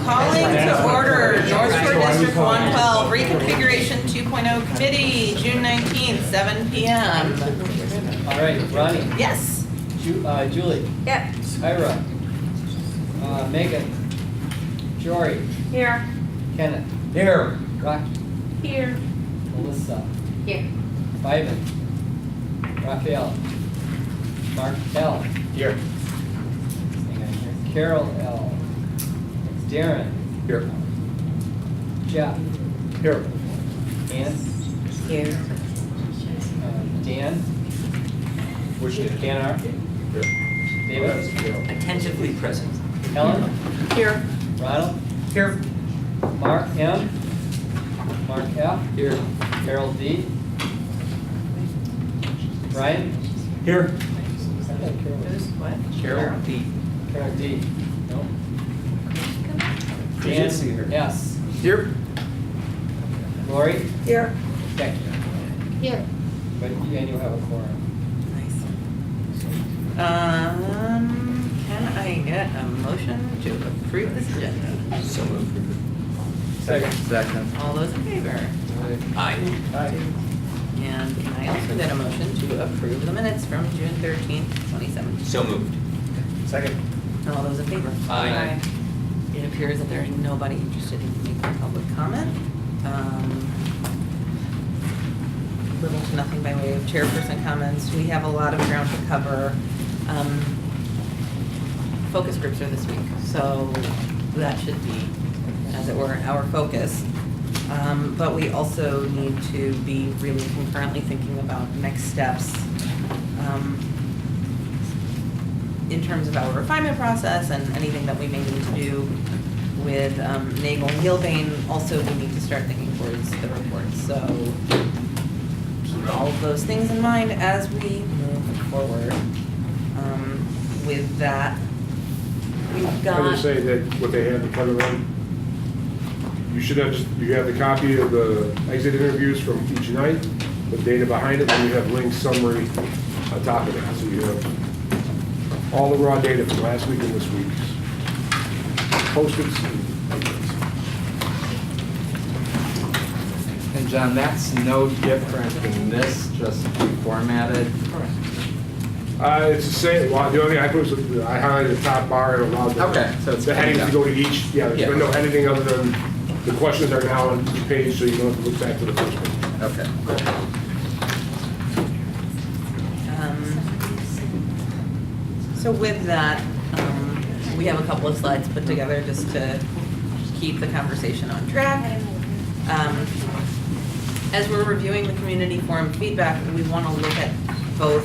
Calling to order North Shore District 112 Reconfiguration 2.0 Committee, June 19th, 7 p.m. All right, Ronnie. Yes. Julie. Yep. Ira. Megan. Jory. Here. Kenneth. Here. Rocky. Here. Melissa. Here. Ivan. Raphael. Mark L. Here. Hang on here. Carol L. Darren. Here. Jeff. Here. Ann. Here. Dan. Which day? Dan R. Here. David. Attentively present. Helen. Here. Ronald. Here. Mark M. Mark F. Here. Carol D. Brian. Here. Who's what? Carol D. Carol D. No. I did see her. S. Here. Lori. Here. Becky. Here. But and you'll have a quorum. Nice. Can I get a motion to approve this agenda? So moved. Second. All those in favor? Aye. Aye. And can I also get a motion to approve the minutes from June 13th, 2017? So moved. Second. All those in favor? Aye. It appears that there's nobody interested in making public comment. Little to nothing by way of chairperson comments. We have a lot of ground to cover. Focus groups are this week, so that should be, as it were, our focus. But we also need to be really concurrently thinking about next steps in terms of our refinement process and anything that we may need to do with Nagel and Gilbane. Also, we need to start thinking towards the report. So keep all of those things in mind as we move forward. With that, we've I got. would say that what they have in front of them, you should have you have the copy of the exit interviews from each night, the data behind it, and you have linked summary on top of that. So you have all the raw data from last week and this week's post-its and exits. And John, that's no different than this, just reformatted. It's the same. Well, the only thing I put was I highlighted the top bar and allowed So it's the headings to go to each. Yeah, there's been no editing other than the questions are now on each page, so you don't have to look back to the first one. Okay. So with that, we have a couple of slides put together just to keep the conversation on track. As we're reviewing the community forum feedback, we want to look at both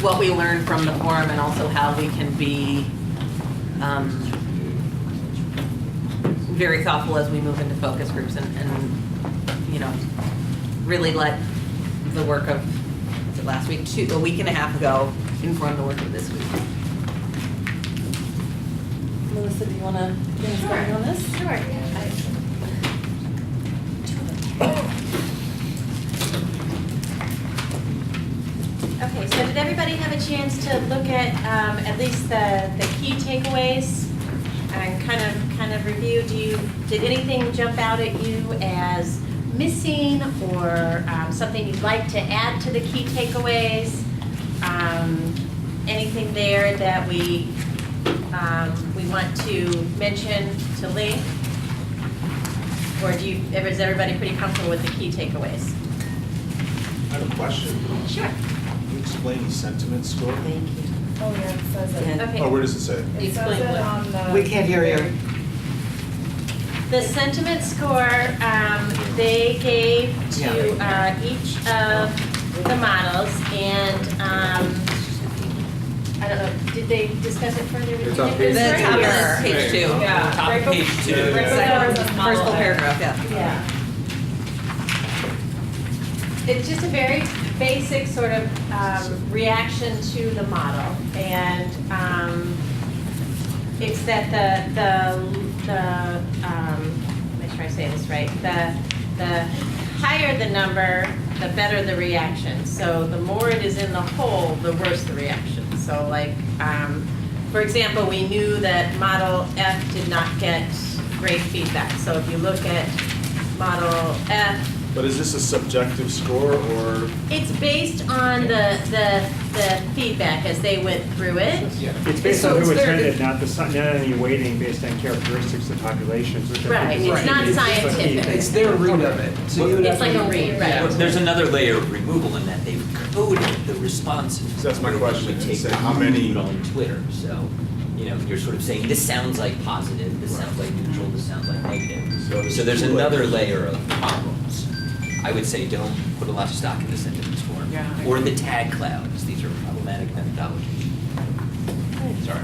what we learned from the forum and also how we can be very thoughtful as we move into focus groups and you know, really let the work of, was it last week, a week and a half ago, inform the work of this week. Melissa, do you want to get us started on this? Sure. Okay, so did everybody have a chance to look at least the key takeaways and kind of review? Did anything jump out at you as missing or something you'd like to add to the key takeaways? Anything there that we want to mention to link? Or is everybody pretty comfortable with the key takeaways? I have a question. Sure. Can you explain the sentiment score? Thank you. Oh, yeah, it says it. Okay. Oh, where does it say? It Explain says it what? on the. We can't hear you. The sentiment score they gave to each of the models, and I don't know, did they discuss it further? It's on The page It's top right of here. page 2. Yeah. Top right of page bef- 2. right before Second, the first model full there. paragraph, yeah. Yeah. It's just a very basic sort of reaction to the model, and it's that make sure I say this right. The higher the number, the better the reaction. So the more it is in the hole, the worse the reaction. So like For example, we knew that Model F did not get great feedback. So if you look at Model F, But is this a subjective score or? it's based on the feedback as they went through it. It's based So on who it's there- attended, not any weighting based on characteristics of populations, which I Right, think is it's not key. It's just a key scientific. thing. It's their read of it. So you would It's have to- like a read, Yeah. right. There's another layer of removal in that they've coded the responses. So that's my Where question, we is take that the how many- mood on Twitter, so, you know, you're sort of saying, this sounds like positive, this sounds like neutral, this sounds like negative. So there's two another layers. layer of problems. I would say don't put a lot of stock in the sentiment score. Yeah, I Or agree. the tag clouds, these are problematic methodologies. Sorry.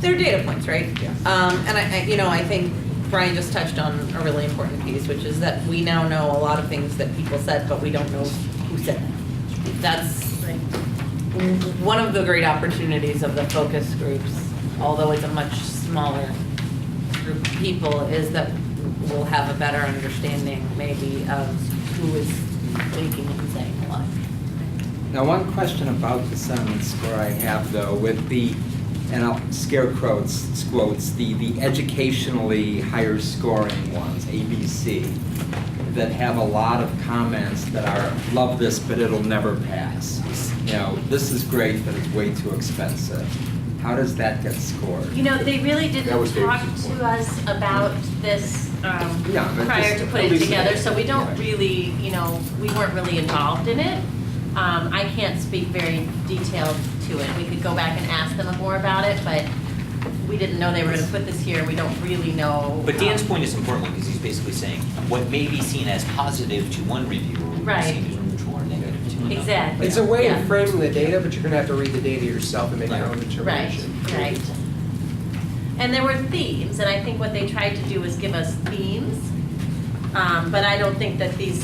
They're data points, right? Yeah. And I think Brian just touched on a really important piece, which is that we now know a lot of things that people said, but we don't know who said them. That's one of the great opportunities of the focus groups, although it's a much smaller group of people, is that we'll have a better understanding maybe of who is thinking and saying what. Now, one question about the sentiment score I have, though, with the, and I'll scare quotes, the educationally higher scoring ones, A, B, C, that have a lot of comments that are, love this, but it'll never pass. You know, this is great, but it's way too expensive. How does that get scored? You know, they really That didn't was talk David's to point. us about this Yeah, but prior just to at putting it least- together, so we don't Yeah. really, we weren't really involved in it. I can't speak very detailed to it. We could go back and ask them more about it, but we didn't know they were gonna put this here, we don't really know. But Dan's point is important one, because he's basically saying, what may be seen as positive to one reviewer will be Right. seen as neutral or negative to another. Exactly. It's a way Yeah. of framing the data, but you're gonna have to read the data yourself and make your own Right, determination. right. And there were themes, and I think what they tried to do was give us themes. But I don't think that these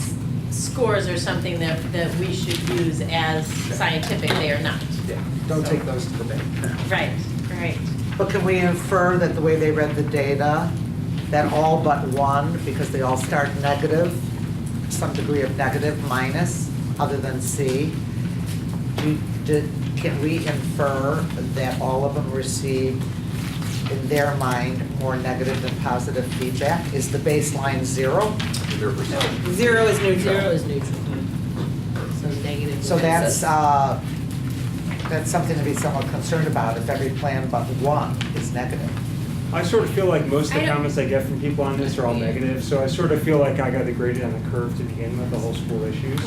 scores are something that we should use as scientific, they are not. Yeah, don't take those to the bank. Right, right. But can we infer that the way they read the data, that all but one, because they all start negative, some degree of negative minus, other than C, can we infer that all of them received, in their mind, more negative than positive feedback? Is the baseline 0? 0 is neutral. Zero is neutral. So negative. So that's something to be somewhat concerned about if every plan but one is negative. I sort of feel like most of I the don't- comments I get from people on this are all negative, so I sort of feel like I got the graded on the curve to begin with, the whole school issues.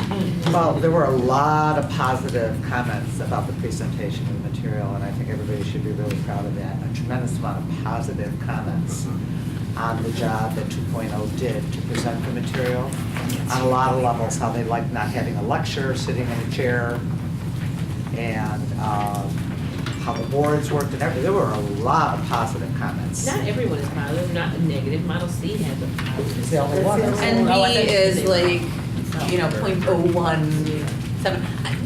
Well, there were a lot of positive comments about the presentation of the material, and I think everybody should be really proud of that. A tremendous amount of positive comments on the job that 2.0 did to present the material on a lot of levels, how they liked not having a lecture, sitting in a chair, and how the boards worked and everything. There were a lot of positive comments. Not everyone is positive, not a negative. Model C has a positive. It's the only one. And B Oh, I thought you is said like, they- .017.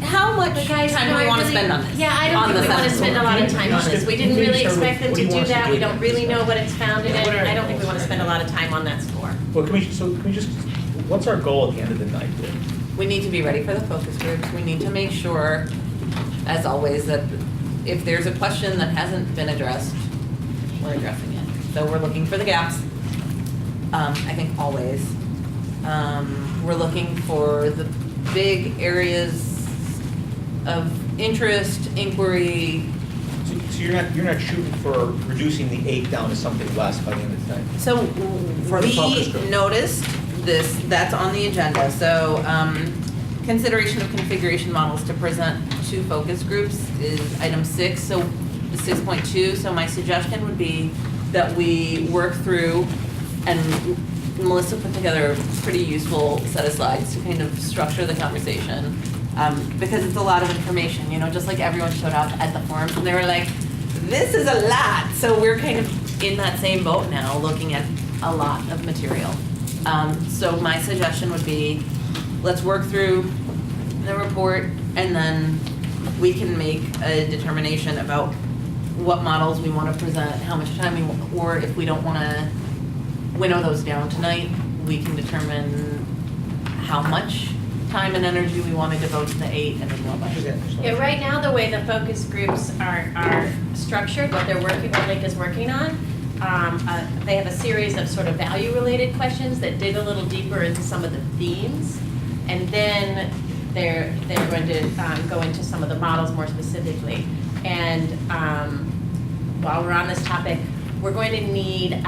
How much But guys, time no, do we I want to really- spend on this? Yeah, I don't On think the we want to sentiment spend a lot of time on this. We didn't really expect them to do that. We don't really know what it's founded in. I don't think we want to spend a lot of time on that score. Well, can we just, what's our goal at the end of the night then? We need to be ready for the focus groups. We need to make sure, as always, that if there's a question that hasn't been addressed, we're addressing it. So we're looking for the gaps, I think always. We're looking for the big areas of interest, inquiry. So you're not shooting for reducing the 8 down to something less by the end of the night? So For the focus we group. noticed this, that's on the agenda. So consideration of configuration models to present to focus groups is item 6, so 6.2. So my suggestion would be that we work through, and Melissa put together a pretty useful set of slides to kind of structure the conversation. Because it's a lot of information, just like everyone showed up at the forums and they were like, this is a lot. So we're kind of in that same boat now, looking at a lot of material. So my suggestion would be, let's work through the report and then we can make a determination about what models we want to present, how much time or if we don't want to winnow those down tonight, we can determine how much time and energy we want to devote to the 8 and then what budget. Yeah, right now, the way the focus groups are structured, what Link is working on, they have a series of sort of value-related questions that dig a little deeper into some of the themes. And then they're going to go into some of the models more specifically. And while we're on this topic, we're going to need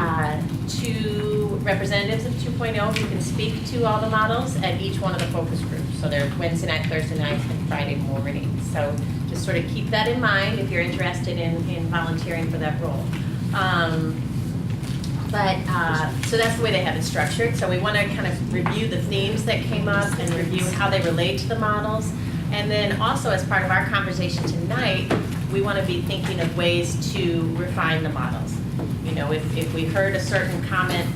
2 representatives of 2.0 who can speak to all the models at each one of the focus groups. So they're Wednesday night, Thursday nights, and Friday morning. So just sort of keep that in mind if you're interested in volunteering for that role. So that's the way they have it structured. So we want to kind of review the themes that came up and review how they relate to the models. And then also as part of our conversation tonight, we want to be thinking of ways to refine the models. You know, if we heard a certain comment,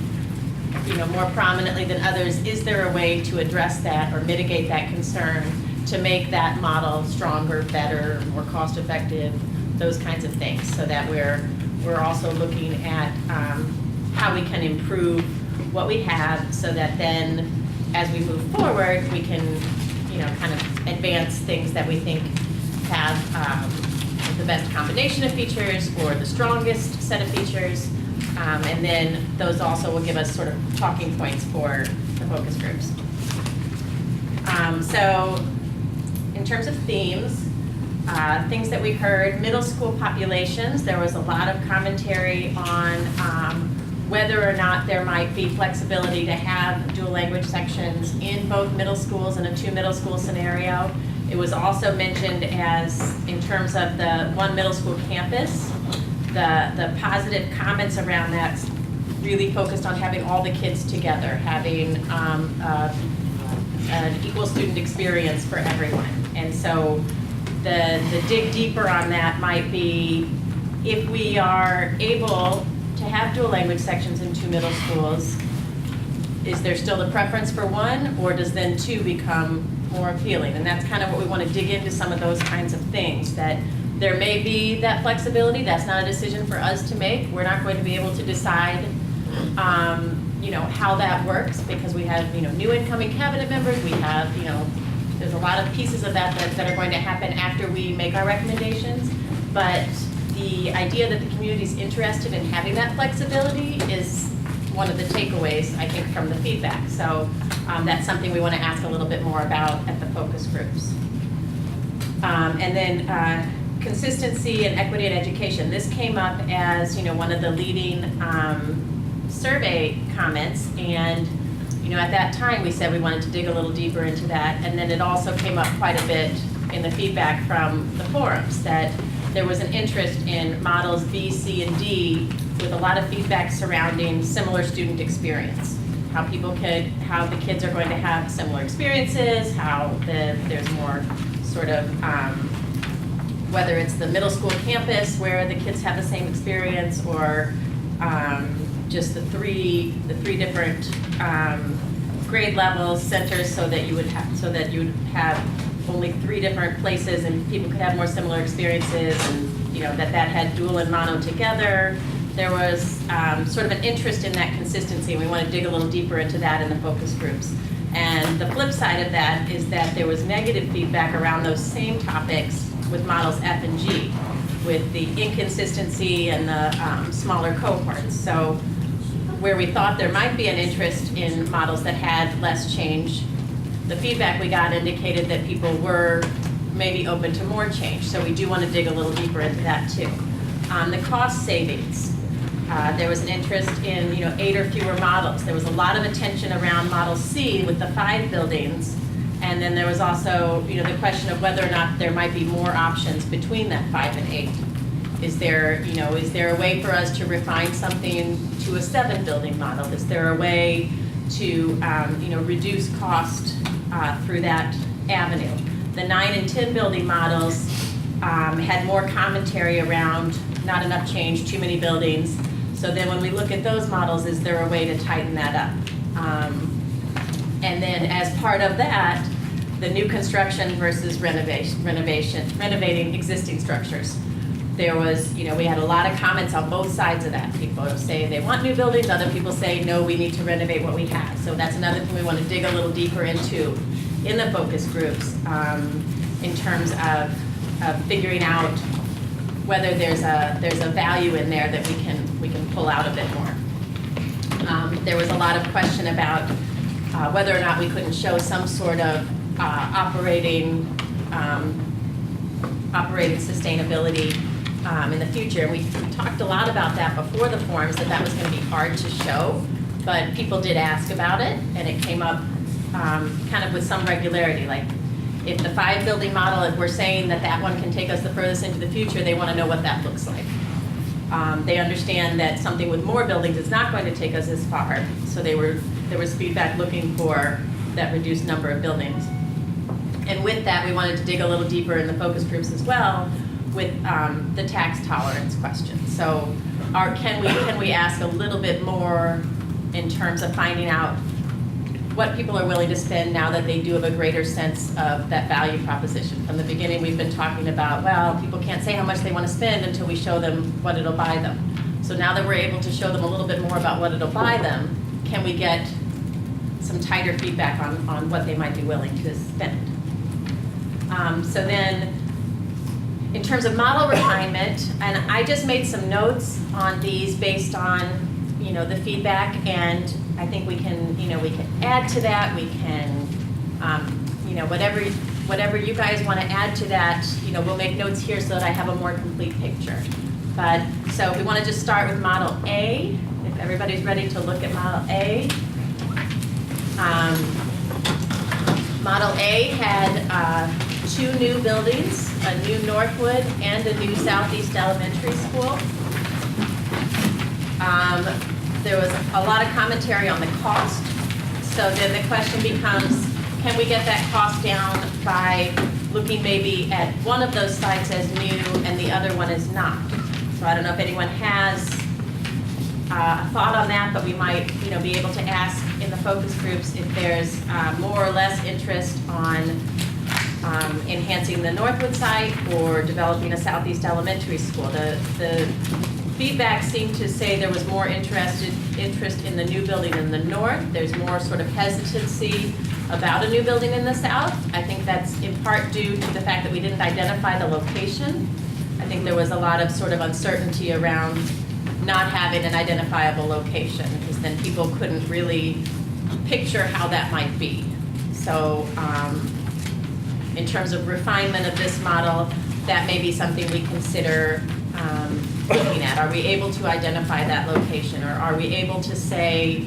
you know, more prominently than others, is there a way to address that or mitigate that concern to make that model stronger, better, more cost-effective, those kinds of things, so that we're also looking at how we can improve what we have, so that then as we move forward, we can, you know, kind of advance things that we think have the best combination of features or the strongest set of features. And then those also will give us sort of talking points for the focus groups. So in terms of themes, things that we heard, middle school populations, there was a lot of commentary on whether or not there might be flexibility to have dual language sections in both middle schools in a 2 middle school scenario. It was also mentioned as, in terms of the 1 middle school campus, the positive comments around that really focused on having all the kids together, having an equal student experience for everyone. And so the dig deeper on that might be, if we are able to have dual language sections in 2 middle schools, is there still the preference for 1, or does then 2 become more appealing? And that's kind of what we want to dig into, some of those kinds of things, that there may be that flexibility. That's not a decision for us to make. We're not going to be able to decide you know, how that works, because we have, you know, new incoming cabinet members. We have, you know, there's a lot of pieces of that are going to happen after we make our recommendations. But the idea that the community is interested in having that flexibility is one of the takeaways, I think, from the feedback. So that's something we want to ask a little bit more about at the focus groups. And then consistency and equity in education. This came up as, you know, one of the leading survey comments, and, you know, at that time we said we wanted to dig a little deeper into that. And then it also came up quite a bit in the feedback from the forums, that there was an interest in models B, C, and D, with a lot of feedback surrounding similar student experience. How the kids are going to have similar experiences, how there's more sort of, whether it's the middle school campus where the kids have the same experience, or just the three different grade levels, centers, so that you would have only 3 different places and people could have more similar experiences, and, you know, that had dual and mono together. There was sort of an interest in that consistency, and we want to dig a little deeper into that in the focus groups. And the flip side of that is that there was negative feedback around those same topics with models F and G, with the inconsistency and the smaller cohorts. So where we thought there might be an interest in models that had less change, the feedback we got indicated that people were maybe open to more change. So we do want to dig a little deeper into that too. The cost savings. There was an interest in, you know, 8 or fewer models. There was a lot of attention around Model C with the 5 buildings. And then there was also, you know, the question of whether or not there might be more options between that 5 and 8. Is there a way for us to refine something to a 7 building model? Is there a way to, you know, reduce cost through that avenue? The 9 and 10 building models had more commentary around not enough change, too many buildings. So then when we look at those models, is there a way to tighten that up? And then as part of that, the new construction versus renovating existing structures. There was, you know, we had a lot of comments on both sides of that. People say they want new buildings, other people say, no, we need to renovate what we have. So that's another thing we want to dig a little deeper into, in the focus groups in terms of figuring out whether there's a value in there that we can pull out a bit more. There was a lot of question about whether or not we couldn't show some sort of operating sustainability in the future. And we talked a lot about that before the forums, that was going to be hard to show, but people did ask about it, and it came up kind of with some regularity. Like, if the 5-building model, if we're saying that one can take us the furthest into the future, they want to know what that looks like. They understand that something with more buildings is not going to take us as far, so there was feedback looking for that reduced number of buildings. And with that, we wanted to dig a little deeper in the focus groups as well with the tax tolerance question. So can we ask a little bit more in terms of finding out what people are willing to spend now that they do have a greater sense of that value proposition. From the beginning, we've been talking about, well, people can't say how much they want to spend until we show them what it'll buy them. So now that we're able to show them a little bit more about what it'll buy them, can we get some tighter feedback on what they might be willing to spend? So then, in terms of model refinement, and I just made some notes on these based on the feedback, and I think we can add to that. We can, whatever you guys want to add to that, we'll make notes here so that I have a more complete picture. But, so we want to just start with Model A, if everybody's ready to look at Model A. Model A had 2 new buildings, a new Northwood and a new Southeast Elementary School. There was a lot of commentary on the cost. So then the question becomes, can we get that cost down by looking maybe at one of those sites as new and the other one as not? So I don't know if anyone has a thought on that, but we might be able to ask in the focus groups if there's more or less interest on enhancing the Northwood site or developing a Southeast Elementary School. The feedback seemed to say there was more interest in the new building in the north. There's more sort of hesitancy about a new building in the south. I think that's in part due to the fact that we didn't identify the location. I think there was a lot of sort of uncertainty around not having an identifiable location, because then people couldn't really picture how that might be. So in terms of refinement of this model, that may be something we consider looking at. Are we able to identify that location, or are we able to say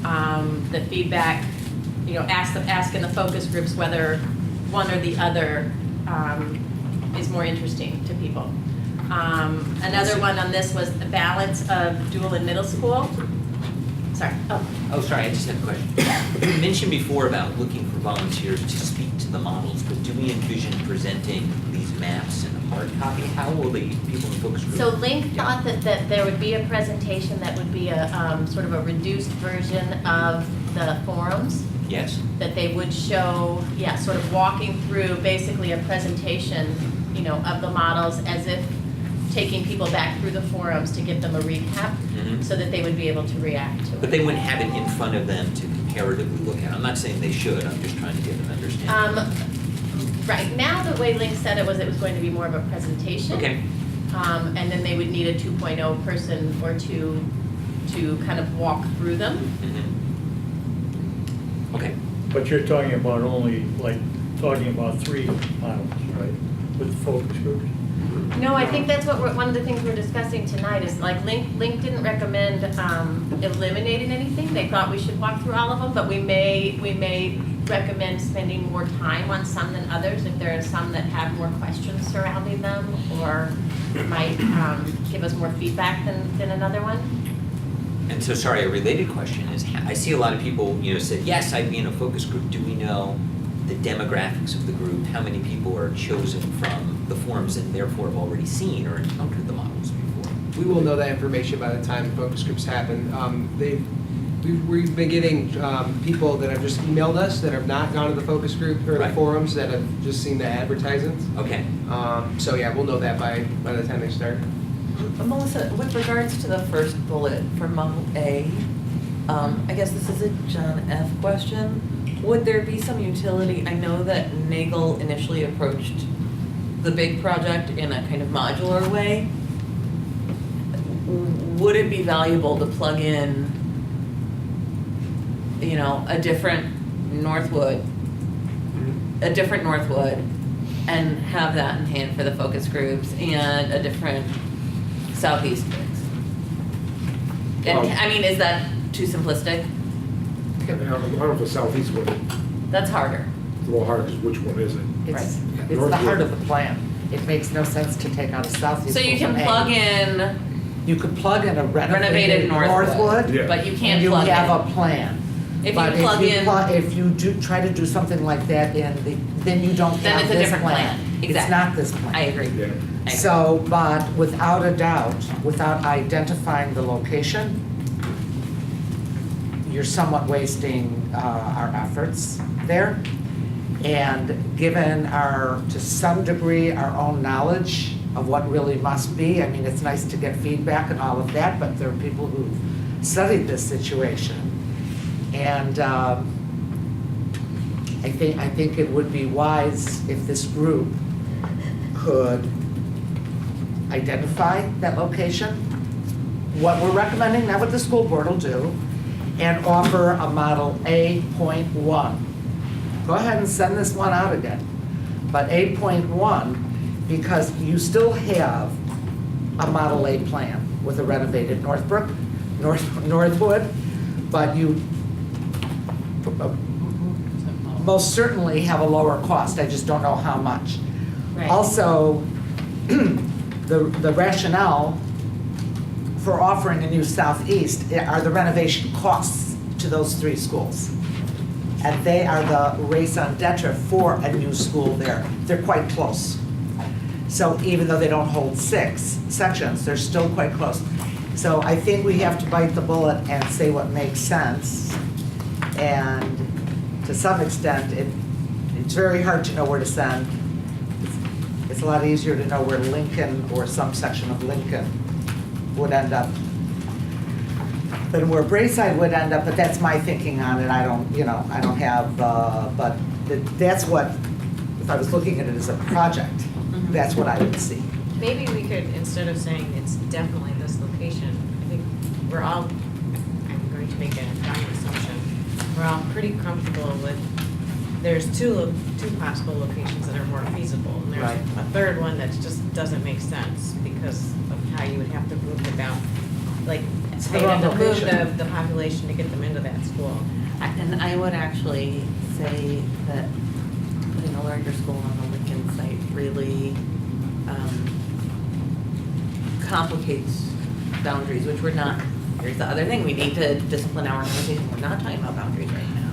the feedback, ask in the focus groups whether one or the other is more interesting to people. Another one on this was the balance of dual and middle school. Sorry. Oh, sorry, I just had a question. You mentioned before about looking for volunteers to speak to the models, but do we envision presenting these maps in a hard copy? How will the people in the focus group? So Link thought that there would be a presentation that would be a sort of a reduced version of the forums. Yes. That they would show, sort of walking through basically a presentation, of the models as if taking people back through the forums to give them a recap, so that they would be able to react to it. But they wouldn't have it in front of them to comparatively look at. I'm not saying they should, I'm just trying to get them understanding. Right now, the way Link said it was going to be more of a presentation. Okay. And then they would need a 2.0 person or two to kind of walk through them. Okay. But you're talking about only, talking about 3 models, right, with focus groups? No, I think that's one of the things we're discussing tonight is Link didn't recommend eliminating anything. They thought we should walk through all of them, but we may recommend spending more time on some than others if there are some that have more questions surrounding them or might give us more feedback than another one. And so, sorry, a related question is, I see a lot of people, said, yes, I'd be in a focus group. Do we know the demographics of the group? How many people are chosen from the forums and therefore have already seen or encountered the models before? We will know that information by the time the focus groups happen. We've been getting people that have just emailed us that have not gone to the focus group or the forums, that have just seen the advertisements. Okay. So yeah, we'll know that by the time they start. Melissa, with regards to the first bullet for Model A, I guess this is a John F. question. Would there be some utility, I know that Nagel initially approached the big project in a kind of modular way. Would it be valuable to plug in, you know, a different Northwood, and have that in hand for the focus groups and a different Southeast mix? And, I mean, is that too simplistic? I don't know if the southeast one, That's harder. it's a little hard, because which one is it? It's the Northwood. heart of the plan. It makes no sense to take out a southeast. So you school can from A. plug in, You could plug in a Renovated renovated Northwood. Northwood. Yeah. but you And can't you plug in. have a plan. If But you plug in, If you do, try to do something like that then you don't Then have it's a this different plan. It's Exactly. not this plan. I agree. Yeah. I agree. So, but without a doubt, without identifying the location, you're somewhat wasting our efforts there. And given to some degree, our own knowledge of what really must be, I mean, it's nice to get feedback and all of that, but there are people who've studied this situation. And I think it would be wise if this group could identify that location, what we're recommending, not what the school board will do, and offer a model A.1. Go ahead and send this one out again. But A.1, because you still have a Model A plan with a renovated Northwood, but you most certainly have a lower cost, I just don't know how much. Right. Also, the rationale for offering a new Southeast are the renovation costs to those 3 schools. And they are the raison d'etre for a new school there. They're quite close. So even though they don't hold 6 sections, they're still quite close. So I think we have to bite the bullet and say what makes sense. And to some extent, it's very hard to know where to send. It's a lot easier to know where Lincoln or some section of Lincoln would end up than where Braeside would end up, but that's my thinking on it. I don't have, but that's what, if I was looking at it as a project, that's what I would see. Maybe we could, instead of saying it's definitely this location, I think we're all, I'm going to make a dying assumption, we're all pretty comfortable with, there's two possible locations that are more feasible, and there's Right. a third one that just doesn't make sense because of how you would have to move them out, like, It's how the you have wrong to move location. the population to get them into that school. And I would actually say that putting a larger school on the Lincoln site really complicates boundaries, which we're not. Here's the other thing, we need to discipline our conversation, we're not talking about boundaries right now.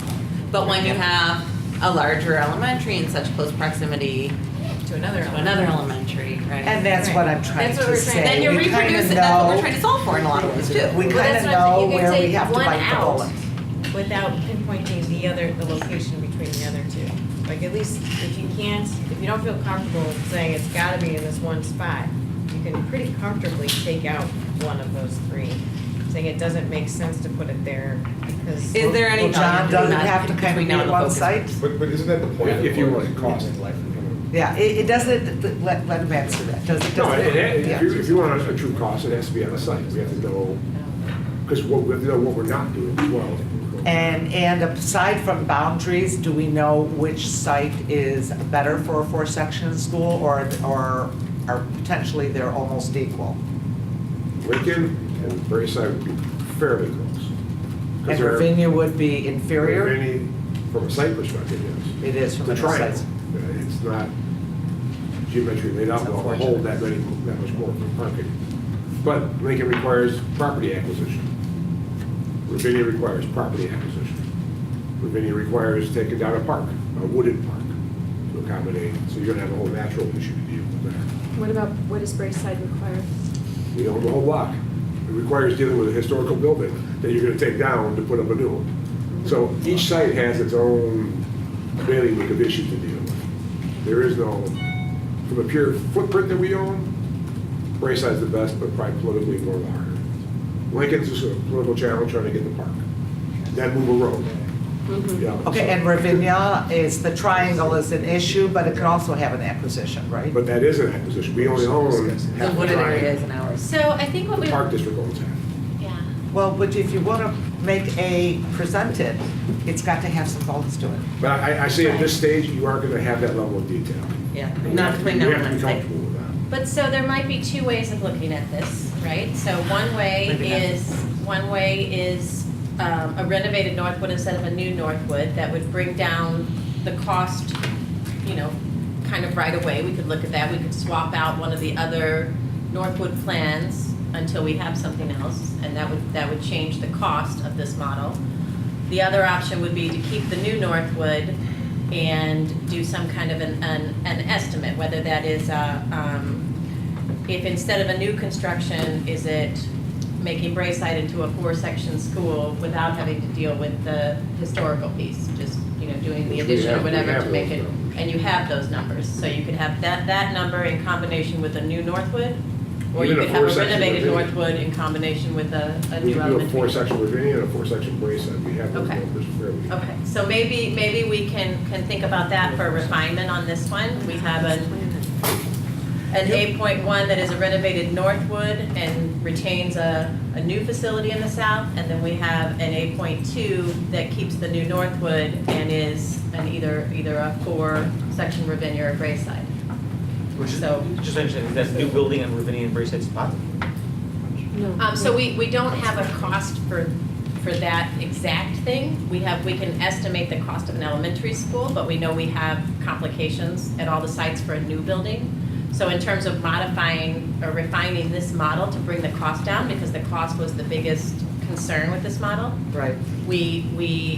But when you have a larger elementary in such close proximity To another to another elementary, right? And that's what I'm trying That's what to we're saying. say. Then you're We kinda reproducing, that's what we're know- trying to solve for in a lot of ways too. We Well, kind that's of what I'm saying. know You can where we take have to one bite the out bullet. without pinpointing the location between the other two. Like, at least if you don't feel comfortable saying it's gotta be in this one spot, you can pretty comfortably take out one of those 3, saying it doesn't make sense to put it there because. Is there any Well, John, value does in it that have to kind of between be now at and the one focus site? group? But isn't that the point? If you want to cost it. Yeah, it doesn't, let him answer that. Does it? No, Yeah. if you want a true cost, it has to be on the site. We have to know, because we have to know what we're not doing as well. And aside from boundaries, do we know which site is better for a 4-section school or are potentially they're almost equal? Lincoln and Braeside would be fairly close. 'Cause And they're- Ravinia would be inferior? Ravinia, from a site perspective, yes. It is from It's a a triangle. site. It's not geometry laid out, It's well, to unfortunate. hold that much more for parking. But Lincoln requires property acquisition. Ravinia requires property acquisition. Ravinia requires taking down a park, a wooded park, to accommodate, so you're gonna have a whole natural issue to deal with there. What does Braeside require? We own the whole block. It requires dealing with a historical building that you're gonna take down to put up a new one. So each site has its own bailiwick of issues to deal with. There is no, from a pure footprint that we own, Brayside's the best, but probably politically more the harder. Lincoln's just a political challenge trying to get the park. Then move a road. Yeah. Okay, and Ravinia is, the triangle is an issue, but it can also have an acquisition, right? But that is an acquisition. We only own The half the wooded area is triangle. in ours. So I think what The we, Park District owns half. yeah. Well, but if you want to make a presented, it's got to have some bolts to it. But I say at this stage, you aren't gonna have that level of detail. Yeah, You not have to- between now You and have to be then. comfortable with that. But so there might be two ways of looking at this, right? So one way is a renovated Northwood instead of a new Northwood that would bring down the cost, you know, kind of right away. We could look at that. We could swap out one of the other Northwood plans until we have something else, and that would change the cost of this model. The other option would be to keep the new Northwood and do some kind of an estimate, whether that is, if instead of a new construction, is it making Braeside into a 4-section school without having to deal with the historical piece, just, you know, doing the Which we addition or have- we whatever have to make those it, numbers. and you have those numbers. So you could have that number in combination with a new Northwood, or you Even a could have a 4-section renovated Ravinia. Northwood in combination with a We new do a elementary. 4-section Ravinia and a 4-section Braeside. We have those Okay. numbers fairly. Okay, so maybe we can think about that for refinement on this one. We have an 8.1 that is a renovated Northwood and retains a new facility in the south, and then we have an 8.2 that keeps the new Northwood and is either a 4-section Ravinia or Braeside. Which is, So- just understand, that new building on Ravinia and Braeside spot? No. So we don't have a cost for that exact thing. We can estimate the cost of an elementary school, but we know we have complications at all the sites for a new building. So in terms of modifying or refining this model to bring the cost down, because the cost was the biggest concern with this model, Right. we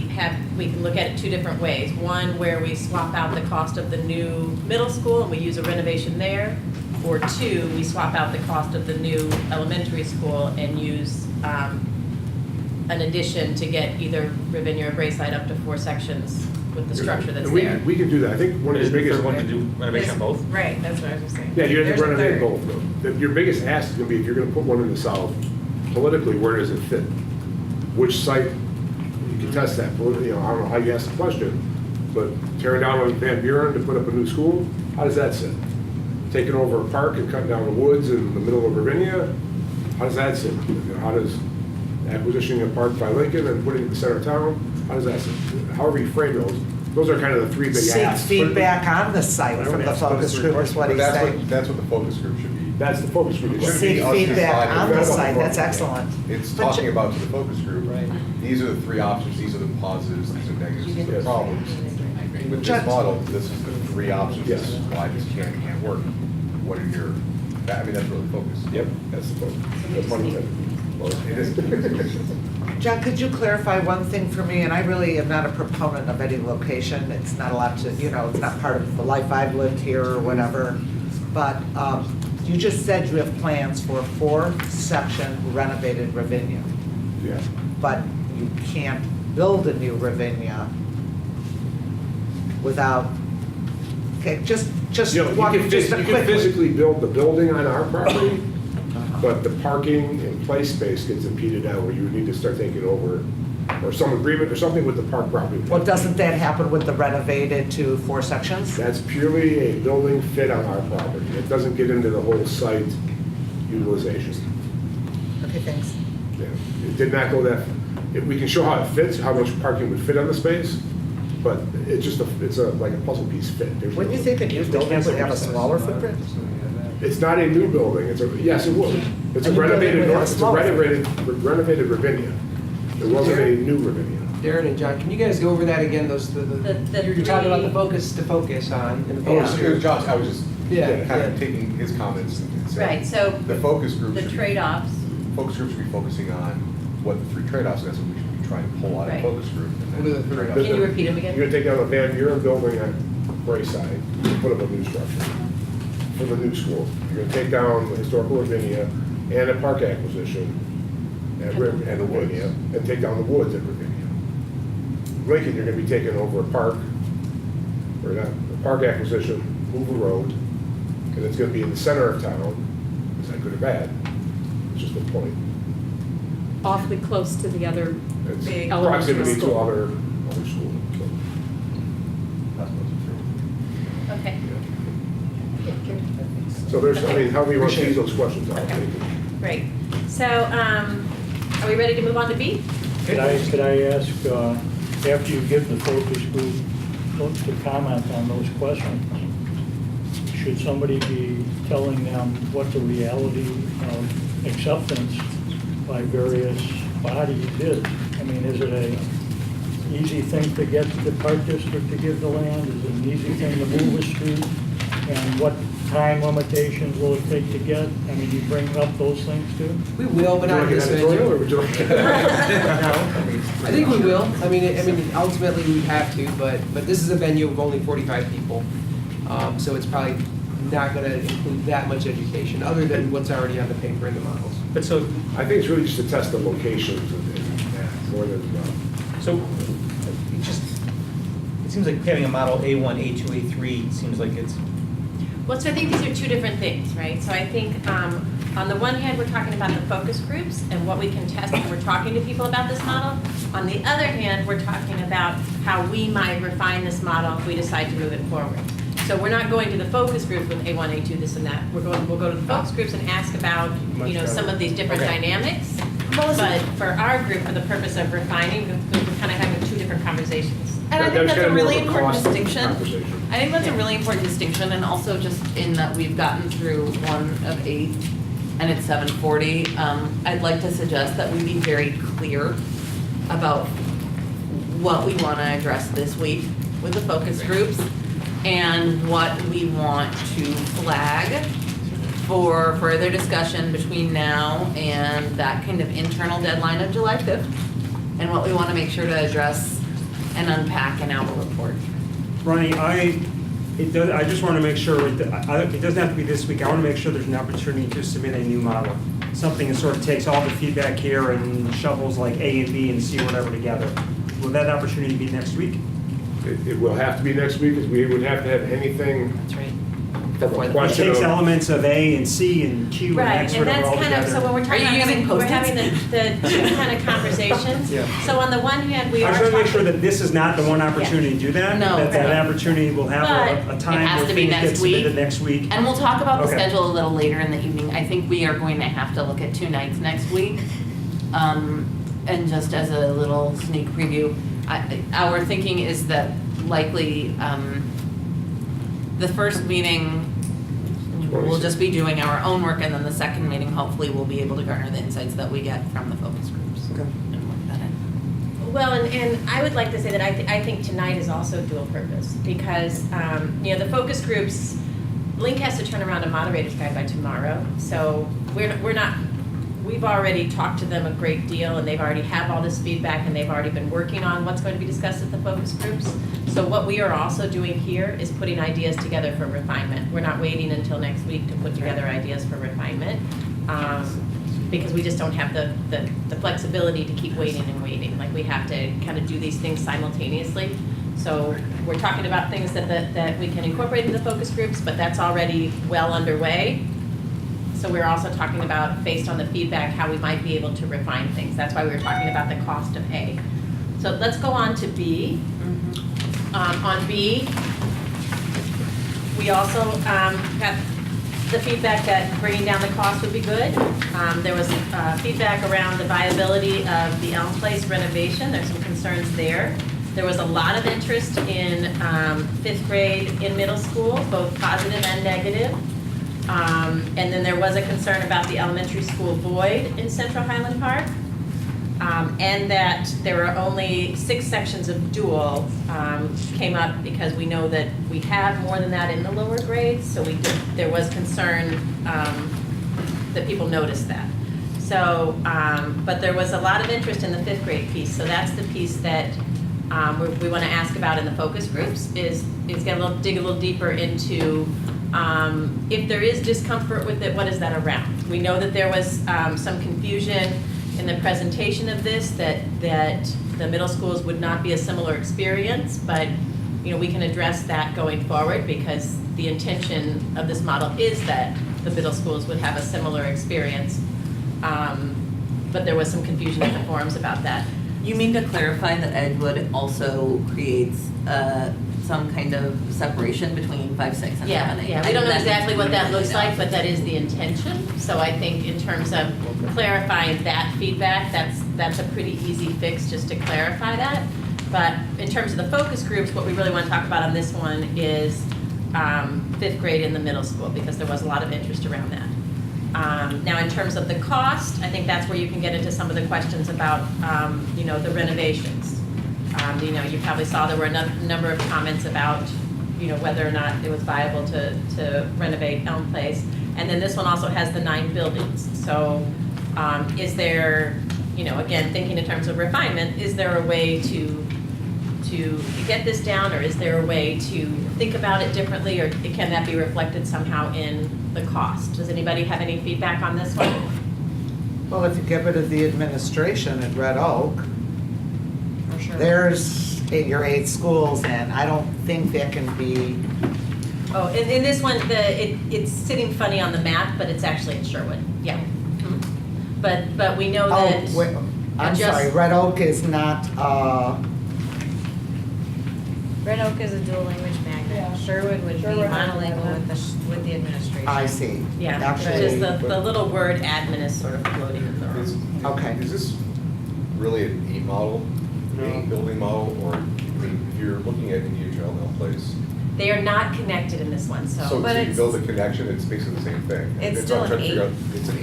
can look at it two different ways. One, where we swap out the cost of the new middle school and we use a renovation there. Or two, we swap out the cost of the new elementary school and use an addition to get either Ravinia or Braeside up to 4 sections with the structure that's And we- there. We can do that. I think one of the Is the biggest. third one to do renovation on both? Right, that's what I was just saying. Yeah, you have There's to a renovate third. both. Your biggest ask is gonna be, if you're gonna put one in the south, politically, where does it fit? Which site, you can test that, you know, I don't know how you ask the question, but tearing down on Van Buren to put up a new school, how does that sit? Taking over a park and cutting down the woods in the middle of Ravinia, how does that sit? You know, how does acquisitioning a park by Lincoln and putting it in the center of town, how does that sit? However you frame those are kind of the three big Seek asks. feedback on the site from the focus group is what But he's saying. that's what the focus group should be. That's the focus group. It shouldn't Seek be us feedback deciding. on the That's site, what that's we're- excellent. It's But talking ju- about to the focus group. Right. These are the three options, these are the positives, these are negatives, these are the problems. With Ju- this model, this is the three options, this Yes. is why this can't work. What are your, I mean, that's really focus. Yep, that's the focus. That's funny. It is. John, could you clarify one thing for me? And I really am not a proponent of any location. It's not a lot to, you know, it's not part of the life I've lived here or whatever. But you just said you have plans for a 4-section renovated Ravinia. Yeah. But you can't build a new Ravinia without, okay, just You know, one, you can just a you quick can one. physically build the building on our property, but the parking and play space gets impeded out, where you would need to start taking over, or some agreement, or something with the park property. Well, doesn't that happen with the renovated to 4 sections? That's purely a building fit on our property. It doesn't get into the whole site utilization. Okay, thanks. Yeah. It did not go that, we can show how it fits, how much parking would fit on the space, but it's just like a puzzle piece fit. There's Wouldn't no- you think a new building would have a smaller footprint? It's not a new building, yes, it would. It's a A new building renovated, would have a it's a smaller renovated Ravinia. It wasn't a new Ravinia. Darren and John, can you guys go over that again, you're talking about the focus to focus on, and the Oh, focus so it group. was Josh, I was just Yeah, kind yeah. of taking his comments and saying. Right, so The focus group the should be, trade-offs, focus group should be focusing on what the three trade-offs, that's what we should be trying to pull out of Right. the focus group. and then What are the trade-offs. three? can you repeat them again? You're gonna take down the Van Buren building at Braeside, put up a new structure for the new school. You're gonna take down the historical Ravinia and a park acquisition at Ravinia, and take down the woods at Ravinia. Lincoln, you're gonna be taking over a park, or not, a park acquisition, move a road, and it's gonna be in the center of town. Is that good or bad? It's just a point. Awfully close to the other It's big elementary proximity to school. other other school. So, That's what's true. Okay. so there's, I mean, how we want to Appreciate tease it. those questions out. Okay. Great. So, are we ready to move on to B? Could I ask, after you give the focus group to comment on those questions, should somebody be telling them what the reality of acceptance by various bodies is? I mean, is it a easy thing to get the park district to give the land? Is it an easy thing to move a street? And what time limitations will it take to get? I mean, you bring up those things too? We will, but not in this Editorial, or venue. would you like? No, I think we will. I mean, ultimately we have to, but this is a venue of only 45 people. So it's probably not gonna include that much education, other than what's already on the paper and the models. But so, I think it's really just to test the locations and that, more than, so it just, it seems like having a model A1, A2, A3 seems like it's, Well, so I think these are two different things, right? So I think on the one hand, we're talking about the focus groups and what we can test when we're talking to people about this model. On the other hand, we're talking about how we might refine this model if we decide to move it forward. So we're not going to the focus groups with A1, A2, this and that. We'll go to the focus groups and ask about, you know, some of these different Okay. dynamics. But for our group, for the purpose of refining, we're kind of having two different conversations. And I think that's a really important distinction. Conversation. I think that's a really important distinction, and also just in that we've gotten through one of 8, and it's 7:40. I'd like to suggest that we be very clear about what we want to address this week with the focus groups, and what we want to flag for further discussion between now and that kind of internal deadline of July 5th, and what we want to make sure to address and unpack in our report. Ronnie, I just want to make sure, it doesn't have to be this week, I want to make sure there's an opportunity to submit a new model. Something that sort of takes all the feedback here and shovels like A and B and C or whatever together. Will that opportunity be next week? It will have to be next week, because we would have to have anything That's right. from a It question takes of. elements of A and C and Q and Right, X and whatever that's all kind of, so when together. we're talking Are you about using we're Post-its? having the two kind of conversations. Yeah. So on the one hand, we I are just want to make sure talking, that this is not the one opportunity to do that. No, That right. opportunity will have But a it time has where to be things get next week. submitted next week. And we'll talk about the Okay. schedule a little later in the evening. I think we are going to have to look at 2 nights next week. And just as a little sneak preview, our thinking is that likely, the first meeting, we'll just be doing our own work, and then the second meeting, hopefully, we'll be able to garner the insights that we get from the focus groups. Okay. And work that in. well, and I would like to say that I think tonight is also dual purpose, because, you know, the focus groups, Link has to turn around a moderator's guide by tomorrow, so we're not, we've already talked to them a great deal, and they've already have all this feedback, and they've already been working on what's going to be discussed at the focus groups. So what we are also doing here is putting ideas together for refinement. We're not waiting until next week to put together ideas for refinement, because we just don't have the flexibility to keep waiting and waiting. Like, we have to kind of do these things simultaneously. So we're talking about things that we can incorporate into the focus groups, but that's already well underway. So we're also talking about, based on the feedback, how we might be able to refine things. That's why we were talking about the cost of A. So let's go on to B. On B, we also got the feedback that bringing down the cost would be good. There was feedback around the viability of the Elm Place renovation. There's some concerns there. There was a lot of interest in 5th grade in middle school, both positive and negative. And then there was a concern about the elementary school void in Central Highland Park. And that there were only 6 sections of dual came up because we know that we have more than that in the lower grades. So there was concern that people noticed that. So, but there was a lot of interest in the 5th grade piece. So that's the piece that we want to ask about in the focus groups, is dig a little deeper into if there is discomfort with it, what is that around? We know that there was some confusion in the presentation of this, that the middle schools would not be a similar experience, but you know, we can address that going forward, because the intention of this model is that the middle schools would have a similar experience. But there was some confusion in the forums about that. You mean to clarify that Edgewood also creates some kind of separation between 5, 6, and 7, 8? Yeah, we don't know exactly what that looks like, but that is the intention. So I think in terms of clarifying that feedback, that's a pretty easy fix just to clarify that. But in terms of the focus groups, what we really want to talk about on this one is 5th grade in the middle school, because there was a lot of interest around that. Now, in terms of the cost, I think that's where you can get into some of the questions about, the renovations. You probably saw there were a number of comments about, whether or not it was viable to renovate Elm Place. And then this one also has the 9 buildings. So is there, again, thinking in terms of refinement, is there a way to get this down, or is there a way to think about it differently, or can that be reflected somehow in the cost? Does anybody have any feedback on this one? Well, if you get rid of the administration at Red Oak, there's your 8 schools, and I don't think that can be. Oh, in this one, it's sitting funny on the map, but it's actually in Sherwood, yeah. Mm-hmm. But we know that. Oh, wait, I'm sorry, Red Oak is not, Red Oak is a dual language magnet. Sherwood would be monolingual with the administration. I see. Yeah, Actually, just the little word admin is sort of floating in the room. Okay. Is this really an 8 model, 8 building model, or, if you're looking at Indian Trail Mill Place? They are not connected in this one, so. So But you it's- build a connection, it's basically the same thing. It's That's still what I'm trying an to figure out. It's an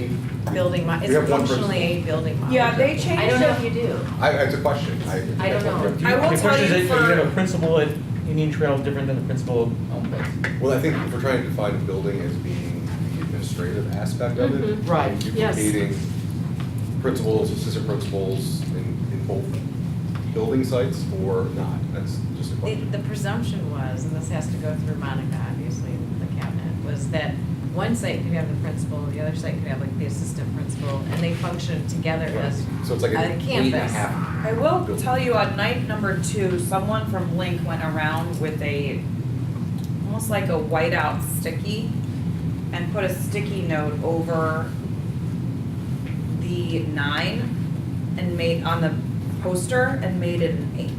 8. Building model, You it's have one functionally principal. 8 building model. Yeah, they changed it. I don't know if you do. It's a question. I don't know. Do I will the tell question is you that you have a for- principal at Indian Trail different than the principal at Elm Place. Well, I think if we're trying to define a building as being the administrative aspect of it. Right. Yes. Duplicating principals, assistant principals in both building sites or not, that's just a question. The presumption was, and this has to go through Monica, obviously, the cabinet, was that one site could have the principal, the other site could have like the assistant principal, and they function together as So it's like a an 8.5. campus. I will tell you, on night number 2, someone from Link went around with almost like a whiteout sticky, and put a sticky note over the 9 and made, on the poster, and made it an 8.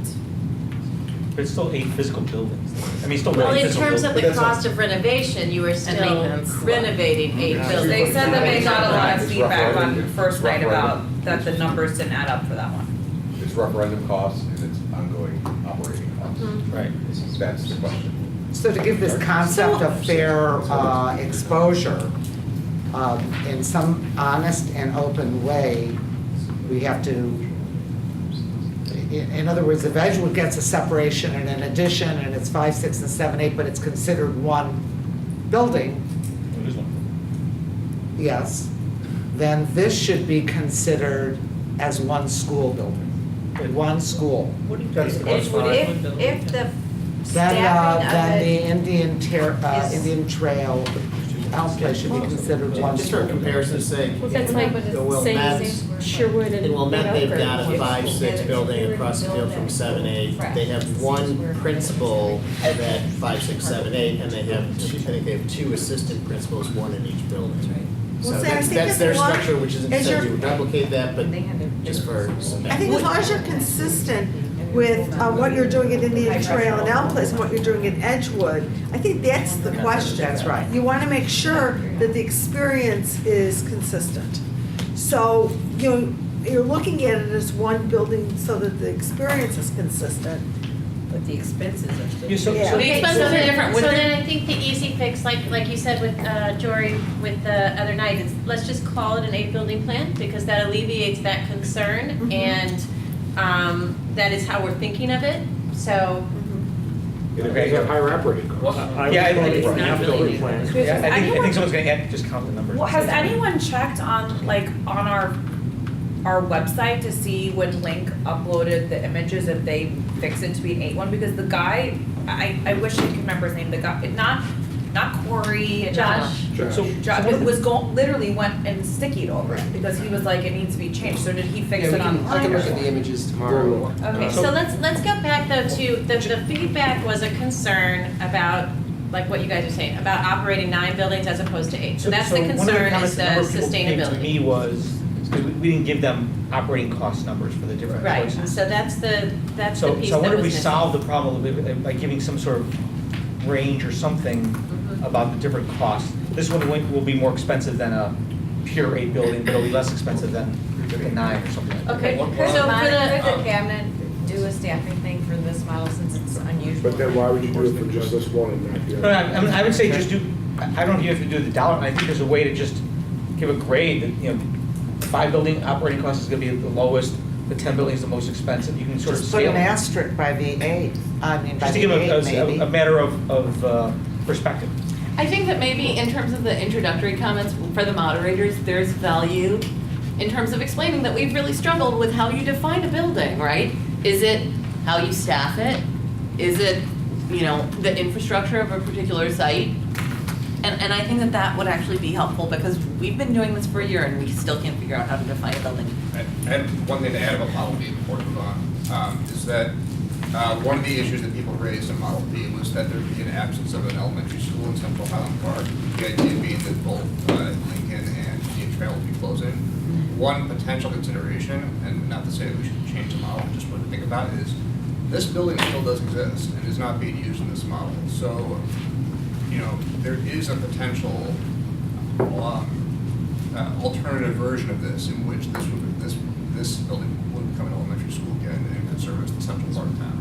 But it's still 8 physical buildings. I mean, still Well, really in physical terms of buildings. the cost of renovation, you were still maintenance. renovating 8 buildings. They said that they got a lot of It's feedback on referendum. first night about Referendum. that the numbers didn't add up for that one. It's referendum costs and it's ongoing operating costs. Right. That's the question. so to give this concept of fair exposure, in some honest and open way, we have to, in other words, if Edgewood gets a separation and an addition, and it's 5, 6, and 7, 8, but it's considered one building, It is one. yes, then this should be considered as one school building, one school. That's the question. If the Then, staffing of then the it, Indian is- Indian Trail, Elm Place should be considered one Just for school. comparison's sake. Well, that's like The Wilmette, Sherwood and in Wilmette, they've Red got Oak a are- 5-6 building across the field from 7-8. They have one principal at 5, 6, 7, 8, and they have, I think they have 2 assistant principals, one in each building. So Well, see, I think that's as their long structure, which isn't as said you're- you would replicate that, but just for some. I think as long as you're consistent with what you're doing at Indian Trail and Elm Place and what you're doing at Edgewood, I think that's the question. That's right. You want to make sure that the experience is consistent. So, you're looking at it as one building so that the experience is consistent. But the expenses are still. Yeah, so- Yeah. so- The expenses are different. So Would then I think the easy fix, like you said with Jory with the other night, is let's just call it an 8-building plan, because that alleviates that concern, and that is how we're thinking of it. So And it may have higher operating costs. Yeah, I think It's it's not really. Yeah, I think someone's gonna add, just count the numbers. Well, has anyone checked on our website to see when Link uploaded the images, if they fixed it to be an 8-1? Because the guy, I wish I could remember his name, the guy, not Corey and Josh. Josh, it was literally went and stickied over it because he was like, it needs to be changed. So did he fix Yeah, it I online? can or- look at the images tomorrow. Okay, so let's go back though to, the feedback was a concern about, like what you guys are saying, about operating 9 buildings as opposed to 8. So that's the one of concern, comments is a the number of people came to sustainability. me was, We didn't give them operating cost numbers for the different Right, choices. so that's the piece that was So I wonder if we missing. solve the problem by giving some sort of range or something about the different costs. This one will be more expensive than a pure 8 building, but it'll be less expensive than the 9 or something like that. Okay, One- so for Could the, the cabinet do a staffing thing for this model since it's unusual? But then why would you do it for just this one and not the No, other? I mean, I would say just do, I don't know if you have to do the dollar, I think there's a way to just give a grade that, 5 building operating cost is gonna be the lowest, the 10 building is the most expensive, you can sort of Just put scale. an asterisk by the 8, I mean, by Just to the give 8 maybe. a matter of perspective. I think that maybe in terms of the introductory comments for the moderators, there's value in terms of explaining that we've really struggled with how you define a building, right? Is it how you staff it? Is it, the infrastructure of a particular site? And I think that that would actually be helpful because we've been doing this for a year and we still can't figure out how to define a building. I have one thing to add about Model B before we move on, is that one of the issues that people raised in Model B was that there would be an absence of an elementary school in Central Highland Park. The idea being that both Lincoln and Indian Trail will be closing. One potential consideration, and not to say that we should change the model, just what to think about is this building still does exist and is not being used in this model. So, there is a potential alternative version of this in which this building would become an elementary school again and could service the central part of town.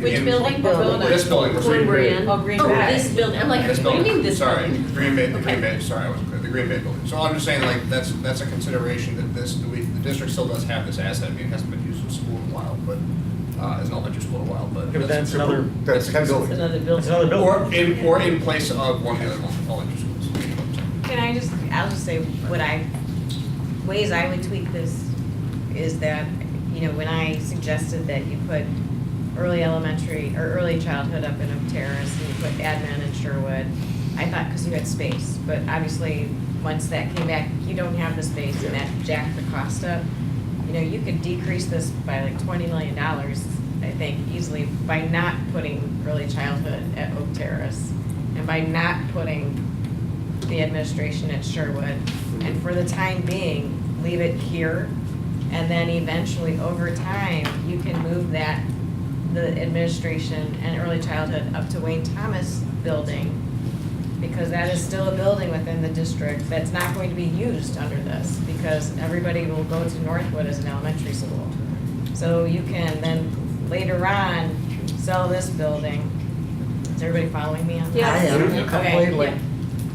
which building? This building. The one we're in. Oh, Green Oh, Bay. this building, I'm like, This what do you mean this Sorry, building? Green Bay, Okay. sorry, I wasn't clear, the Green Bay building. So I'm just saying, like, that's a consideration that the district still does have this asset. I mean, it hasn't been used in school in a while, but, as an elementary school in a while, but. Yeah, but that's another, That's 10 buildings. Another that's building. another building. Or in place of one of the other elementary schools. Can I'll just say ways I would tweak this is that, when I suggested that you put early elementary or early childhood up in Oak Terrace and you put admin in Sherwood, I thought because you had space, but obviously, once that came back, you don't have the space and that jacked the cost up. You could decrease this by like $20 million, I think, easily by not putting early childhood at Oak Terrace and by not putting the administration at Sherwood. And for the time being, leave it here. And then eventually, over time, you can move the administration and early childhood up to Wayne Thomas building, because that is still a building within the district that's not going to be used under this, because everybody will go to Northwood as an elementary school. So you can then later on sell this building. Is everybody following me on that? I am Okay, completely. yeah.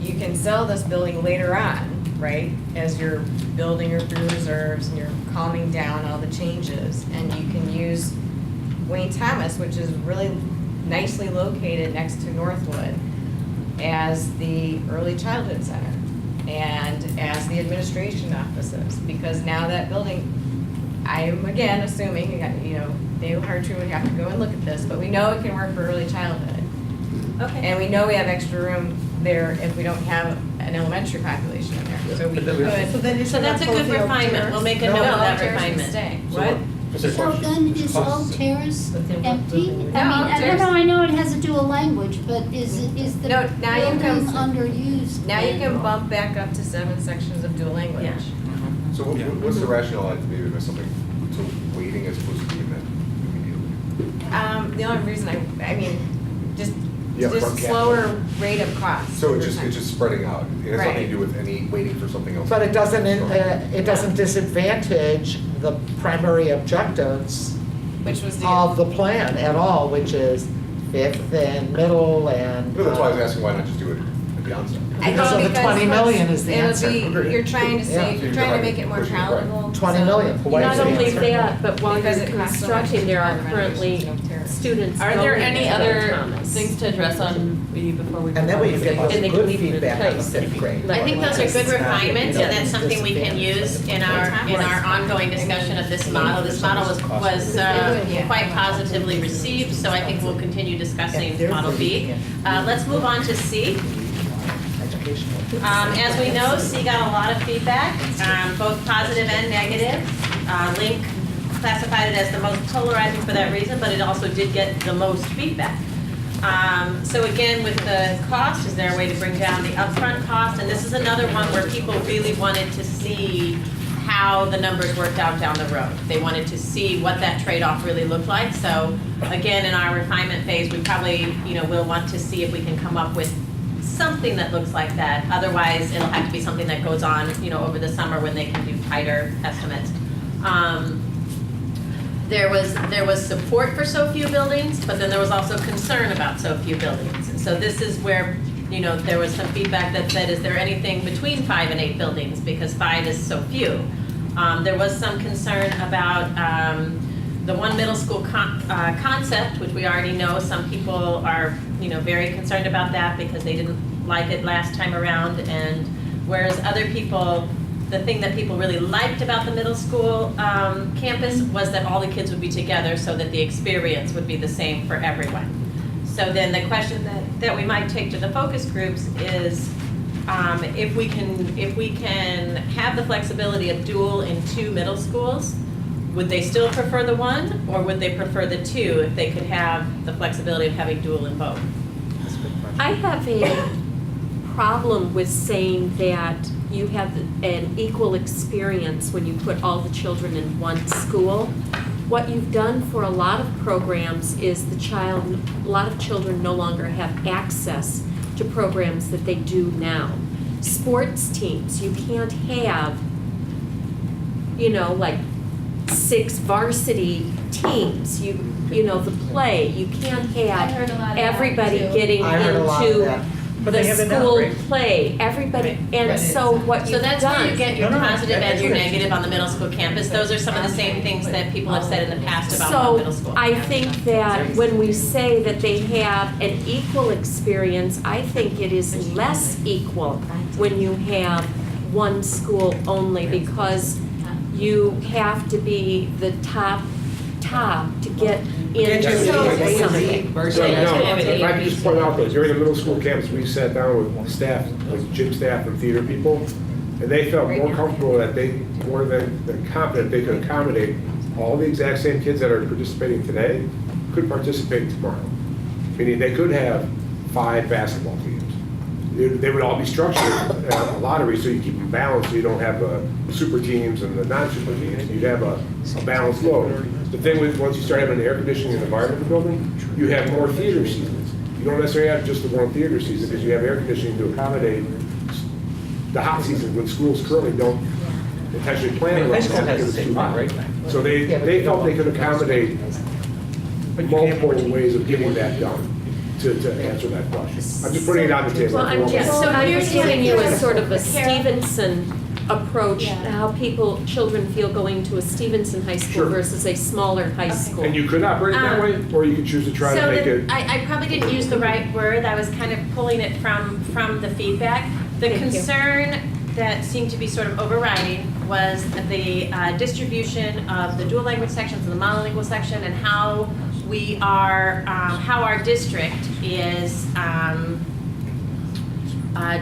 You can sell this building later on, right, as you're building your food reserves and you're calming down all the changes, and you can use Wayne Thomas, which is really nicely located next to Northwood, as the early childhood center and as the administration offices, because now that building, I am again assuming, Dave Hartree would have to go and look at this, but we know it can work for early childhood. Okay. And we know we have extra room there if we don't have an elementary population in there, so we But then we- could. So then you So should that's a have good both the refinement, we'll make a No, note of that Oak Terrace can refinement. stay. What? So then is Oak Terrace empty? No, Oak Terrace- I know it has a dual language, but is the No, now you building can- underused? Now you can bump back up to 7 sections of dual language. Yeah. So what's the rationale, maybe there's something, so waiting as opposed to being met immediately? The only reason just Yeah, front just cap. slower rate of cost. So over it's time. just spreading out, it has nothing to Right. do with any waiting for something else. But it doesn't disadvantage the primary objectives Which was of the plan at all, which is fifth and middle and. But that's why I was asking, why not just do it at the onset? Because of the 20 million is the answer. You're trying to save, you're trying to make it more Pushing it, right. palatable. 20 so- million. Not only answer. that, but while Because you're it costs so much constructing, there are to run currently renovations of terrace. students Are there going any to other Thomas. things to address on B before we? And then we can get And they good can leave it in feedback on the place. fifth grade. I think those are good refinements, and that's something we can use in our ongoing discussion of this model. This model was quite positively received, so I think we'll continue discussing Model B. Let's move on to C. As we know, C got a lot of feedback, both positive and negative. Link classified it as the most polarizing for that reason, but it also did get the most feedback. So again, with the cost, is there a way to bring down the upfront cost? And this is another one where people really wanted to see how the numbers worked out down the road. They wanted to see what that trade-off really looked like. So again, in our refinement phase, we probably, will want to see if we can come up with something that looks like that. Otherwise, it'll have to be something that goes on, over the summer when they can do tighter estimates. There was support for so few buildings, but then there was also concern about so few buildings. And so this is where, there was some feedback that said, is there anything between 5 and 8 buildings? Because 5 is so few. There was some concern about the one middle school concept, which we already know some people are, very concerned about that because they didn't like it last time around. And whereas other people, the thing that people really liked about the middle school campus was that all the kids would be together so that the experience would be the same for everyone. So then the question that we might take to the focus groups is if we can have the flexibility of dual in 2 middle schools, would they still prefer the one, or would they prefer the 2 if they could have the flexibility of having dual in both? I have a problem with saying that you have an equal experience when you put all the children in one school. What you've done for a lot of programs is a lot of children no longer have access to programs that they do now. Sports teams, you can't have, like 6 varsity teams. The play, you can't have everybody getting into the school play, everybody, and so what you've So that's done. where you get your positive and your negative on the middle school campus. Those are some of the same things that people have said in the past about middle school. So I think that when we say that they have an equal experience, I think it is less equal when you have one school only, because you have to be the top to get into something. No, if I could just point out though, during the middle school campus, we sat down with staff, like gym staff and theater people, and they felt more comfortable that more than confident they could accommodate all the exact same kids that are participating today could participate tomorrow. Meaning they could have 5 basketball teams. They would all be structured a lottery, so you keep them balanced, so you don't have super teams and the non-super teams. You'd have a balanced load. The thing with, once you start having an air conditioning environment in the building, you have more theater seasons. You don't necessarily have just the one theater season, because you have air conditioning to accommodate the hot season, when schools currently don't intentionally plan around that because it's too hot. So they felt they could accommodate multiple ways of getting that done. To answer that question. I'm just putting it on the table. Well, I'm giving you a sort of a Stevenson approach, how children feel going to a Stevenson high school versus a smaller high school. And you could operate it that way, or you could choose to try to make it. I probably didn't use the right word. I was kind of pulling it from the feedback. The concern that seemed to be sort of overriding was the distribution of the dual language sections and the monolingual section, and how how our district is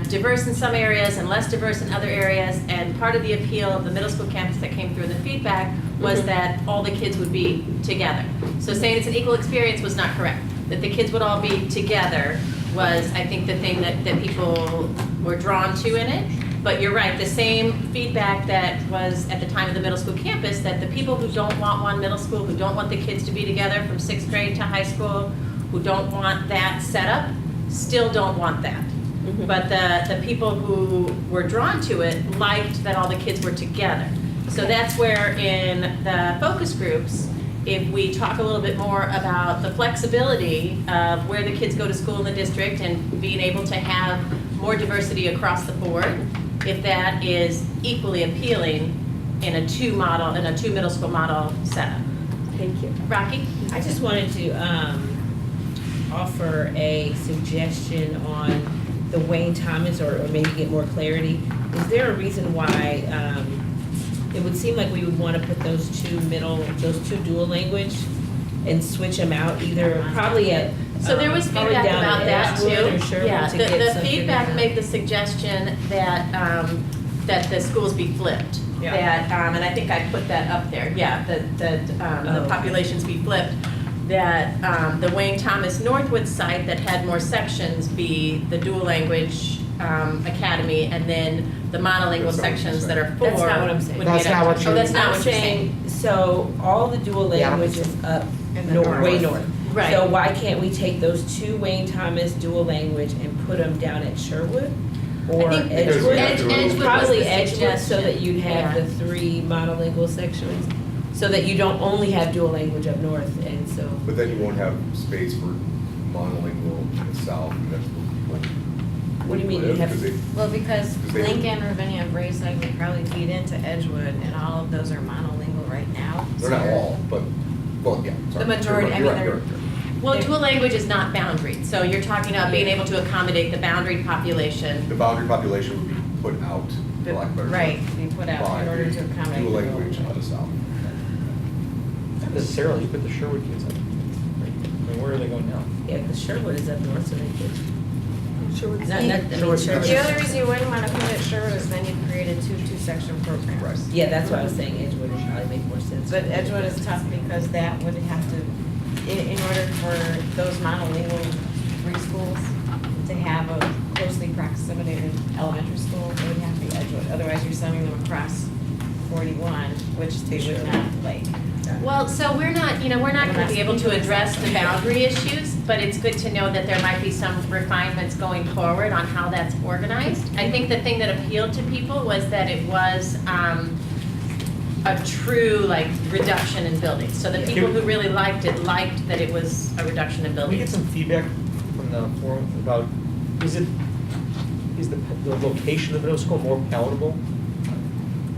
diverse in some areas and less diverse in other areas. And part of the appeal of the middle school campus that came through in the feedback was that all the kids would be together. So saying it's an equal experience was not correct. That the kids would all be together was, I think, the thing that people were drawn to in it. But you're right, the same feedback that was at the time of the middle school campus, that the people who don't want one middle school, who don't want the kids to be together from 6th grade to high school, who don't want that setup, still don't want that. But the people who were drawn to it liked that all the kids were together. So that's where in the focus groups, if we talk a little bit more about the flexibility of where the kids go to school in the district and being able to have more diversity across the board, if that is equally appealing in a 2 middle school model setup. Thank you. Rocky? I just wanted to offer a suggestion on the Wayne Thomas, or maybe get more clarity. Is there a reason why it would seem like we would want to put those two dual language and switch them out, either probably at So there was probably feedback down about at that too. Ashwood or Sherwood Yeah, to get the something feedback out. made the suggestion that the schools be flipped. Yeah. That, and I think I put that up there, yeah, that the populations be flipped. That the Wayne Thomas Northwood site that had more sections be the dual language academy, and then the monolingual That's not what you're sections that saying. are 4 That's not what I'm saying. would be That's at not what Edgewood. you- Oh, that's not I'm what you're saying. so all the dual Yeah. language is up In the north, way north. north. Right. So why can't we take those 2 Wayne Thomas dual language and put them down at Sherwood? Or I think Edgewood? Edgewood was Probably the Edgewood, so that you'd have Yeah. the 3 monolingual sections, so that you don't only have dual language up north, and so. But then you won't have space for monolingual in the south, and that's where people What do you mean you live, have- 'cause they- Well, because they- Lincoln, Ravinia, and Braeside would probably feed into Edgewood, and all of those are monolingual right now. They're not all, but, well, yeah, sorry. The majority, I You're mean, right, they're. you're right. Well, dual language is not boundaried, so you're talking about being able to accommodate the boundary population. The boundary population would be put out, for lack of a better term. Right, be put out by in order to the accommodate. Dual the language building. of the south. Not necessarily, you put the Sherwood kids in. I mean, where are they going now? Yeah, because Sherwood is up north, so they could. Sherwood's- Not, I mean, Sherwood. The only reason you wouldn't want to put it at Sherwood is then you've created 2 two-section programs. Yeah, that's why I was saying Edgewood would probably make more sense. But Edgewood is tough because that would have to, in order for those monolingual preschools to have a closely proximity elementary school, it would have to be Edgewood. Otherwise, you're sending them across 41, which they would not like. Well, so we're not gonna be able to address the boundary issues, but it's good to know that there might be some refinements going forward on how that's organized. I think the thing that appealed to people was that it was, a true, like, reduction in buildings. So the people who really liked that it was a reduction in Can we get buildings. some feedback from the forum about, is the location of the middle school more palatable?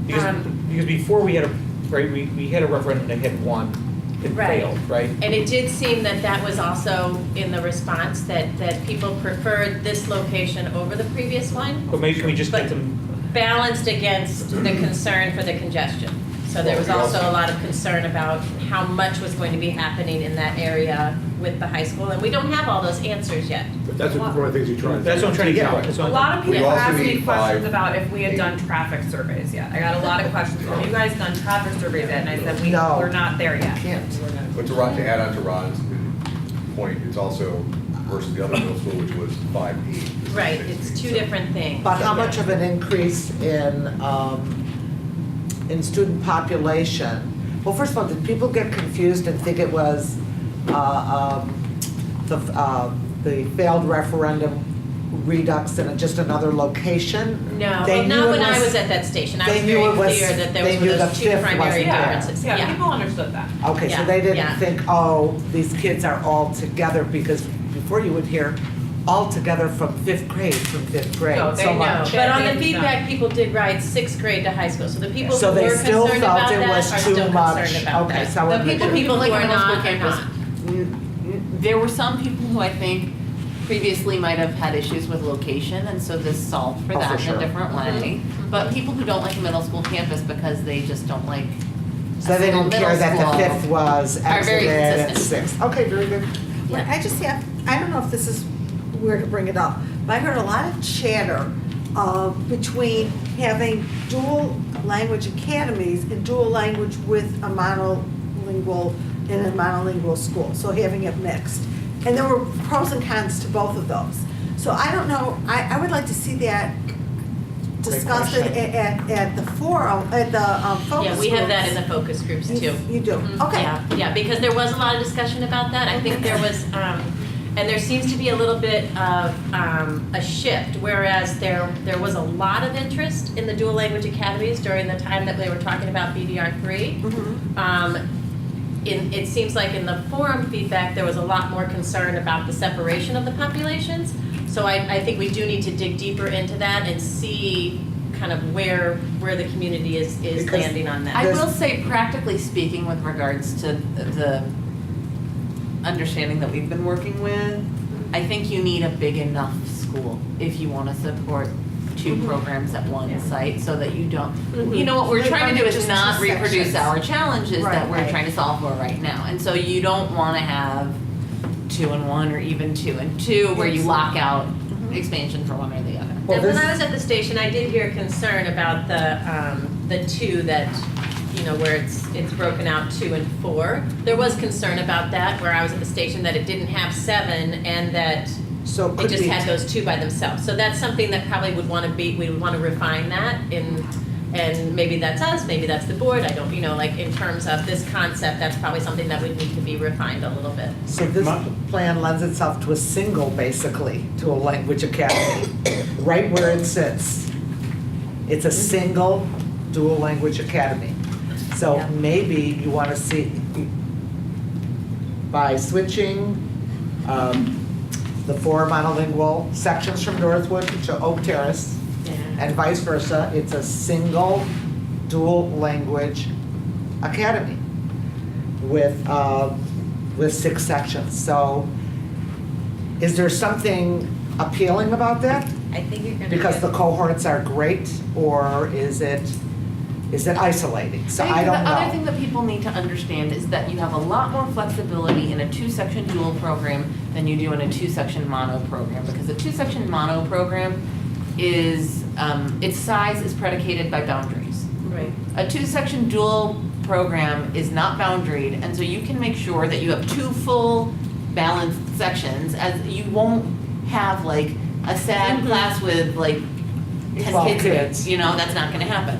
Because before we had we had a referendum that had one, it Right. failed, right? And it did seem that was also in the response, that people preferred this location over the previous one. But maybe can we just get them, Balanced against the concern for the congestion. So there was also a lot of concern about how much was going to be happening in that area with the high school, and we don't have all those answers yet. But that's one of the things you try. that's what I'm trying to get at. That's A what I'm- lot of We people also asked me need questions 5, about if we had done traffic surveys yet. I got a lot of questions, have you guys done traffic surveys yet? And I said, No. we're not there yet. But to add on to Ron's point, it's also versus the other middle school, which was 5-8. Right, it's 2 different things. But how much of an increase in student population? Well, first of all, did people get confused and think it was the failed referendum redux in just another location? No, They well, knew not it when I was- was at that station. I they was knew very it was- clear that there they was knew those the 2 fifth primary wasn't there. differences. Yeah, people understood that. Okay, so Yeah, they didn't yeah. think, oh, these kids are all together, because before you would hear all together from fifth grade, No, they so know. much. But on They the did feedback, not. people did write 6th grade to high school. So the people So who they were still concerned felt about it that are was still too much. concerned about Okay, that. so I wanna The make sure. people who like are on middle school not, are campus, not. there were some people who I think previously might have had issues with location, and so this solved for Oh, that for in sure. a different way. Mhm. But people who don't like a middle school campus because they just don't like So a they single didn't care middle that the school fifth was are very exited at consistent. 6th. Okay, very good. Well, I just have, I don't know if this is where to bring it up, but I heard a lot of chatter between having dual language academies and dual language with a monolingual, in a monolingual school, so having it mixed. And there were pros and cons to both of those. So I don't know, I would like to see that discussed at the forum, at the focus Yeah, we have that in groups. the focus groups too. You do, Mhm, okay. Yeah, because there was a lot of discussion about that. I think there was, and there seems to be a little bit of a shift, whereas there was a lot of interest in the dual language academies during the time that they were talking about BDR3. It seems like in the forum feedback, there was a lot more concern about the separation of the populations. So I think we do need to dig deeper into that and see kind of where the community is Because landing on that. I will say, practically speaking, with regards to the understanding that we've been working with, I think you need a big enough school if you want to support 2 programs at one site, so that you don't, you know, what we're trying to do is Just not 2 reproduce sections. our challenges that Right, we're right. trying to solve for right now. And so you don't want to have 2 and 1 or even 2 and 2 where you lock out expansion for one or the other. And when I was at the station, I did hear concern about the 2 that, you know, where it's broken out 2 and 4. There was concern about that, where I was at the station, that it didn't have 7 and that So It could just we- had those two by themselves. So that's something that probably would want to be, we would want to refine that and maybe that's us, maybe that's the board, I don't, like in terms of this concept, that's probably something that would need to be refined a little bit. So this plan lends itself to a single, basically, to a language academy, right where it sits. It's a single dual language academy. So Yeah. maybe you want to see, by switching the 4 monolingual sections from Northwood to Oak Terrace, and vice versa, it's a single dual language academy with 6 sections. So is there something appealing about that? I think you're gonna Because get- the cohorts are great, or is it isolating? So I don't think the other know. thing that people need to understand is that you have a lot more flexibility in a 2-section dual program than you do in a 2-section mono program, because a 2-section mono program is, its size is predicated by boundaries. Right. A 2-section dual program is not boundaried, and so you can make sure that you have 2 full balanced sections, as you won't have like a sad class with like 10 12 kids in it. kids. That's not gonna happen.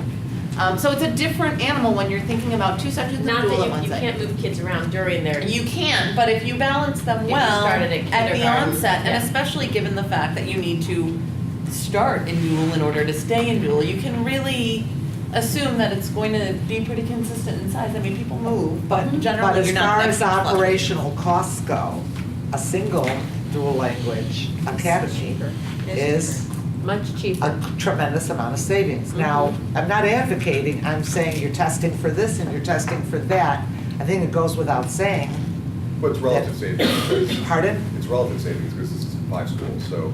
So it's a different animal when you're thinking about 2 sections of Not dual at that one you site. can't move kids around during their. You can, but if you balance them If you well started at at the kindergarten, onset, and yeah. especially given the fact that you need to start in dual in order to stay in dual, you can really assume that it's going to be pretty consistent in size. I mean, people move, but But generally as you're not. far that as huge fluctuation. operational costs go, a single dual language academy is Much cheaper. a tremendous amount of savings. Now, I'm not advocating, I'm saying you're testing for this and you're testing for that. I think it goes without saying. But it's relative savings. because- Pardon? It's relative savings because it's 5 schools, so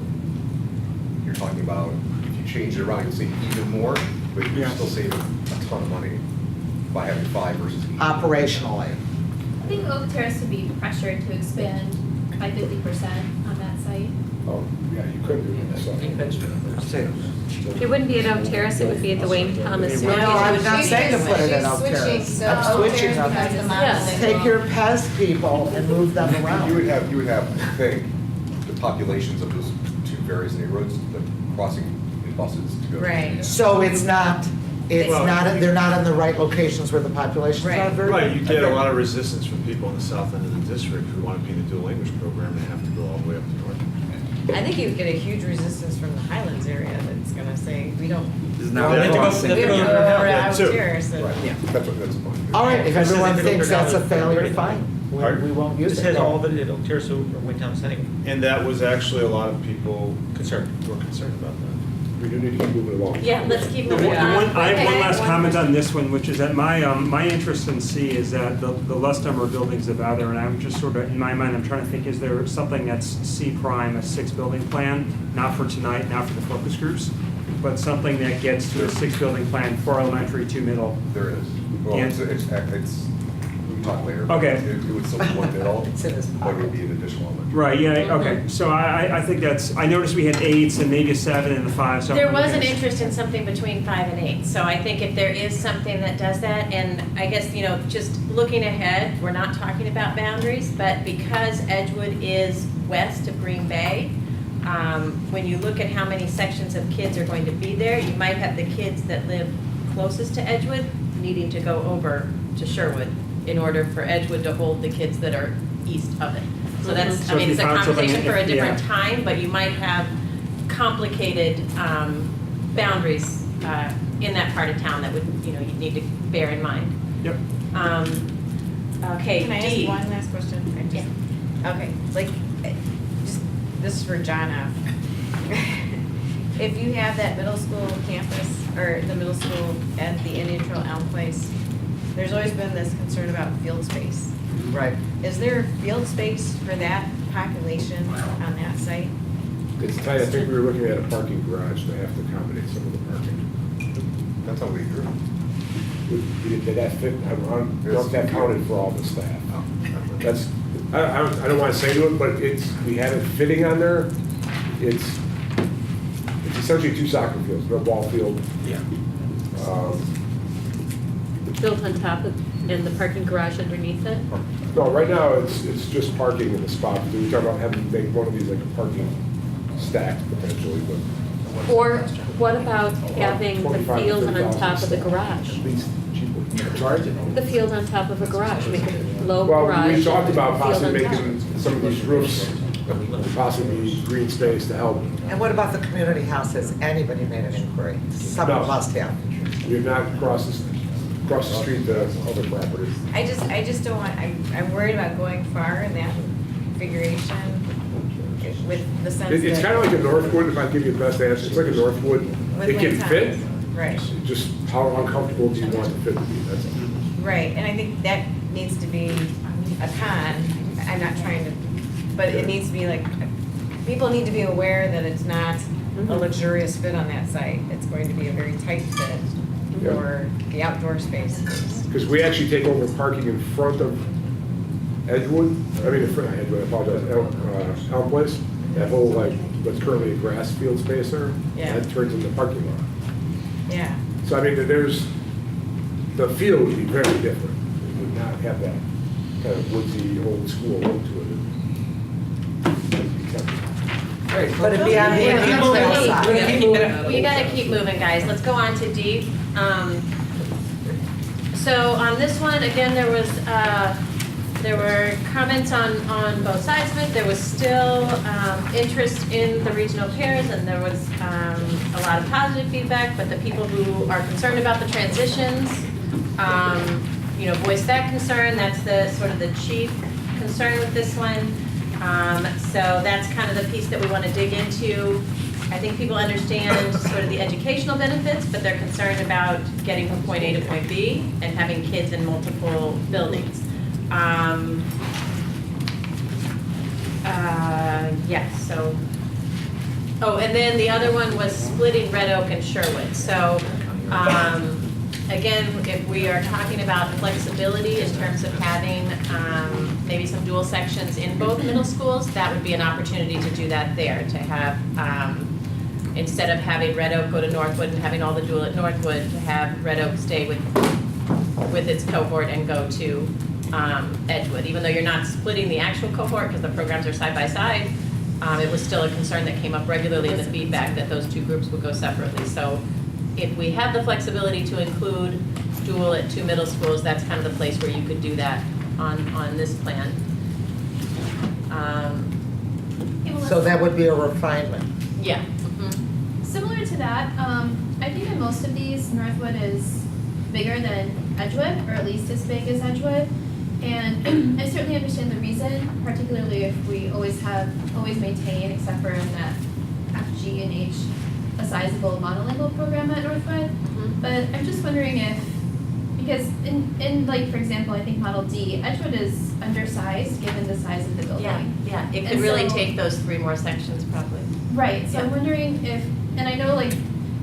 you're talking about, if you change it around, you'll save even more, but you're Yeah. still saving a ton of money by having 5 versus 8. Operationally. I think Oak Terrace would be pressured to expand by 50% on that site. Oh, yeah, you couldn't do it yourself. It wouldn't be at Oak Terrace, it would be at the Wayne Thomas. No, I'm not saying to put it in Oak Terrace. I'm switching them. Take your PES people and move them around. You would have, I think, the populations of those 2 various neighborhoods, the crossing in buses to go. Right. So it's not, they're not in the right locations where the populations are very. Right, you get a lot of resistance from people in the south end of the district who want to be in the dual language program and have to go all the way up to North. I think you get a huge resistance from the Highlands area that's gonna say, we don't. Is We now have to go crossing. over to Yeah, Oak too. Terrace. and- Right, that's the point. All right, if This is everyone if it thinks that's a overcomes- failure, fine. We won't use it. This has all of it at Oak Terrace or Wayne Thomas anyway. And that was actually a lot of people Concerned. were concerned about that. We do need to keep moving along. Yeah, let's keep The moving one- on. I have one Okay. last comment on this one, which is that my interest in C is that the less number of buildings, the better. And I'm just sort of, in my mind, I'm trying to think, is there something that's C prime, a 6-building plan? Not for tonight, not for the focus groups, but something that gets to a 6-building plan for elementary to middle. There is. Well, And- it's, we can talk later. but Okay. It would still be one middle, It's in his but it would be an additional element. Right, yeah, okay. So I think that's, I noticed we had 8s and maybe a 7 and a 5, so. There was an interest in something between 5 and 8, so I think if there is something that does that, and I guess, just looking ahead, we're not talking about boundaries, but because Edgewood is west of Green Bay, when you look at how many sections of kids are going to be there, you might have the kids that live closest to Edgewood needing to go over to Sherwood in order for Edgewood to hold the kids that are east of it. So that's, So I mean, if it's you a found something conversation for a if- different yeah. time, but you might have complicated boundaries in that part of town that would, you need to bear in mind. Yep. Okay, Can I D. ask one last question? Okay, just, this is for John F. If you have that middle school campus, or the middle school at the Indian Trail Elm Place, there's always been this concern about field space. Right. Is there field space for that population on that site? It's tight, I think we were looking at a parking garage to have to accommodate some of the parking. That's how we grew. Did that fit, I don't know if that counted for all the staff. That's, I don't want to say to it, but we have it fitting on there. It's essentially 2 soccer fields, no ball field. Yeah. Built on top of, and the parking garage underneath it? No, right now, it's just parking in the spot. We talk about having, make one of these like a parking stack potentially, but. Or what about having the 25 to field on 30,000 top of the garage? At least cheaper. I'm sorry? The field on top of a garage, make a low Well, garage. we talked about field possibly on top. making some of these roofs, possibly green space to help. And what about the community house? Has anybody made an inquiry? Someone No. must have. We have not crossed the street to other properties. I just don't want, I'm worried about going far in that configuration with the sense that. It's kind of like a Northwood, if I give you the best answer, it's like a Northwood. With It can Lake fit, Thomas. Right. just how uncomfortable do you want the fit to be, that's all. Right, and I think that needs to be a con, I'm not trying to, but it needs to be like, people need to be aware that it's not a luxurious fit on that site. It's going to be a very tight fit Yeah. for the outdoor space. Because we actually take over parking in front of Edgewood, I mean, in front of Edgewood, I apologize, Elm Place. That whole, like, what's currently a grass field space there, Yeah. that turns into parking lot. Yeah, So I mean, the feel would be very different. It would not have that kind of woodsy, old school look to it. Great, but it'd be on the trail side. We gotta keep moving, guys. Let's go on to D. So on this one, again, there were comments on both sides of it. There was still interest in the regional pairs, and there was a lot of positive feedback, but the people who are concerned about the transitions, voiced that concern. That's the sort of the chief concern with this one. So that's kind of the piece that we want to dig into. I think people understand sort of the educational benefits, but they're concerned about getting from point A to point B and having kids in multiple buildings. Yes, so, and then the other one was splitting Red Oak and Sherwood. So, again, if we are talking about flexibility in terms of having maybe some dual sections in both middle schools, that would be an opportunity to do that there, to have, instead of having Red Oak go to Northwood and having all the dual at Northwood, to have Red Oak stay with its cohort and go to Edgewood. Even though you're not splitting the actual cohort because the programs are side by side, it was still a concern that came up regularly in the feedback that those two groups would go separately. So if we have the flexibility to include dual at two middle schools, that's kind of the place where you could do that on this plan. So that would be a refinement. Yeah. Similar to that, I think in most of these, Northwood is bigger than Edgewood, or at least as big as Edgewood. And I certainly understand the reason, particularly if we always maintain, except for in that F, G, and H, a sizable monolingual program at Northwood. But I'm just wondering if, because in like, for example, I think Model D, Edgewood is undersized given the size of the building. Yeah, it could And really so- take those three more sections probably. Right, so I'm Yeah. wondering if, and I know like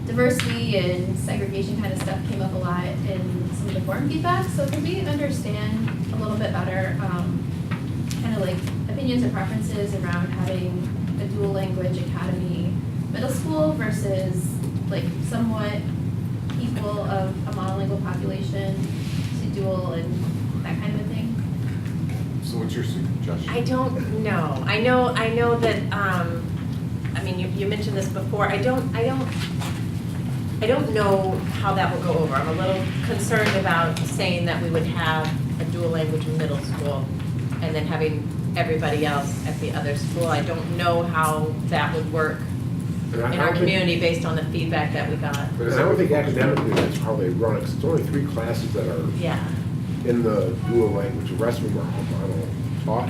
diversity and segregation kind of stuff came up a lot in some of the forum feedback, so could we understand a little bit better, kind of like opinions and preferences around having a dual language academy middle school versus like somewhat equal of a monolingual population to dual and that kind of a thing? So what's your suggestion? I don't know. I know that, I mean, you mentioned this before. I don't know how that will go over. I'm a little concerned about saying that we would have a dual language middle school and then having everybody else at the other school. I don't know how that would work And I in don't our think- community based on the feedback that we got. But I don't think academically that's how they run it, 'cause it's only 3 classes that are Yeah. in the dual language, the rest of them are all mono taught.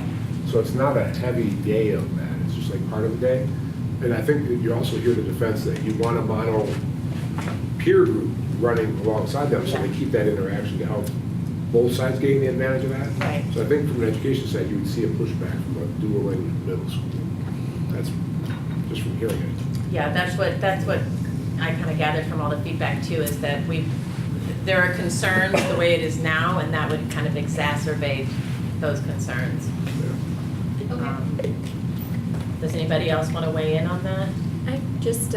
So it's not a heavy day of that, it's just like part of the day. And I think that you also hear the defense that you want a mono peer group running alongside them, so they keep that interaction to help both sides gain the advantage of that. Right. So I think from an education side, you would see a pushback from a dual language middle school. That's just from hearing it. Yeah, that's what I kind of gathered from all the feedback too, is that there are concerns the way it is now, and that would kind of exacerbate those concerns. Does anybody else want to weigh in on that? I just,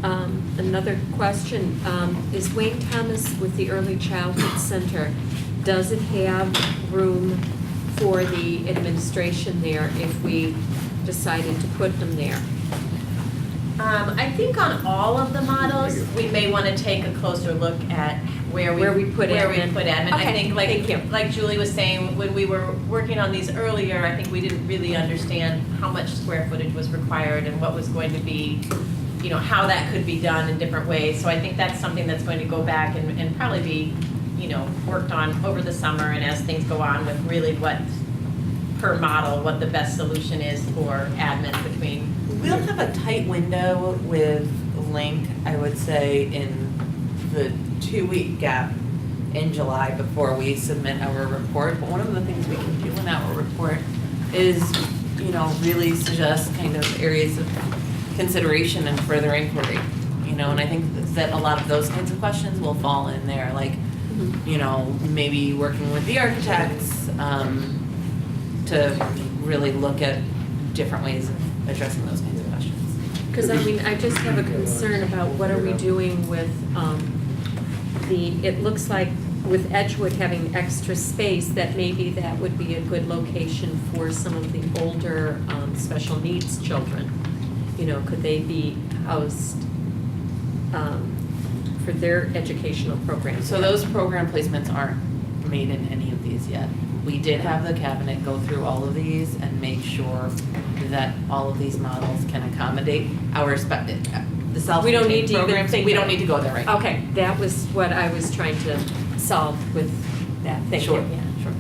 another question, is Wayne Thomas with the Early Childhood Center does it have room for the administration there if we decided to put them there? I think on all of the models, we may want to take a closer look at where we put admin. I Okay, think thank you. like Julie was saying, when we were working on these earlier, I think we didn't really understand how much square footage was required and what was going to be, you know, how that could be done in different ways. So I think that's something that's going to go back and probably be, you know, worked on over the summer and as things go on with really what, per model, what the best solution is for admin between. We'll have a tight window with Link, I would say, in the 2-week gap in July before we submit our report. But one of the things we can do in our report is, you know, really suggest kind of areas of consideration and further inquiry. You know, and I think that a lot of those kinds of questions will fall in there, like, you know, maybe working with the architects to really look at different ways of addressing those kinds of questions. Because I mean, I just have a concern about what are we doing with it looks like with Edgewood having extra space, that maybe that would be a good location for some of the older special needs children. You know, could they be housed for their educational programs? So those program placements aren't made in any of these yet. We did have the cabinet go through all of these and make sure that all of these models can accommodate our the self-contained We don't need to even programs. think We of- don't need to go there right now. Okay, that was what I was trying to solve with that. Thank you. Sure. Yeah. Sure.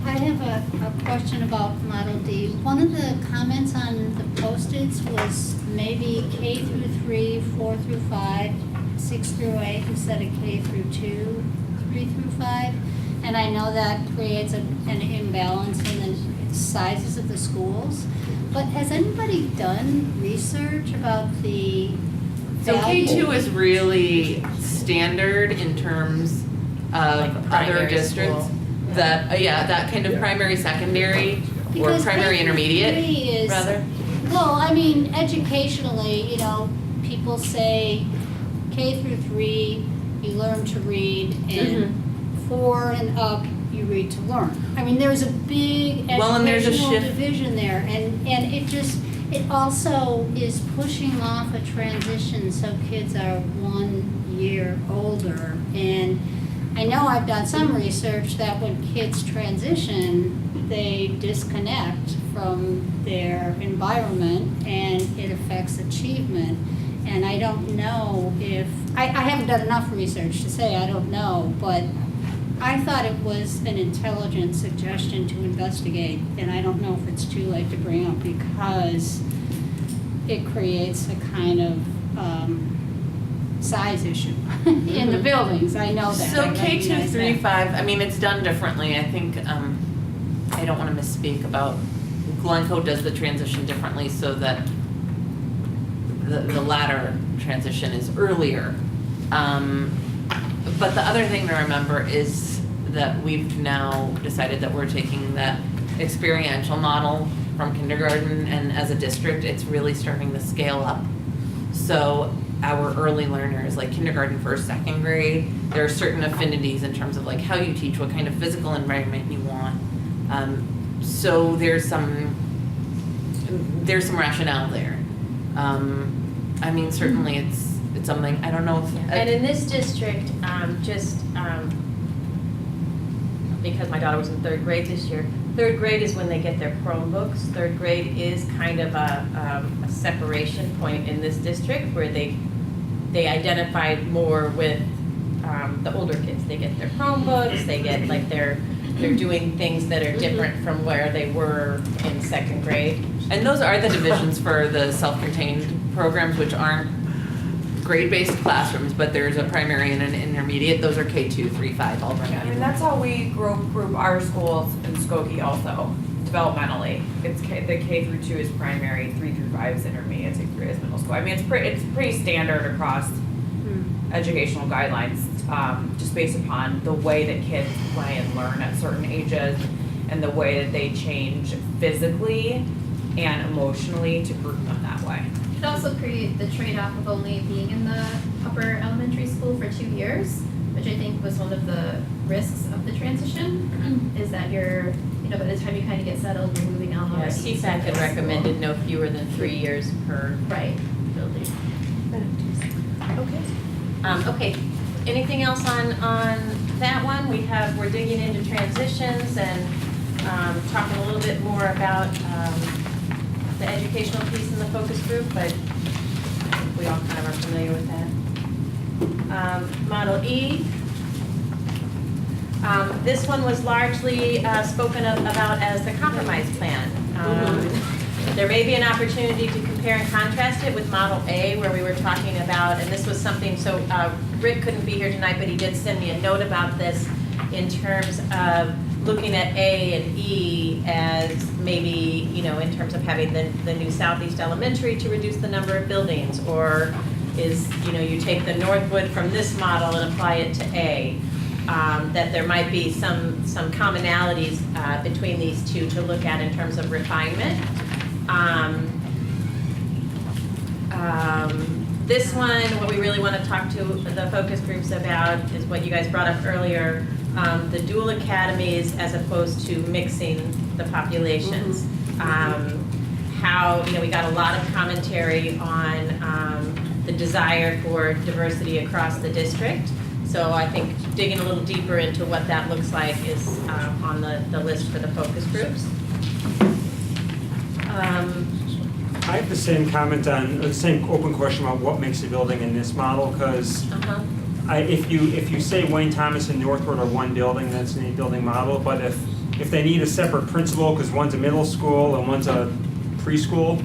I have a question about Model D. One of the comments on the Post-its was maybe K through 3, 4 through 5, 6 through 8 instead of K through 2, 3 through 5. And I know that creates an imbalance in the sizes of the schools. But has anybody done research about the So value? K2 is really standard in terms of Like other primary districts. school. That, that kind of primary, secondary, or Because primary K through intermediate, 3 is- rather. Well, I mean, educationally, you know, people say K through 3, you learn to read, and 4 and up, you read to learn. I mean, there's a big Well, and there's a educational shift. division there, and it also is pushing off a transition so kids are 1 year older. And I know I've done some research that when kids transition, they disconnect from their environment and it affects achievement. And I don't know if, I haven't done enough research to say I don't know, but I thought it was an intelligent suggestion to investigate, and I don't know if it's too late to bring up because it creates a kind of size issue in the buildings, I know that. So I K2, recognize 3, that. 5, I mean, it's done differently. I think, I don't want to misspeak about, Glencoe does the transition differently so that the latter transition is earlier. But the other thing to remember is that we've now decided that we're taking that experiential model from kindergarten, and as a district, it's really starting to scale up. So our early learners, like kindergarten, first, second grade, there are certain affinities in terms of like how you teach, what kind of physical environment you want. So there's some rationale there. I mean, certainly it's something, I don't know if. And in this district, because my daughter was in 3rd grade this year, 3rd grade is when they get their Chromebooks. 3rd grade is kind of a separation point in this district where they identified more with the older kids. They get their Chromebooks, they get like they're doing things that are different from where they were in 2nd grade. And those are the divisions for the self-contained programs, which aren't grade-based classrooms, but there's a primary and an intermediate. Those are K2, 3, 5, all I mean, that's how we group our schools in Skokie also, developmentally. It's the K through 2 is primary, 3 through 5 is intermediate, 6 through 8 is middle school. I mean, it's pretty standard across educational guidelines, just based upon the way that kids play and learn at certain ages and the way that they change physically and emotionally to group them that way. It could also create the trade-off of only being in the upper elementary school for 2 years, which I think was one of the risks of the transition, is that you're, by the time you kind of get settled, you're moving on Yeah, already. CFAC had recommended no fewer than 3 years per Right. building. Okay, anything else on that one? We're digging into transitions and talking a little bit more about the educational piece in the focus group, but I think we all kind of are familiar with that. Model E. This one was largely spoken about as the compromise plan. There may be an opportunity to compare and contrast it with Model A, where we were talking about, and this was something, so Rick couldn't be here tonight, but he did send me a note about this in terms of looking at A and E as maybe, in terms of having the new Southeast Elementary to reduce the number of buildings, or is, you take the Northwood from this model and apply it to A. That there might be some commonalities between these two to look at in terms of refinement. This one, what we really want to talk to the focus groups about is what you guys brought up earlier, the dual academies as opposed to mixing the populations. How, we got a lot of commentary on the desire for diversity across the district. So I think digging a little deeper into what that looks like is on the list for the focus groups. I have the same comment on, the same open question about what makes a building in this model, because if you say Wayne Thomas and Northwood are one building, that's an 8-building model, but if they need a separate principal, because one's a middle school and one's a preschool,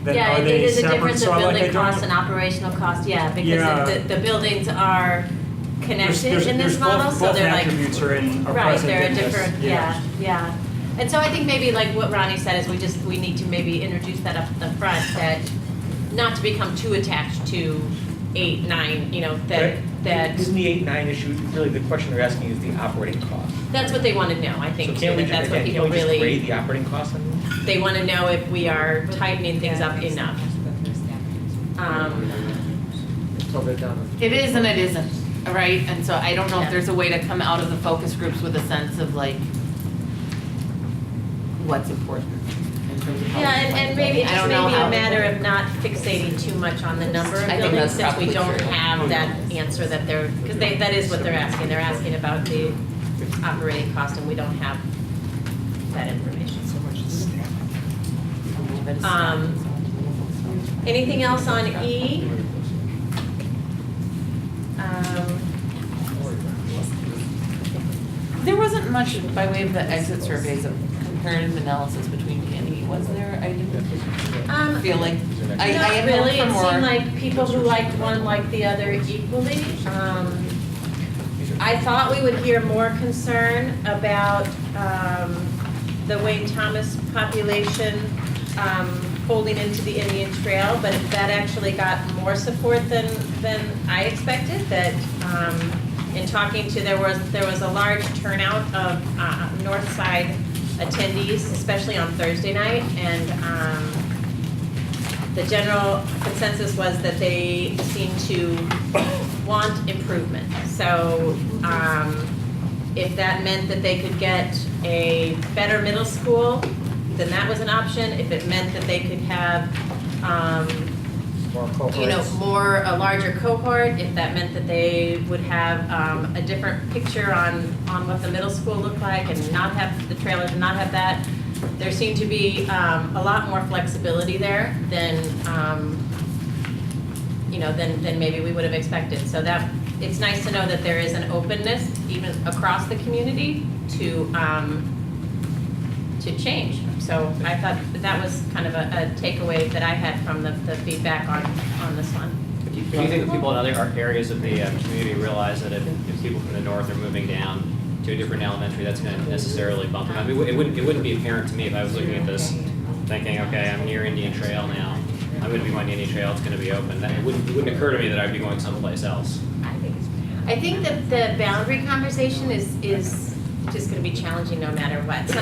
then are they it is a separate? difference of So building costs and operational costs, because the buildings are connected in this model, so they're like. Both attributes are present Right, they're a in this, different, yeah. And so I think maybe like what Ronnie said is we need to maybe introduce that up the front, that not to become too attached to 8, 9, that. Isn't the 8-9 issue, really the question they're asking is the operating cost? That's what they want to know, I think, So too, can't we that that's what just, people can't we just really, grade the operating cost on them? they want to know if we are tightening things up enough. It is and it isn't, right? And so I don't know if there's a way to come out of the focus groups with a sense of like, what's important in terms of how. And maybe it's I just don't know maybe a how- matter of not fixating too much on the number of I think buildings, that's since we probably don't true. have that answer that they're, because that is what they're asking. They're asking about the operating cost, and we don't have that information. So much Anything else on E? There wasn't much by way of the exit surveys of comparative analysis between B and E, was there? I didn't feel like, I had Not hoped really, for it more. seemed like people who liked one liked the other equally. I thought we would hear more concern about the Wayne Thomas population folding into the Indian Trail, but that actually got more support than I expected. That in talking to, there was a large turnout of North Side attendees, especially on Thursday night, and the general consensus was that they seem to want improvement. So if that meant that they could get a better middle school, then that was an option. If it meant that they could have More cohorts. a larger cohort, if that meant that they would have a different picture on what the middle school looked like and not have the trailers and not have that, there seemed to be a lot more flexibility there than than maybe we would have expected. So that, it's nice to know that there is an openness even across the community to change. So I thought that was kind of a takeaway that I had from the feedback on this one. Do you think that people in other areas of the community realize that if people from the north are moving down to a different elementary, that's going to necessarily bump them? I mean, it wouldn't be apparent to me if I was looking at this, thinking, okay, I'm near Indian Trail now. I'm going to be going to Indian Trail. It's going to be open. It wouldn't occur to me that I'd be going someplace else. I think that the boundary conversation is just going to be challenging no matter what. But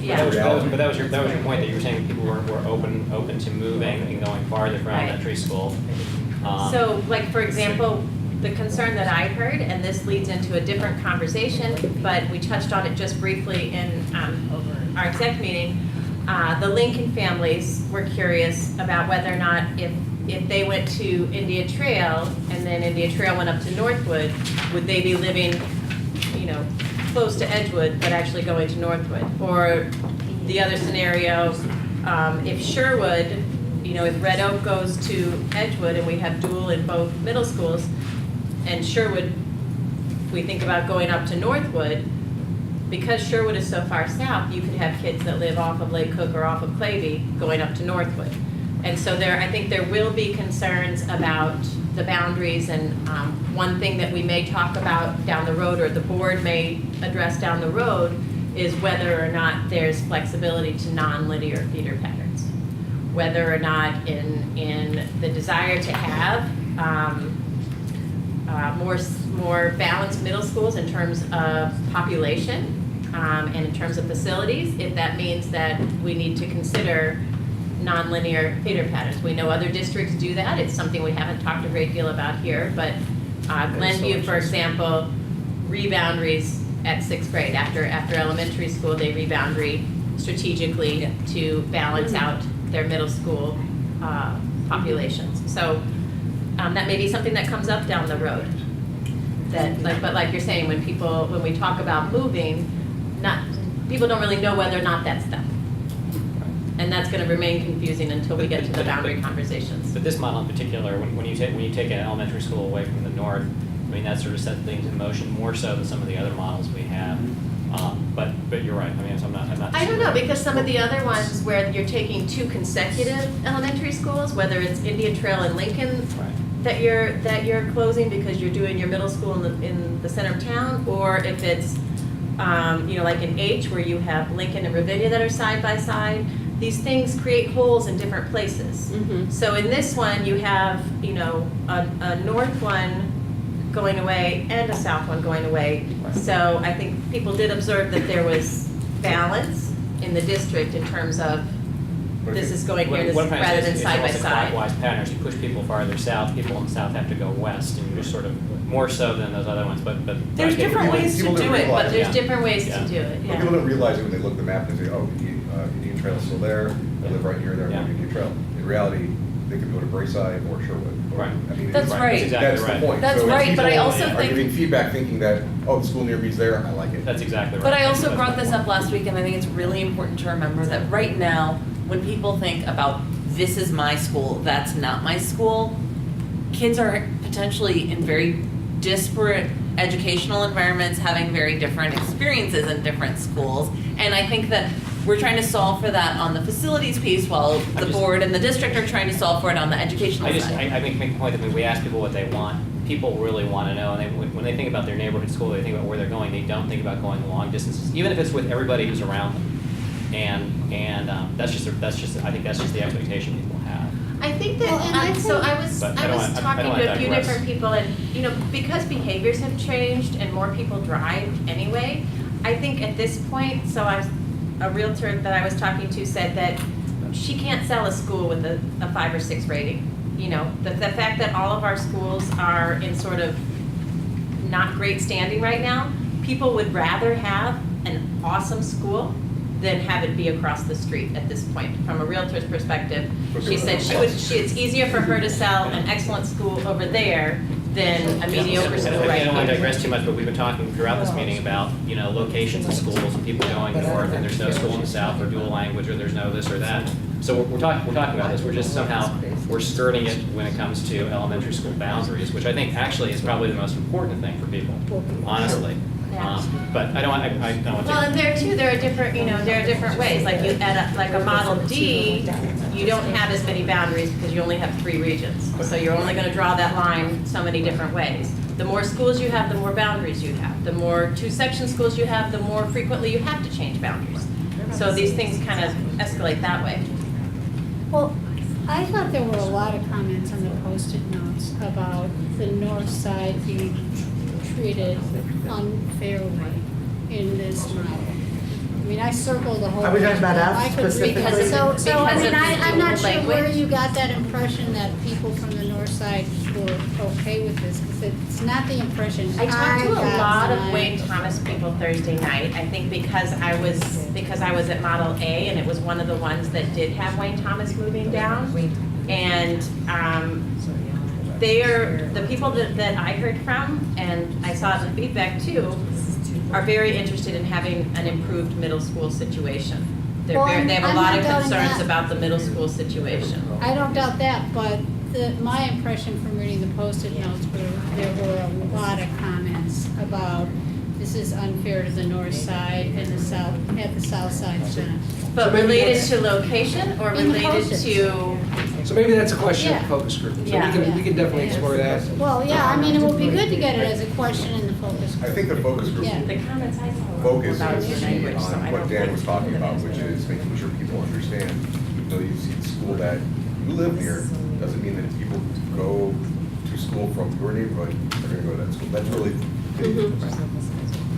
that was your point, that you were saying that people were open to moving and going farther from elementary school. So, like, for example, the concern that I heard, and this leads into a different conversation, but we touched on it just briefly in our exec meeting. The Lincoln families were curious about whether or not if they went to India Trail and then India Trail went up to Northwood, would they be living, close to Edgewood, but actually going to Northwood? Or the other scenario, if Sherwood, if Red Oak goes to Edgewood and we have dual in both middle schools, and Sherwood, we think about going up to Northwood, because Sherwood is so far south, you could have kids that live off of Lake Cook or off of Clavey going up to Northwood. And so I think there will be concerns about the boundaries, and one thing that we may talk about down the road, or the board may address down the road, is whether or not there's flexibility to non-linear feeder patterns. Whether or not in the desire to have more balanced middle schools in terms of population and in terms of facilities, if that means that we need to consider non-linear feeder patterns. We know other districts do that. It's something we haven't talked a great deal about here, but Glenview, for example, reboundaries at 6th grade. After elementary school, they reboundary strategically to balance out their middle school populations. So that may be something that comes up down the road. But like you're saying, when we talk about moving, people don't really know whether or not that's them. And that's going to remain confusing until we get to the boundary conversations. But this model in particular, when you take an elementary school away from the north, I mean, that sort of sets things in motion more so than some of the other models we have. But you're right. I mean, I'm not. I don't know, because some of the other ones where you're taking 2 consecutive elementary schools, whether it's Indian Trail and Lincoln, that you're closing because you're doing your middle school in the center of town, or if it's like in H where you have Lincoln and Ravinia that are side by side. These things create holes in different places. So in this one, you have a north one going away and a south one going away. So I think people did observe that there was balance in the district in terms of this is going here, this rather than side by side. Clockwise patterns, you push people farther south, people in the south have to go west, and you're just sort of more so than those other ones, but. There's different ways to do it, but there's different ways to do it, But people don't realize it when they look at the map and they say, oh, Indian Trail's still there, I live right here, there, I'm Indian Trail. In reality, they could go to Brayside or Sherwood. Right. I mean, That's right. That's the point. That's So right, but I people also are think. giving feedback thinking that, oh, the school near me's there, I like it. That's exactly right. But I also brought this up last week, and I think it's really important to remember that right now, when people think about this is my school, that's not my school, kids are potentially in very disparate educational environments, having very different experiences in different schools. And I think that we're trying to solve for that on the facilities piece, while the board and the district are trying to solve for it on the educational side. I make the point that when we ask people what they want, people really want to know, and when they think about their neighborhood school, they think about where they're going, they don't think about going long distances, even if it's with everybody who's around them. And I think that's just the expectation people have. I think that, I was talking to a few different people, and because behaviors have changed and more people drive anyway, I think at this point, a realtor that I was talking to said that she can't sell a school with a 5 or 6 rating. The fact that all of our schools are in sort of not great standing right now, people would rather have an awesome school than have it be across the street at this point. From a realtor's perspective, she said it's easier for her to sell an excellent school over there than a mediocre school right I don't want to here. digress too much, but we've been talking throughout this meeting about, locations of schools and people going north, and there's no school in the south, or dual language, or there's no this or that. So we're talking about this, we're just we're skirting it when it comes to elementary school boundaries, which I think actually is probably the most important thing for people, honestly. But I don't want to. Well, and there too, there are different ways. Like like a Model D, you don't have as many boundaries because you only have 3 regions. So you're only going to draw that line so many different ways. The more schools you have, the more boundaries you have. The more 2-section schools you have, the more frequently you have to change boundaries. So these things kind of escalate that way. Well, I thought there were a lot of comments on the Post-it notes about the north side being treated unfairly in this model. mean, I circled the whole. Are we talking about F I could read- specifically? So, I Because mean, of the I'm not dual sure where language? you got that impression that people from the north side were okay with this, because it's not the impression I talked to a got lot of tonight. Wayne Thomas people Thursday night. I think because I was at Model A and it was one of the ones that did have Wayne Thomas moving down. And the people that I heard from, and I saw it in the feedback too, are very interested in having an improved middle school situation. They Well, have a I'm lot not of doubting concerns that. about the middle school situation. I don't doubt that, but my impression from reading the Post-it notes were there were a lot of comments about this is unfair to the north side and the south, at the south side center. But related to location or In the related Post-its. to? So maybe that's a question of Yeah. the focus group. So Yeah. we can definitely explore that. Well, yeah, I mean, it would be good to get it as a question in the focus I group. think the focus group Yeah. The comments I saw. focus about is your to be language, so I on don't what Dan think- was talking about, which is making sure people understand, even though you see the school that you live near, doesn't mean that if people go to school from your neighborhood, they're gonna go to that school. That's really,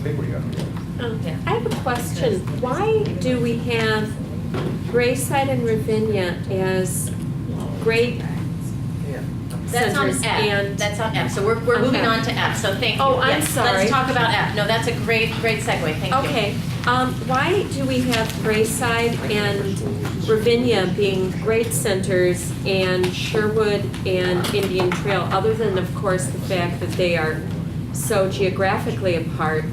take what you have to do. I have a question. Why do we have Braeside and Ravinia as great That's on centers F, and? that's on F, so we're moving Okay. on to F, so thank you. Oh, I'm Yes, sorry. Let's talk about F, no, that's a great segue, thank you. Okay, why do we have Braeside and Ravinia being great centers and Sherwood and Indian Trail, other than, of course, the fact that they are so geographically apart?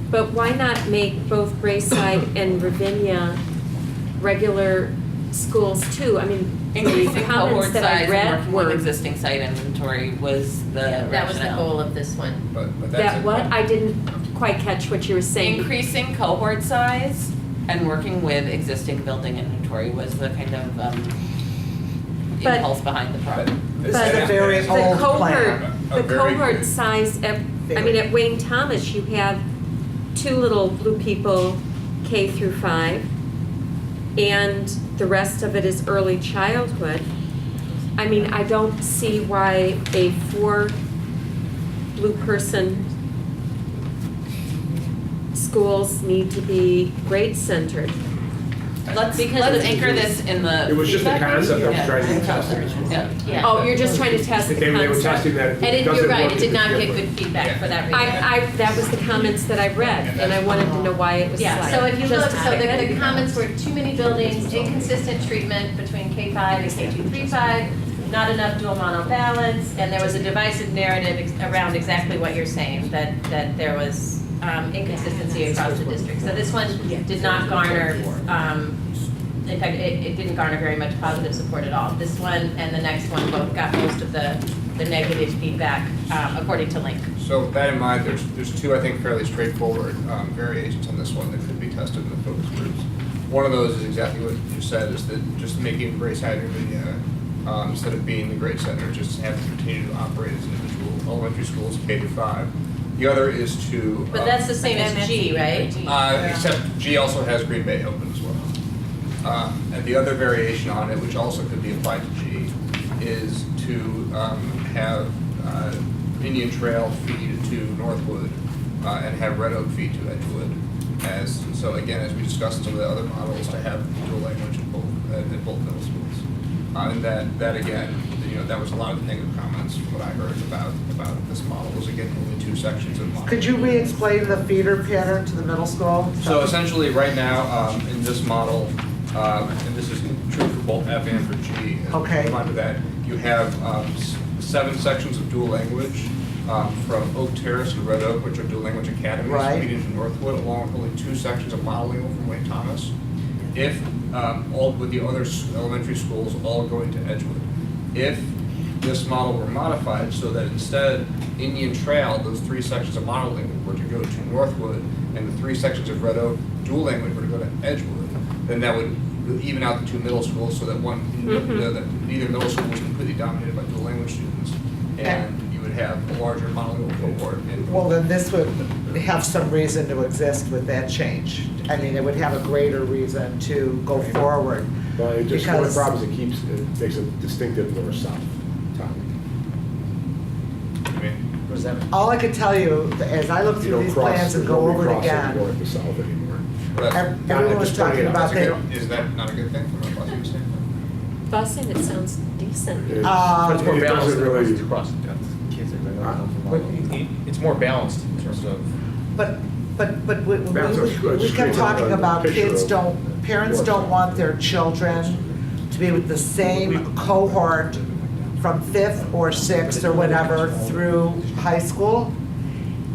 But why not make both Braeside and Ravinia regular schools too? I mean, Increasing the comments cohort that I size and read working with were, existing site inventory was the rationale. That was the goal of this one. But that's. that what? I didn't quite catch what you were saying. Increasing cohort size and working with existing building inventory was the kind of But- impulse behind the project. This is a very the old cohort, plan. the A very cohort good- size, I mean, at Wayne Thomas, you have two little blue people, K through 5, and the rest of it is early childhood. I mean, I don't see why a 4 blue person schools need to be grade centered. Let's anchor this in the. It was just a feedback. concept of Yeah. trying to test it as well. Yeah. Yeah. Oh, you're just trying to test the They were concept? testing that. And it, does you're it right, work it if did not it's get good different? feedback for that reason. That was the comments that I read, and I wanted to know why it was Yeah, like. so if you look, just so the added. comments were too many buildings, inconsistent treatment between K-5 and K235, not enough dual mono balance, and there was a divisive narrative around exactly what you're saying, that there was inconsistency across the district. So this one did not garner, in fact, it didn't garner very much positive support at all. This one and the next one both got most of the negative feedback, according to Link. So with that in mind, there's two, I think, fairly straightforward variations on this one that could be tested in the focus groups. One of those is exactly what you said, is that just making Braeside and Ravinia, instead of being the grade center, just have them continue to operate as individual elementary schools, K through 5. The other is to. But that's the same as G, right? Except G also has Green Bay open as well. And the other variation on it, which also could be applied to G, is to have Indian Trail feed to Northwood and have Red Oak feed to Edgewood. So again, as we discussed in some of the other models, to have dual language in both middle schools. And that again, that was a lot of the negative comments from what I heard about this model, was again only 2 sections of the model. Could you re-explain the feeder pattern to the middle school? So essentially, right now, in this model, and this is true for both F and for G. Okay. Move on to that. You have 7 sections of dual language from Oak Terrace to Red Oak, which are dual language academies, Right. feeding to Northwood, along with only 2 sections of modeling from Wayne Thomas. If all with the other elementary schools all going to Edgewood, if this model were modified so that instead Indian Trail, those 3 sections of modeling were to go to Northwood, and the 3 sections of Red Oak dual language were to go to Edgewood, then that would even out the 2 middle schools so that that neither middle school was completely dominated by dual language students, and you would have a larger monolingual cohort. Well, then this would have some reason to exist with that change. I mean, it would have a greater reason to go forward. Well, it just, one of Because- the problems, it makes a distinctive north-south topic. What does that mean? All I could tell you, as I look You through don't these cross, plans and there's go no over it recrossing again, north to south anymore. everyone was talking about that. Is that not a good thing from a busing standpoint? Busing, it sounds decent. But it's more It balanced doesn't than really- it's across. But it's more balanced in terms of. But we Just kept talking a about picture of parents don't want their children to be with the same cohort from 5th or 6th or whatever through high school.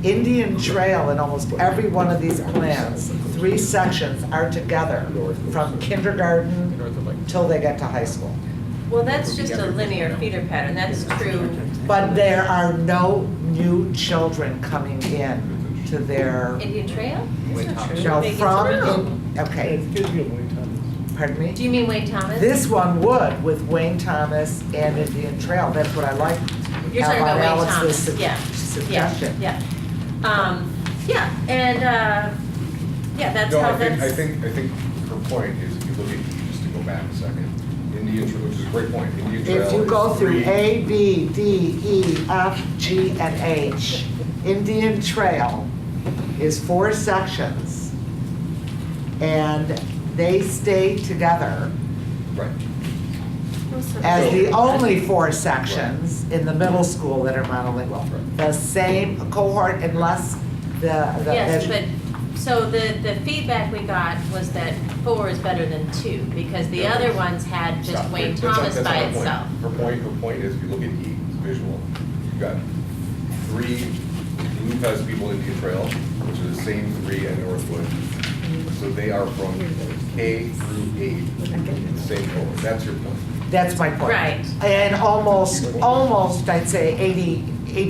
Indian Trail in almost every one of these plans, 3 sections are together from kindergarten till they get to high school. Well, that's just a linear feeder pattern, that's true. But there are no new children coming in to their, Indian Trail? Wait, That's not Thomas. true. no, Big from, Trail. okay, pardon me? Do you mean Wayne Thomas? This one would with Wayne Thomas and Indian Trail, that's what I like You're talking about Wayne Alex's Thomas, yeah. suggestion. Yeah, yeah, and, yeah, that's No, how I that's. think her point is, if you look at E, just to go back a second, Indian Trail, which is a great point, Indian Trail If you is go through 3 A, B, D, E, F, G, and H, Indian Trail is 4 sections, and they stay together Right. as the only 4 sections in the middle school that are monolingual. The same cohort unless Yes, but, so the feedback we got was that 4 is better than 2, because the other ones had just Stop. Wayne That's not- Thomas that's by not her point. itself. Her point is, if you look at E, it's visual, you've got 3 blue Pez people in Indian Trail, which are the same 3 at Northwood. So they are from K through 8, the same cohort, that's your point. That's my point. Right. And almost, I'd say 80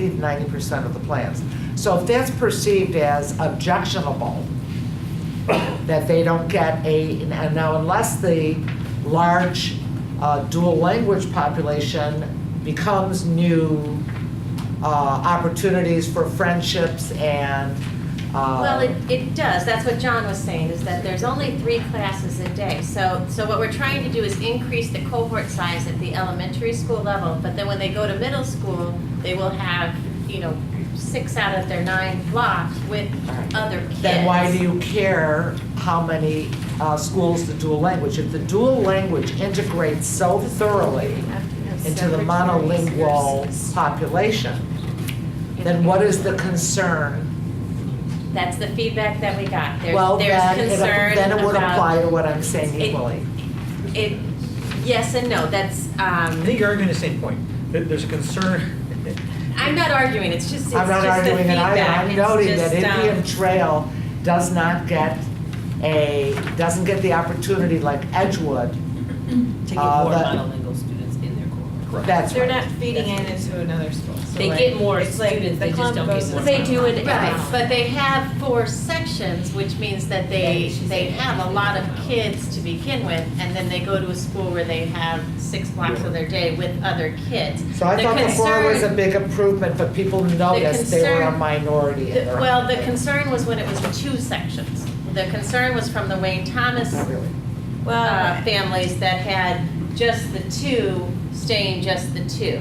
to 90% of the plans. So if that's perceived as objectionable, that they don't get and now unless the large dual language population becomes new opportunities for friendships and Well, it does, that's what John was saying, is that there's only 3 classes a day. So what we're trying to do is increase the cohort size at the elementary school level, but then when they go to middle school, they will have, 6 out of their 9 blocks with other kids. then why do you care how many schools the dual language? If the dual language integrates so thoroughly into the monolingual population, then what is the concern? That's the feedback that we got. Well, There's then concern then it would about- apply to what I'm saying equally. Yes and no, that's, I think you're arguing the same point. There's a concern. I'm not arguing, it's just the I'm not feedback. arguing it either, I'm It's noting that just, Indian Trail doesn't get the opportunity like Edgewood. To get more monolingual students in their cohort. That's They're right. not feeding in into another school. So They like, get more it's like students, the they just clump don't goes get to more. the They do it, clump. right, but they have 4 sections, which means that they have a lot of kids to begin with, and then they go to a school where they have 6 blocks of their day with other kids. So I thought the 4 was a big improvement, but people noticed they were a concern- minority. in their- Well, the concern was when it was 2 sections. The concern was from the Wayne Thomas Not really. families that had just the 2 staying just the 2.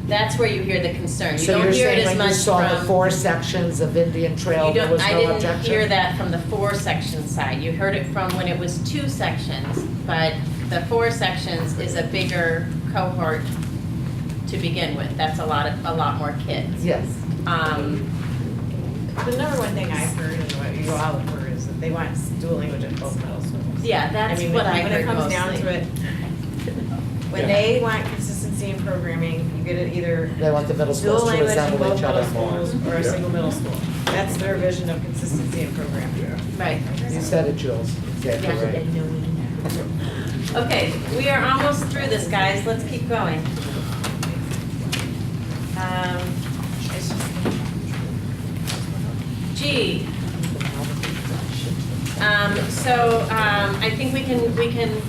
That's where you hear the concern. You So don't you're hear it saying as when you much saw the from. 4 sections of Indian Trail, there was I no didn't objection? hear that from the 4 section side. You heard it from when it was 2 sections, but the 4 sections is a bigger cohort to begin with. That's a lot more kids. Yes. The number one thing I've heard and what you all have heard is that they want dual language at both middle schools. Yeah, that's what I When heard it comes down mostly. to it, when they want consistency in programming, you get it either They want the middle schools dual to language in resemble both each middle other more. schools or a Yeah. single middle school. That's their vision of consistency in programming. Right. You said it, Jules, exactly Yeah. right. Okay, we are almost through this, guys. Let's keep going. G. I think we can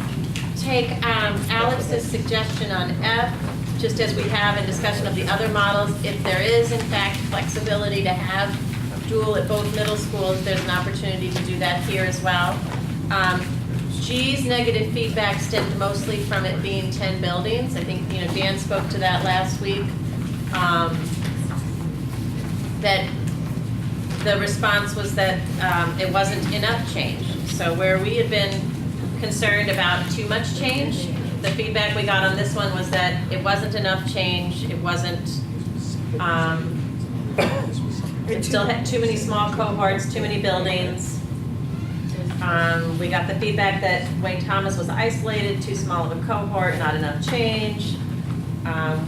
take Alex's suggestion on F, just as we have in discussion of the other models. If there is in fact flexibility to have dual at both middle schools, there's an opportunity to do that here as well. G's negative feedback stemmed mostly from it being 10 buildings. I think, Dan spoke to that last week. That the response was that it wasn't enough change. So where we had been concerned about too much change, the feedback we got on this one was that it wasn't enough change, it wasn't, it still had too many small cohorts, too many buildings. We got the feedback that Wayne Thomas was isolated, too small of a cohort, not enough change.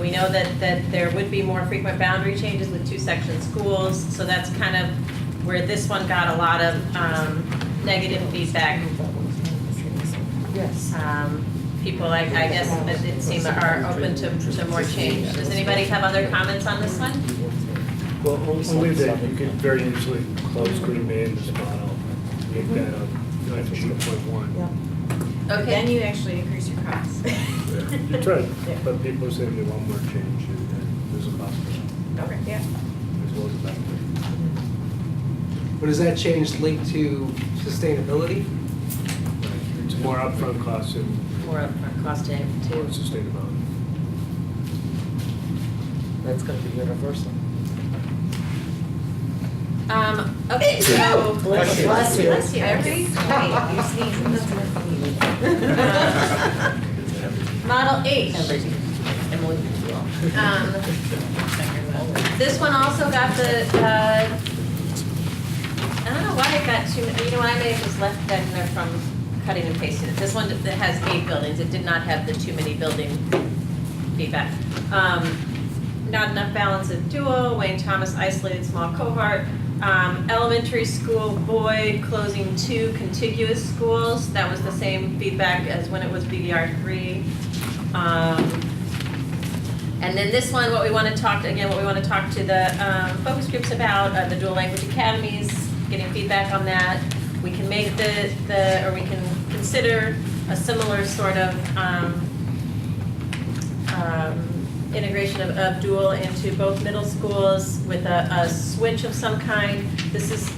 We know that there would be more frequent boundary changes with two-section schools, so that's kind of where this one got a lot of negative feedback. Yes. People, I guess, that it seems are open to more change. Does anybody have other comments on this one? Well, only that you could very easily close Green Bay in this model, make that a 19.1. Okay. Then you actually increase your costs. You tried, but people say they want more change, and there's a possibility, Okay, yeah. as well as a benefit. But is that change linked to sustainability? It's more upfront costs and More upfront cost to more sustainability. That's gonna be universal. Okay, so. Bless you. Bless you. Bless you. Everybody's great. You sneeze. Model H. This one also got the, I don't know why it got too, you know, I may have just left that in there from cutting and pasting it. This one that has 8 buildings, it did not have the too many building feedback. Not enough balance of duo, Wayne Thomas isolated small cohort. Elementary school Boyd closing 2 contiguous schools. That was the same feedback as when it was BDR 3. And then this one, what we want to talk to the focus groups about, the dual language academies, getting feedback on that. We can make or we can consider a similar sort of integration of dual into both middle schools with a switch of some kind. This is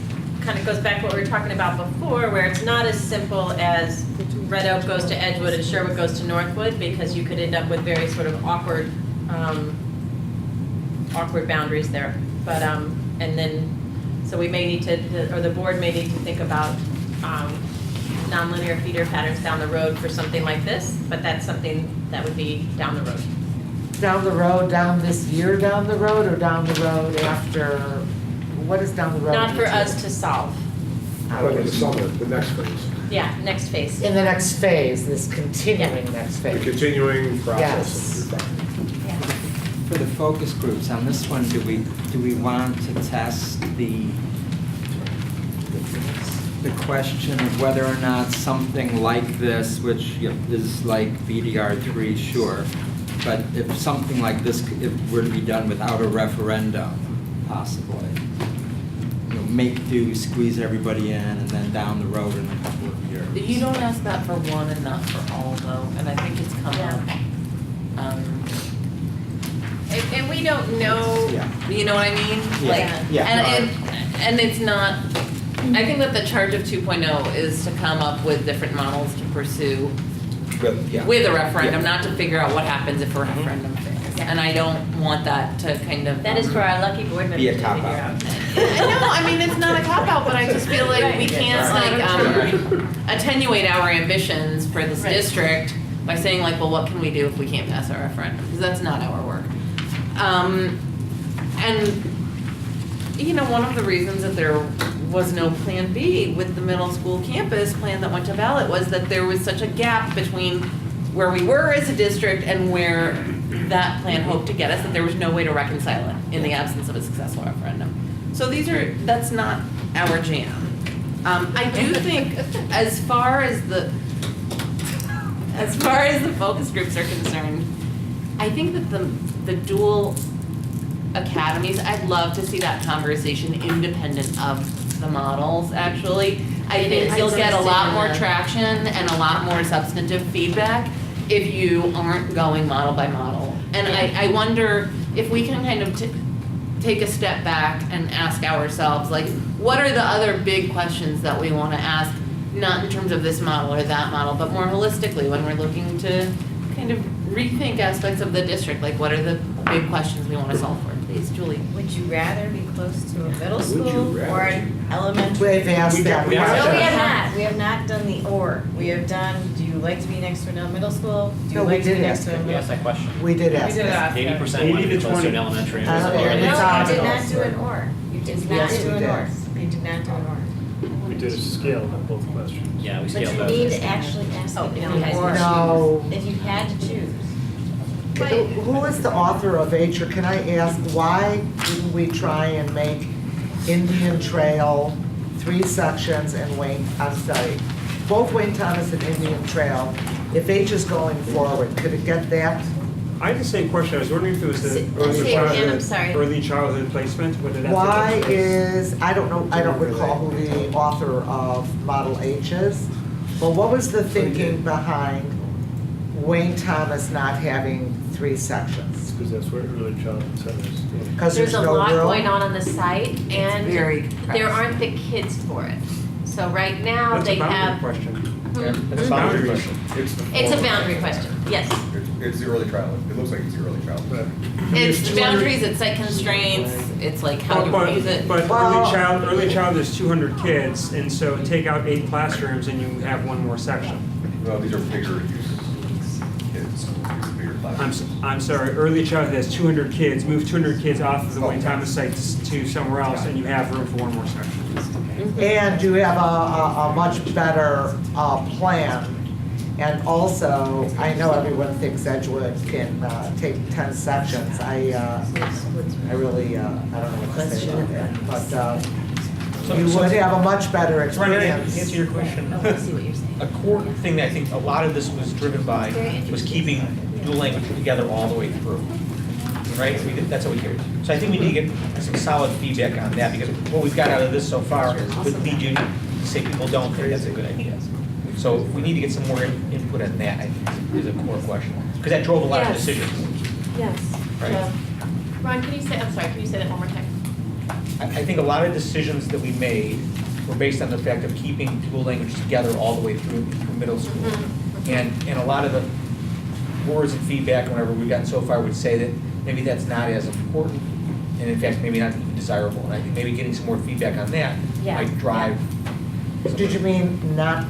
kind of goes back to what we were talking about before, where it's not as simple as Red Oak goes to Edgewood and Sherwood goes to Northwood, because you could end up with very sort of awkward boundaries there. But and then so we may need to, or the board may need to think about nonlinear feeder patterns down the road for something like this. But that's something that would be down the road. Down the road, down this year down the road, or down the road after, what is down the road? Not for us to solve. Like in the summer, the next phase. Yeah, next phase. In the next phase, this continuing next The phase. continuing process. Yes. For the focus groups, on this one, do we want to test the question of whether or not something like this, which is like BDR3, sure, but if something like this, if were to be done without a referendum, possibly, make do, squeeze everybody in, and then down the road in a couple of years. You don't ask that for one and not for all, though, and I think it's come up. And we don't know. Yeah. You know what I mean? Yeah. Like, Yeah. and it's not, I think that the charge of 2.0 is to come up with different models to pursue with a referendum, not to figure out what happens if a referendum fails. And I don't want that to kind of. That is for our lucky board members to figure out. I mean, it's not a cop-out, but I just feel like we can't attenuate our ambitions for this district by saying like, well, what can we do if we can't pass our referendum? Because that's not our work. And, one of the reasons that there was no Plan B with the middle school campus plan that went to ballot was that there was such a gap between where we were as a district and where that plan hoped to get us, that there was no way to reconcile it in the absence of a successful referendum. So that's not our jam. I do think as far as the focus groups are concerned, I think that the dual academies, I'd love to see that conversation independent of the models, actually. I think you'll get a lot more traction and a lot more substantive feedback if you aren't going model by model. And I wonder if we can kind of take a step back and ask ourselves, like, what are the other big questions that we want to ask, not in terms of this model or that model, but more holistically when we're looking to kind of rethink aspects of the district, like what are the big questions we want to solve for? please, Julie. Would you rather be close to a middle Would you school rather? or an elementary? We've asked that We question. No, we have not. We have not done the or. We have done, do you like to be next to a middle school? Do you No, we like to be did next ask to a that. We middle? asked that question. We did We ask did that. ask. 80% want to be close to an elementary. and I it's know, nearly and it's No, on you did middle. not do an or. You did not Yes, do we an did. or. You did not do an or. We did a scale on both questions. Yeah, we But scaled you those. need to actually ask Oh, it no, in guys, or. No. If you had to choose. Who is the author of H, or can I ask, why didn't we try and make Indian Trail 3 sections and Wayne, I'm sorry, both Wayne Thomas and Indian Trail, if H is going forward, could it get that? I had the same question. I was wondering if it was the Say early it again, I'm childhood, sorry. early childhood placement, whether that's. Why is, I don't know, I don't recall who the author of Model H is, but what was the thinking behind Wayne Thomas not having 3 sections? Because that's where early childhood centers. Because there's There's a no lot room? going on the site, and very there aren't the kids for it. So right now, That's they a boundary have, question. Yeah, that's a boundary question. It's the it's a former. boundary question, yes. It's the early childhood. It looks like it's the early childhood. It's the boundaries, it's site constraints, it's like how you use it. But Well- early child is 200 kids, and so take out 8 classrooms and you have one more section. No, these are bigger use kids. These are bigger classes. I'm sorry, early childhood has 200 kids, move 200 kids off of the Wayne Thomas site to somewhere else, and you have room for one more section. And you have a much better plan. And also, I know everyone thinks Edgewood can take 10 sections. I really, I don't know what to say about that. But you would have a much better So, Ronnie, to experience. answer your question, Oh, I see what you're saying. a core thing that I think a lot of this was driven by was keeping dual language together all the way through. Right? That's what we hear. So I think we need to get some solid feedback on that, because what we've got out of this so far would lead you to say people don't think that's a good idea. So we need to get some more input on that, I think, is a core question. Because that drove a lot of Yes. decisions. Yes. Right. Ron, can you say, I'm sorry, can you say that one more time? I think a lot of decisions that we made were based on the fact of keeping dual language together all the way through middle school. And a lot of the words and feedback, whenever we've gotten so far, would say that maybe that's not as important, and in fact, maybe not even desirable. And I think maybe getting some more feedback on that Yeah. might drive. Did you mean not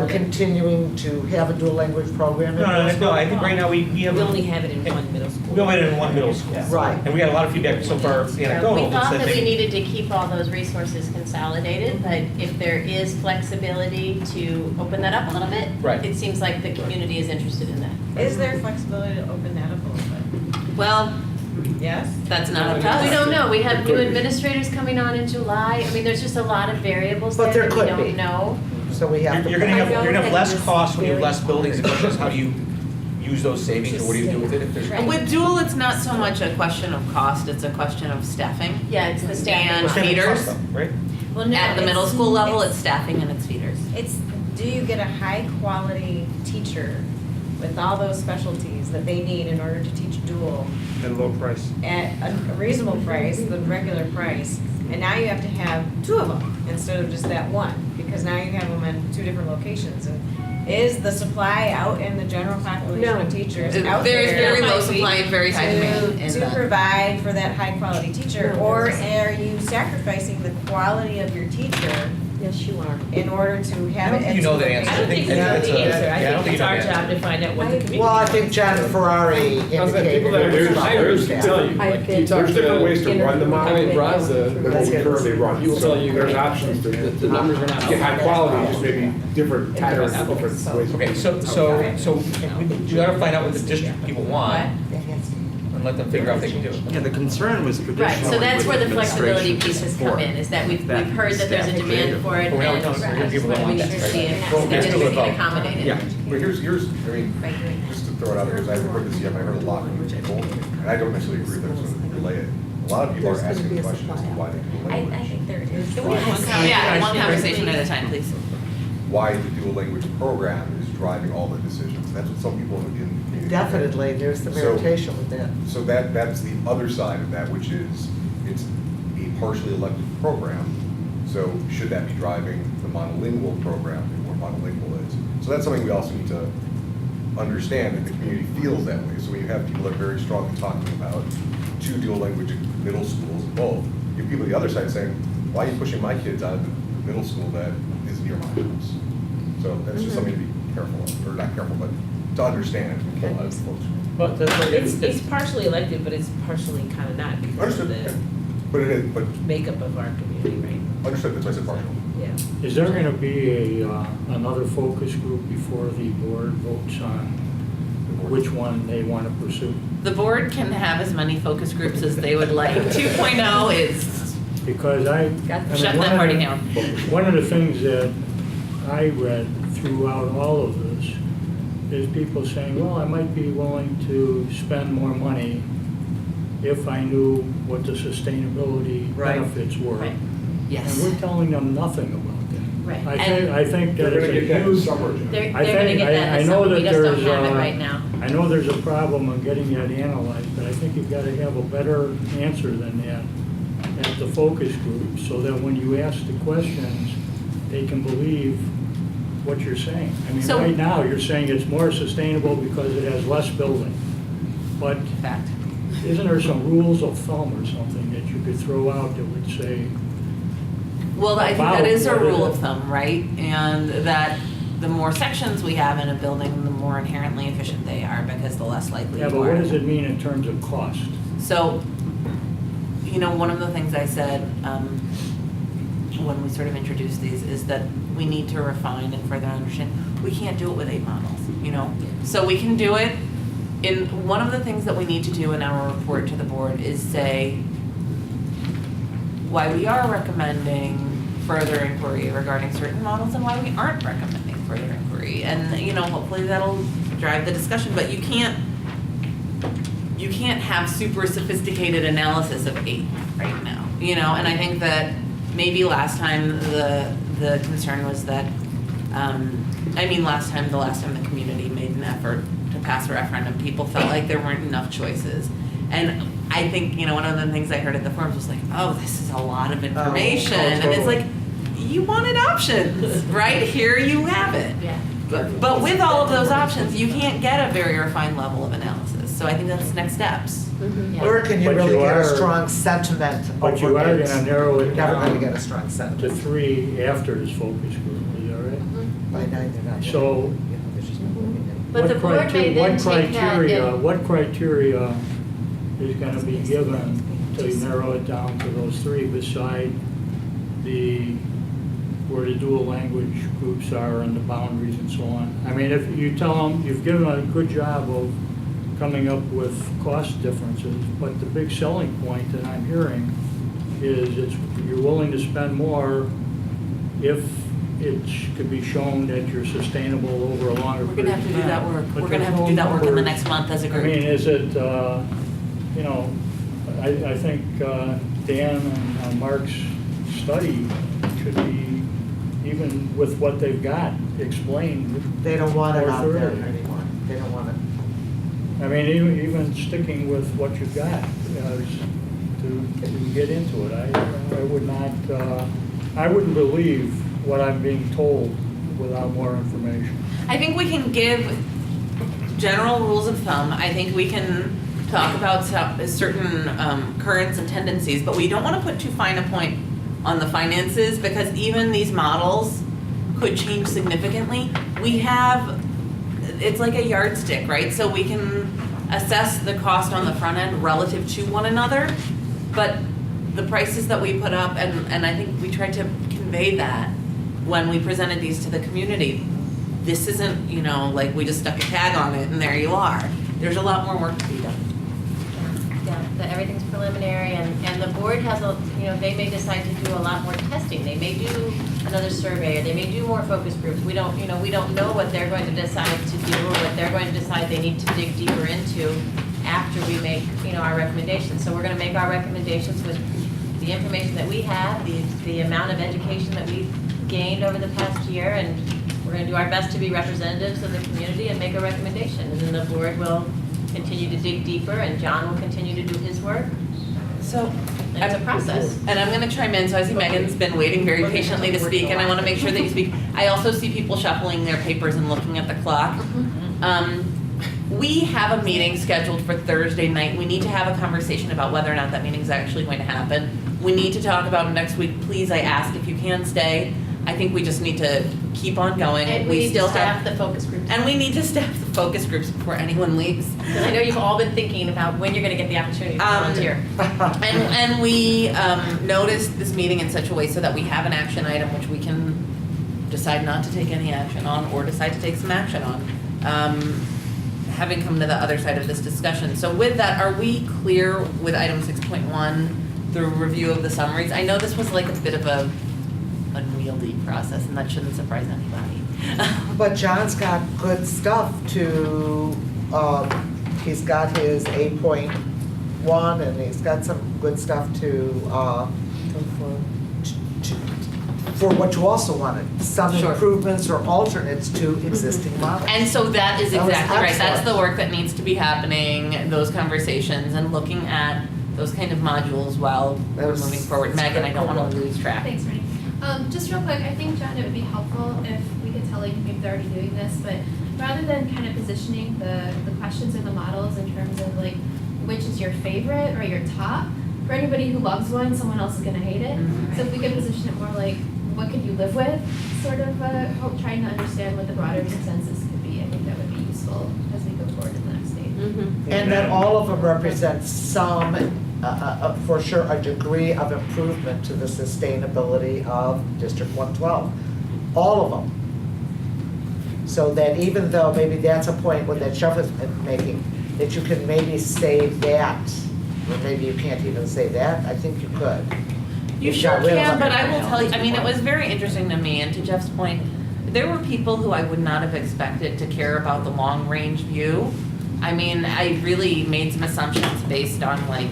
continuing to have a dual language program in middle school? No, I think right now we have. We only have it in one middle school. We only have it in one middle school. Right. And we got a lot of feedback so far, anecdotal. We thought said that we they- needed to keep all those resources consolidated, but if there is flexibility to open that up a little bit, Right. it seems like the community is interested in that. Is there flexibility to open that up a little bit? Well, Yes? that's not up to us. we don't know. We have new administrators coming on in July. I mean, there's just a lot of variables But there there that we could don't be. know. So we have to. You're gonna have, plan. you're gonna have less costs when you have less buildings. The question is, how do you use those savings, or what do you do with it if there's? Right. With dual, it's not so much a question of cost, it's a question of staffing. Yeah, it's the staffing. And What's that feeders. cost though, right? Well, no, At the middle it's- school level, it's staffing and it's feeders. It's, do you get a high-quality teacher with all those specialties that they need in order to teach dual At a low price. at a reasonable price, the regular price, and now you have to have 2 of them instead of just that one, because now you have them in 2 different locations. And is the supply out in the general population of teachers out there? There's very low supply and very high demand in To that. provide for that high-quality teacher, or are you sacrificing the quality of your teacher Yes, you are. in order to I have don't it? think you know the answer. I don't think we know that's the a- answer. yeah, I don't think it's you know our the answer. job to find out what the community. Well, I think John Ferrari indicated. People that are it's about there's that. tell you, like, there's different ways to run the model than what we currently run. He will So tell you there's options to the numbers are not get high out. quality, just maybe different titles, different ways. Okay, so you gotta find out what the district people want, and let them figure out if they can do it. Yeah, the concern was traditionally. Right, so that's where the with flexibility administration piece has come support. in, is that we've That heard that there's a staff demand creative. for it, But we're not and telling I people just that wanna want make that, sure right? see Well, if that's it's still being involved. accommodated. Yeah, but here's, I mean, just to throw it out there, because I haven't heard this yet, but I heard a lot from people, and I don't necessarily agree that it's going to relay it. A lot of people are asking questions as to why they do language. I think there is. Can we have yeah, one conversation at a time, please. Why the dual language program is driving all the decisions. That's what some people in the community. Definitely, there's the So- meditation with that. So that's the other side of that, which is, it's a partially elected program. So should that be driving the monolingual program and what monolingual is? So that's something we also need to understand, that the community feels that way. So when you have people that are very strongly talking about two dual language middle schools, both. You have people on the other side saying, why are you pushing my kids out of the middle school that is near my house? So that's just something to be careful of, or not careful, but to understand as we pull out of folks. But that's what It's partially elected, but it's partially kind of not because of Understood, the but it is, but makeup of our community, right? understood, that's why I said partial. Yeah. Is there going to be another focus group before the board votes on which one they want to pursue? The board can have as many focus groups as they would like. 2.0 is Because shut that party down. One of the things that I read throughout all of this is people saying, well, I might be willing to spend more money if I knew what the sustainability Right. benefits were. Right. Yes. And we're telling them nothing about that. Right. I think that They're it's gonna a get that in huge. summer, Jeff. They're I gonna think- get that I this know summer, we that just don't there's, have it right now. I know there's a problem in getting that analyzed, but I think you've got to have a better answer than that at the focus group, so that when you ask the questions, they can believe what you're saying. I mean, So- right now, you're saying it's more sustainable because it has less building. But Fact. isn't there some rules of thumb or something that you could throw out that would say, Well, I think that About is a what rule is of thumb, right? And that the more sections we have in a building, the more inherently efficient they are, because the less likely you yeah, are. but what does it mean in terms of cost? So, one of the things I said when we sort of introduced these is that we need to refine and further understand. We can't do it with 8 models, So we can do it one of the things that we need to do in our report to the board is say why we are recommending further inquiry regarding certain models and why we aren't recommending further inquiry. And, hopefully that'll drive the discussion, but you can't have super sophisticated analysis of 8 right now, and I think that maybe last time the concern was that, the last time the community made an effort to pass a referendum, people felt like there weren't enough choices. And I think, one of the things I heard at the forums was like, oh, this is a lot of information. And it's like, you wanted options, right? Here you have it. Yeah. But with all of those options, you can't get a very refined level of analysis. So I think that's next steps. Yeah. Or can you But really you get a are- strong sentiment? But you are going to narrow it You're never going to down get a strong sentiment. to 3 after this focus group, is that right? By now, you're not. So- There's just no point in it. But the board may then take that and- What criteria is going to be given to narrow it down to those 3 beside where the dual language groups are and the boundaries and so on? I mean, if you tell them, you've given a good job of coming up with cost differences, but the big selling point that I'm hearing is you're willing to spend more if it could be shown that you're sustainable over a longer We're period gonna have of to do that time. work. But We're gonna there's have to no do that work in the numbers. next month as a I group. mean, is it, I think Dan and Mark's study should be, even with what they've got, explained. They don't want it more out there thoroughly. anymore. They don't want it. I mean, even sticking with what you've got, to get into it, I would not, I wouldn't believe what I'm being told without more information. I think we can give general rules of thumb. I think we can talk about certain currents and tendencies, but we don't want to put too fine a point on the finances, because even these models could change significantly. It's like a yardstick, right? So we can assess the cost on the front end relative to one another, but the prices that we put up, and I think we tried to convey that when we presented these to the community. This isn't, like we just stuck a tag on it and there you are. There's a lot more work to be done. Yeah, that everything's preliminary, and the board has they may decide to do a lot more testing. They may do another survey, or they may do more focus groups. We don't know what they're going to decide to do, or what they're going to decide they need to dig deeper into after we make, our recommendations. So we're gonna make our recommendations with the information that we have, the amount of education that we've gained over the past year, and we're gonna do our best to be representatives of the community and make a recommendation. And then the board will continue to dig deeper, and John will continue to do his work. So, And it's a process. And I'm gonna chime in, so I see Megan's been waiting very patiently to speak, and I wanna make sure that you speak. I also see people shuffling their papers and looking at the clock. we have a meeting scheduled for Thursday night. We need to have a conversation about whether or not that meeting is actually going to happen. We need to talk about it next week. Please, I ask if you can stay. I think we just need to keep on going. And we need to still staff the focus groups. And we need to staff the focus groups before anyone leaves. Because I know you've all been thinking about when you're gonna get the opportunity to volunteer. And we noticed this meeting in such a way so that we have an action item which we can decide not to take any action on or decide to take some action on. Having come to the other side of this discussion. So with that, are we clear with item 6.1, the review of the summaries? I know this was like a bit of a unwieldy process, and that shouldn't surprise anybody. But John's got good stuff to, he's got his 8.1 and he's got some good stuff to, for what you also wanted, some Sure. improvements or alternates to existing models. And so that is That was exactly right. That's excellent. the work that needs to be happening, those conversations and looking at those kind of modules while That we're was- moving forward. that's Megan, I don't critical. want to lose track. Thanks, Renee. Just real quick, I think, John, it would be helpful if we could tell, like, maybe they're already doing this, but rather than kind of positioning the questions or the models in terms of, like, which is your favorite or your top, for anybody who loves one, someone else is gonna hate it. So if we could position it more like, what could you live with, sort of, trying to understand what the broader consensus could be, I think that would be useful as we go forward to the next stage. And that all of them represent some, for sure, a degree of improvement to the sustainability of District 112. All of them. So that even though maybe that's a point where that Jeff is making, that you can maybe say that, or maybe you can't even say that, I think you could. You If sure got rid of can, them. but I will tell you, I mean, it was very interesting to me, and to Jeff's point, there were people who I would not have expected to care about the long-range view. I mean, I really made some assumptions based on, like,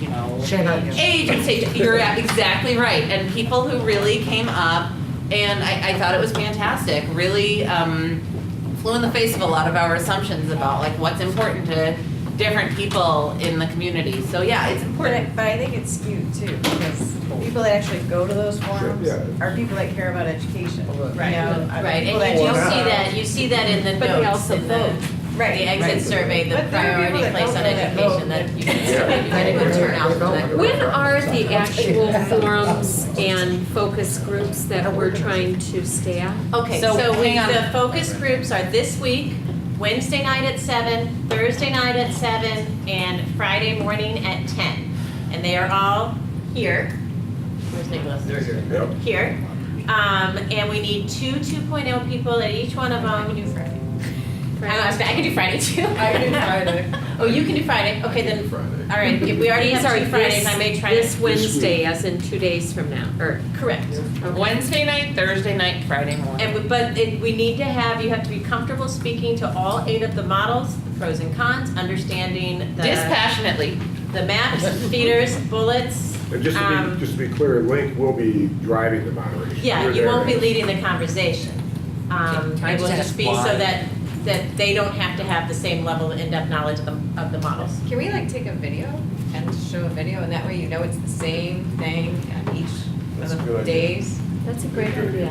you know, Shame on you. age and stage. You're exactly right, and people who really came up, and I thought it was fantastic, really flew in the face of a lot of our assumptions about, like, what's important to different people in the community. So yeah, it's important. But I think it's skewed too, because people that actually go to those forums Yeah. are people that care about education. Right, You know, right, people and you that do just- you see that in the But they notes, also in the, vote. Right. the exit Right. survey, the But there are people priority that placed don't on go that education, vote. that you can get a good turnout for that. When are the actual forums and focus groups that we're trying to staff? Okay, So, so hang on. the focus groups are this week, Wednesday night at 7, Thursday night at 7, and Friday morning at 10. And they are all here. Where's Nicholas? Yep. Here. And we need 2.0 people at each one of them. I can do Friday too. I can do Friday. Oh, you can do Friday, okay then, all right, if we already These have are 2 Fridays, I may try to. this Wednesday, as in 2 days from now, or, Correct. Wednesday night, Thursday night, Friday morning. And we need to have, you have to be comfortable speaking to all 8 of the models, the pros and cons, understanding the. Dispassionately. The maps, feeders, bullets. And just to be clear, Link will be driving the moderation. Yeah, You're you there won't be as- leading the conversation. I It will just just ask be so why? that they don't have to have the same level of in-depth knowledge of the models. Can we like take a video and show a video, and that way you know it's the same thing on each That's a of good the idea. days? that's a great idea.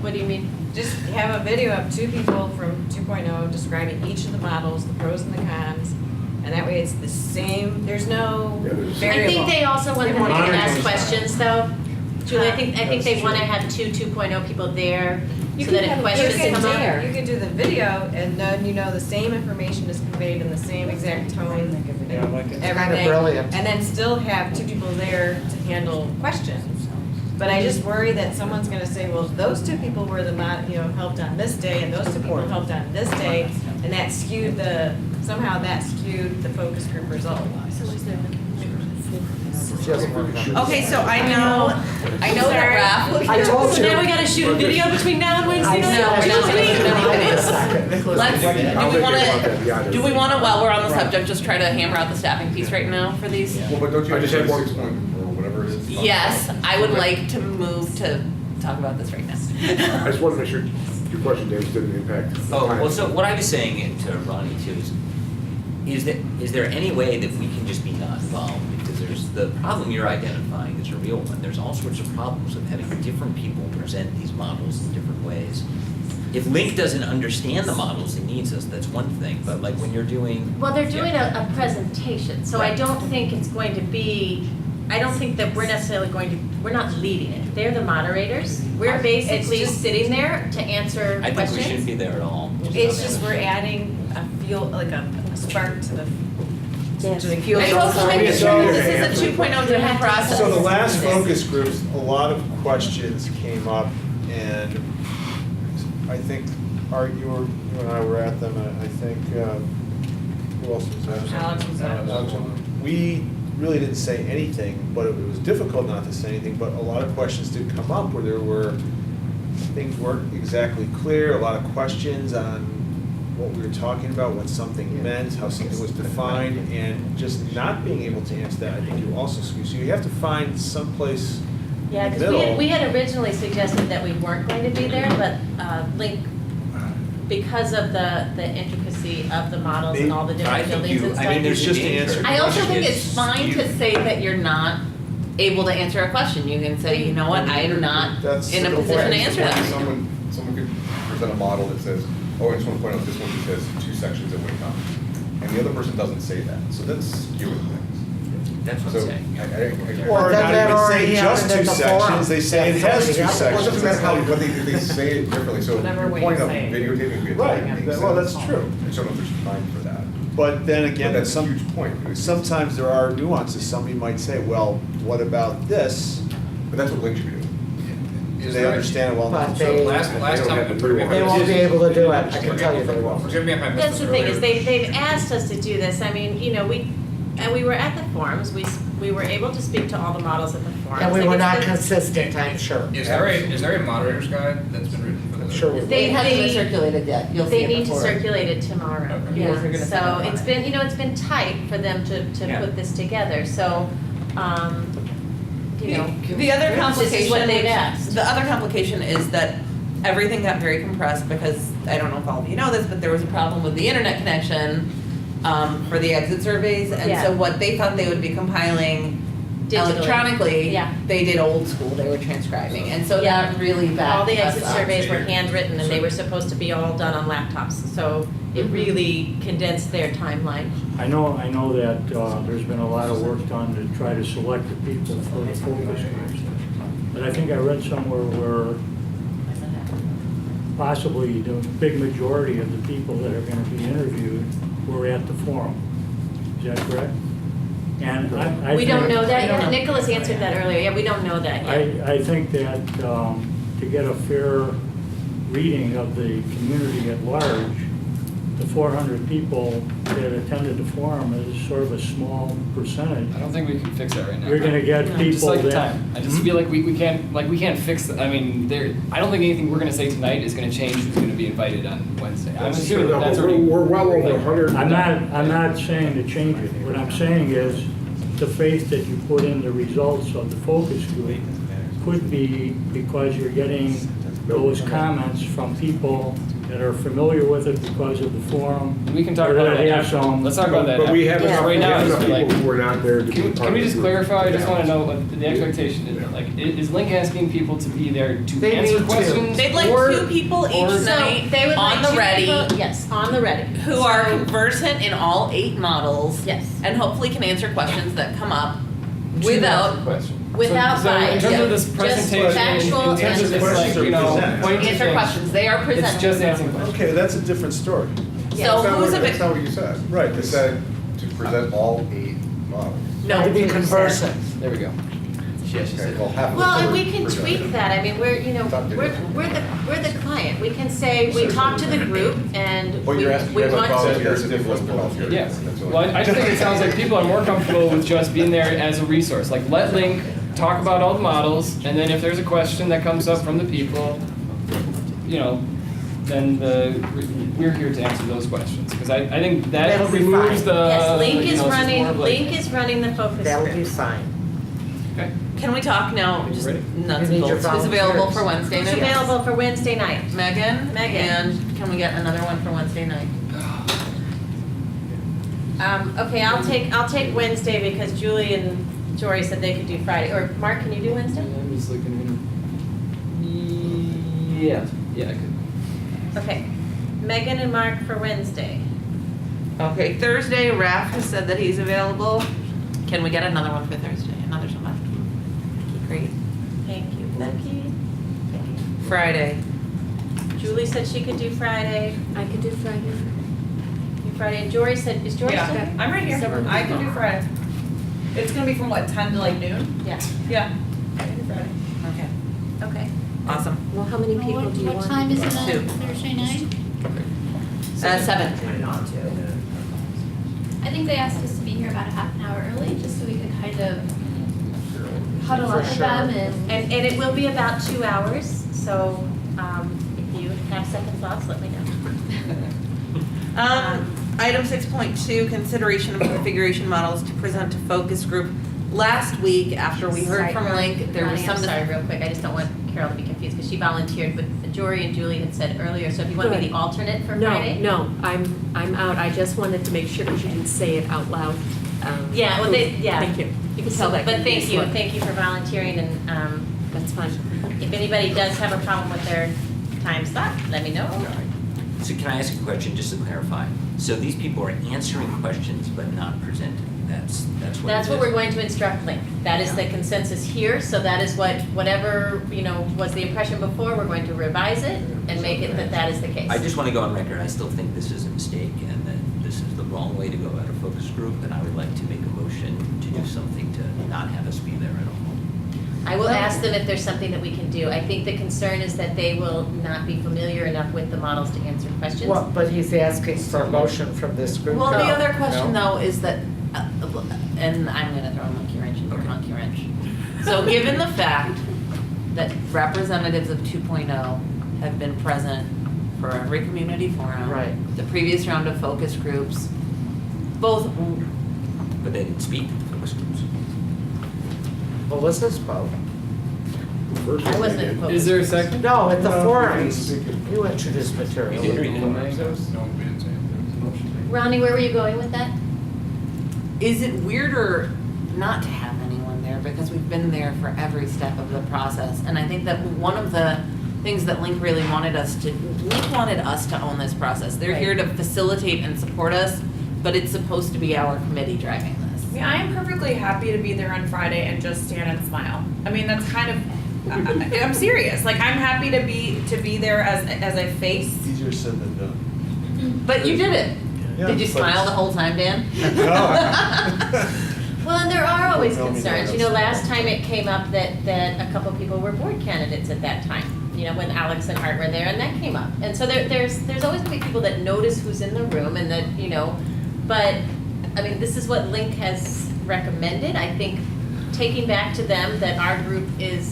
What do you mean? Just have a video of 2 people from 2.0 describing each of the models, the pros and the cons, and that way it's the same, there's no Yeah, there's- I variable. think they also want They them to want ask monitors. questions though. Julie, I think That's they want to true. have 2.0 people there, You so could that if have a questions person come up. there. You could do the video, and then you know the same information is conveyed in the same exact tone, Yeah, I like it. It's kind of everything. brilliant. And then still have 2 people there to handle questions. But I just worry that someone's gonna say, well, those 2 people were helped on this day, and those 2 people helped on this day, and that skewed somehow that skewed the focus group result. Just one number. Okay, so I know that Raph. I told So you. now we gotta shoot a video between now and Wednesday I night? said- we're not gonna shoot any videos. Let's, I'll do we think about that wanna, beyond do we wanna, while we're on the Right. subject, just try to hammer out the staffing piece right now for these? Well, but don't you I have just had one- 6 point, or whatever it is? Yes, I would like to move to talk about this right now. I just wanted to make sure your question, Dave, didn't impact. Oh, time. well, so what I was saying to Ronnie too is there any way that we can just be not involved? Because there's, the problem you're identifying is a real one. There's all sorts of problems with having different people present these models in different ways. if Link doesn't understand the models and needs us, that's one thing, but like when you're doing. Well, they're doing a presentation, so I don't think it's going to be, I don't think that we're necessarily going to, we're not leading it. They're the moderators. We're basically just- sitting there to answer I think questions. we shouldn't be there at all. It's just we're adding a feel, like a spark to the. Yes. to the I also think it's So- this is a 2.0 driven process. So the last focus groups, a lot of questions came up, and I think, Art, you and I were at them, and I think, who else was there? Alex was there. Alex. We really didn't say anything, but it was difficult not to say anything, but a lot of questions did come up where there were, things weren't exactly clear, a lot of questions on what we were talking about, what something meant, how something was defined, and just not being able to answer that, I think you also skew. So you have to find someplace Yeah, in the because middle. we had originally suggested that we weren't going to be there, but Link, because of the intricacy of the models and all the different buildings and stuff. I mean, there's just to answer. I also think questions. it's fine to say that you're not able to answer a question. You can say, you know what, I am not That's in a the position to point. answer that. Someone could present a model that says, oh, I just want to point out this one that says 2 sections at one time. And the other person doesn't say that, so that's skewing things. That's what So, I'm saying. Or But not that even already say just happened 2 at the forum. sections, they say it has 2 That's already sections. Well, it doesn't matter how, That's if they say it differently, so Whatever your way point you of say it. videotaping could be Right, makes well, sense. that's true. I just don't know if there's time for that. But then But again, that's a huge point. sometimes there are nuances. Somebody might say, well, what about this? But that's what Link should be doing. Do Is they there- understand it well But enough? they- So last They time, don't have to forgive me if I They missed won't be this. able to do it, I can tell you they won't. Forgive me if I missed That's this the thing, earlier. is they've asked us to do this, I mean, you know, we were at the forums, we were able to speak to all the models at the forums. And we Like, were it's not the- consistent, I'm sure. Is there a moderator's guide that's been written for this? Sure we will. It hasn't been circulated yet. You'll see They it need to before. circulate it tomorrow, Okay. You guys are gonna yeah, send so out on it's it. been, you know, it's been tight for them to Yeah. put this together, so, you know. The other This complication, is what they've asked. the other complication is that everything got very compressed because, I don't know if all of you know this, but there was a problem with the internet connection for the exit surveys. And Yeah. so what they thought they would be compiling Digitally. electronically, Yeah. they did old school, they were transcribing. And so Yeah. that really backed All the us exit up. surveys were handwritten and they were supposed to be all done on laptops, so it really condensed their timeline. I know that there's been a lot of work done to try to select the people for the focus groups. But I think I read somewhere where possibly the big majority of the people that are gonna be interviewed were at the forum. Is that correct? And I We don't think- know that yet, Nicholas answered that earlier, yeah, we don't know that yet. I think that to get a fair reading of the community at large, the 400 people that attended the forum is sort of a small percentage. I don't think we can fix that right now. You're gonna get Just people like that. time. I just feel like we can't fix, I mean, I don't think anything we're gonna say tonight is gonna change who's gonna be invited on Wednesday. I'm That's assuming true. that's We're already. well over 100. I'm not saying to change it. What I'm saying is the faith that you put in the results of the focus group could be because you're getting those comments from people that are familiar with it because of the forum. We can talk or about that that have after. some- Let's talk about that. But we have after. enough, Right we now, have I just enough feel like. people who are not there to be part Can of we the just group. clarify, I just Yeah. wanna know what the expectation is, like, is Link asking people to be there to They answer need to. questions? They'd like or- 2 people each or- night They would on like the 2 ready. people- Yes, on the ready. Who are conversant in all 8 models. Yes. And hopefully can answer questions that come up without, Without So in bias, terms yeah. of this Just presentation, factual in terms of this, answers. like, you know, Present. pointing to answer things, questions. They are presenting. it's just answering questions. Okay, that's a different story. So who's a That's not what you said. Right. You said to present all 8 models. No. To be conversant. There we go. Yeah, she Okay, said. well, half of Well, them and we were can presented. tweak that, I mean, we're, you know, Stop doing we're the client, we can say, we talk to the group and But we you're asking we about want to. volunteers if it wasn't volunteers. Yeah, That's all. well, I just think it sounds like people are more comfortable with just being there as a resource. Like, let Link talk about all the models, and then if there's a question that comes up from the people, you know, then we're here to answer those questions. Because I think that That'll be removes fine. the, Yes, Link you is know, it's more running, of like- Link is running the focus That'll be groups. fine. Okay. Can we talk now, just Ready? nuts You and need your bolts? Who's available volunteers. for Wednesday Who's night? available for Wednesday night? Megan? Megan. And can we get another one for Wednesday night? Okay, I'll take Wednesday because Julie and Jory said they could do Friday, or Mark, can you do Wednesday? I'm just looking. Yeah, I could. Okay, Megan and Mark for Wednesday. Okay, Thursday, Raph has said that he's available. Can we get another one for Thursday? Another someone? Great. Thank you, Becky. Friday. Julie said she could do Friday. I could do Friday. Do Friday, and Jory said, is Jory still Yeah, here? I'm right here. Several I can people. do Friday. It's gonna be from what, 10 to like noon? Yeah, Yeah. I can do Friday. Okay, okay. awesome. Well, how many people do you want? What time is it on Two. Thursday night? 7. I think they asked us to be here about a half an hour early, just so we could kind of huddle up with them and. And it will be about 2 hours, so if you have second thoughts, let me know. Item 6.2, consideration of configuration models to present to focus group. Last week, after we heard Sorry, from Ronnie, Link, there was Ronnie, I'm some. sorry, real quick, I just don't want Carol to be confused, because she volunteered, but Jory and Julie had said earlier, so if you want to be Good. the alternate for No, Friday? no, I'm out. I just wanted to make sure that you didn't say it out loud. Yeah, well, yeah. Thank you. You can So, tell that. but thank you for volunteering, and That's fine. if anybody does have a problem with their time slot, let me know. So can I ask a question just to clarify? So these people are answering questions but not presenting. That's what it is. That's what we're going to instruct Link. That is the consensus here, so that is whatever, was the impression before, we're going to revise it and make it that is the case. I just want to go on record, I still think this is a mistake and that this is the wrong way to go at a focus group, and I would like to make a motion to do something to not have us be there at all. I will ask them if there's something that we can do. I think the concern is that they will not be familiar enough with the models to answer questions. Well, but he's asking for a motion from this group. Well, the No. other question No? though is that, and I'm gonna throw a monkey wrench in your monkey wrench. So given the fact that representatives of 2.0 have been present for every community forum. Right. The previous round of focus groups, both, But they didn't speak to the focus groups. Melissa spoke. First I one wasn't they did. focused. Is there a second? No, at the No, forums, we didn't. you introduced material. You didn't. No, we didn't say anything. Ronnie, where were you going with that? is it weirder not to have anyone there because we've been there for every step of the process? And I think that one of the things that Link really wanted us to own this process. They're here to facilitate and support us, but it's supposed to be our committee driving this. I mean, I am perfectly happy to be there on Friday and just stand and smile. I mean, that's kind of, I'm serious. Like, I'm happy to be there as a face. Easier said than done. But you did it. Yeah, Did you but- smile the whole time, Dan? Well, and there are always Don't tell me concerns. that. Last time it came up that a couple people were board candidates at that time, when Alex and Art were there, and that came up. And so there's always gonna be people that notice who's in the room and that, but, I mean, this is what Link has recommended. I think taking back to them that our group is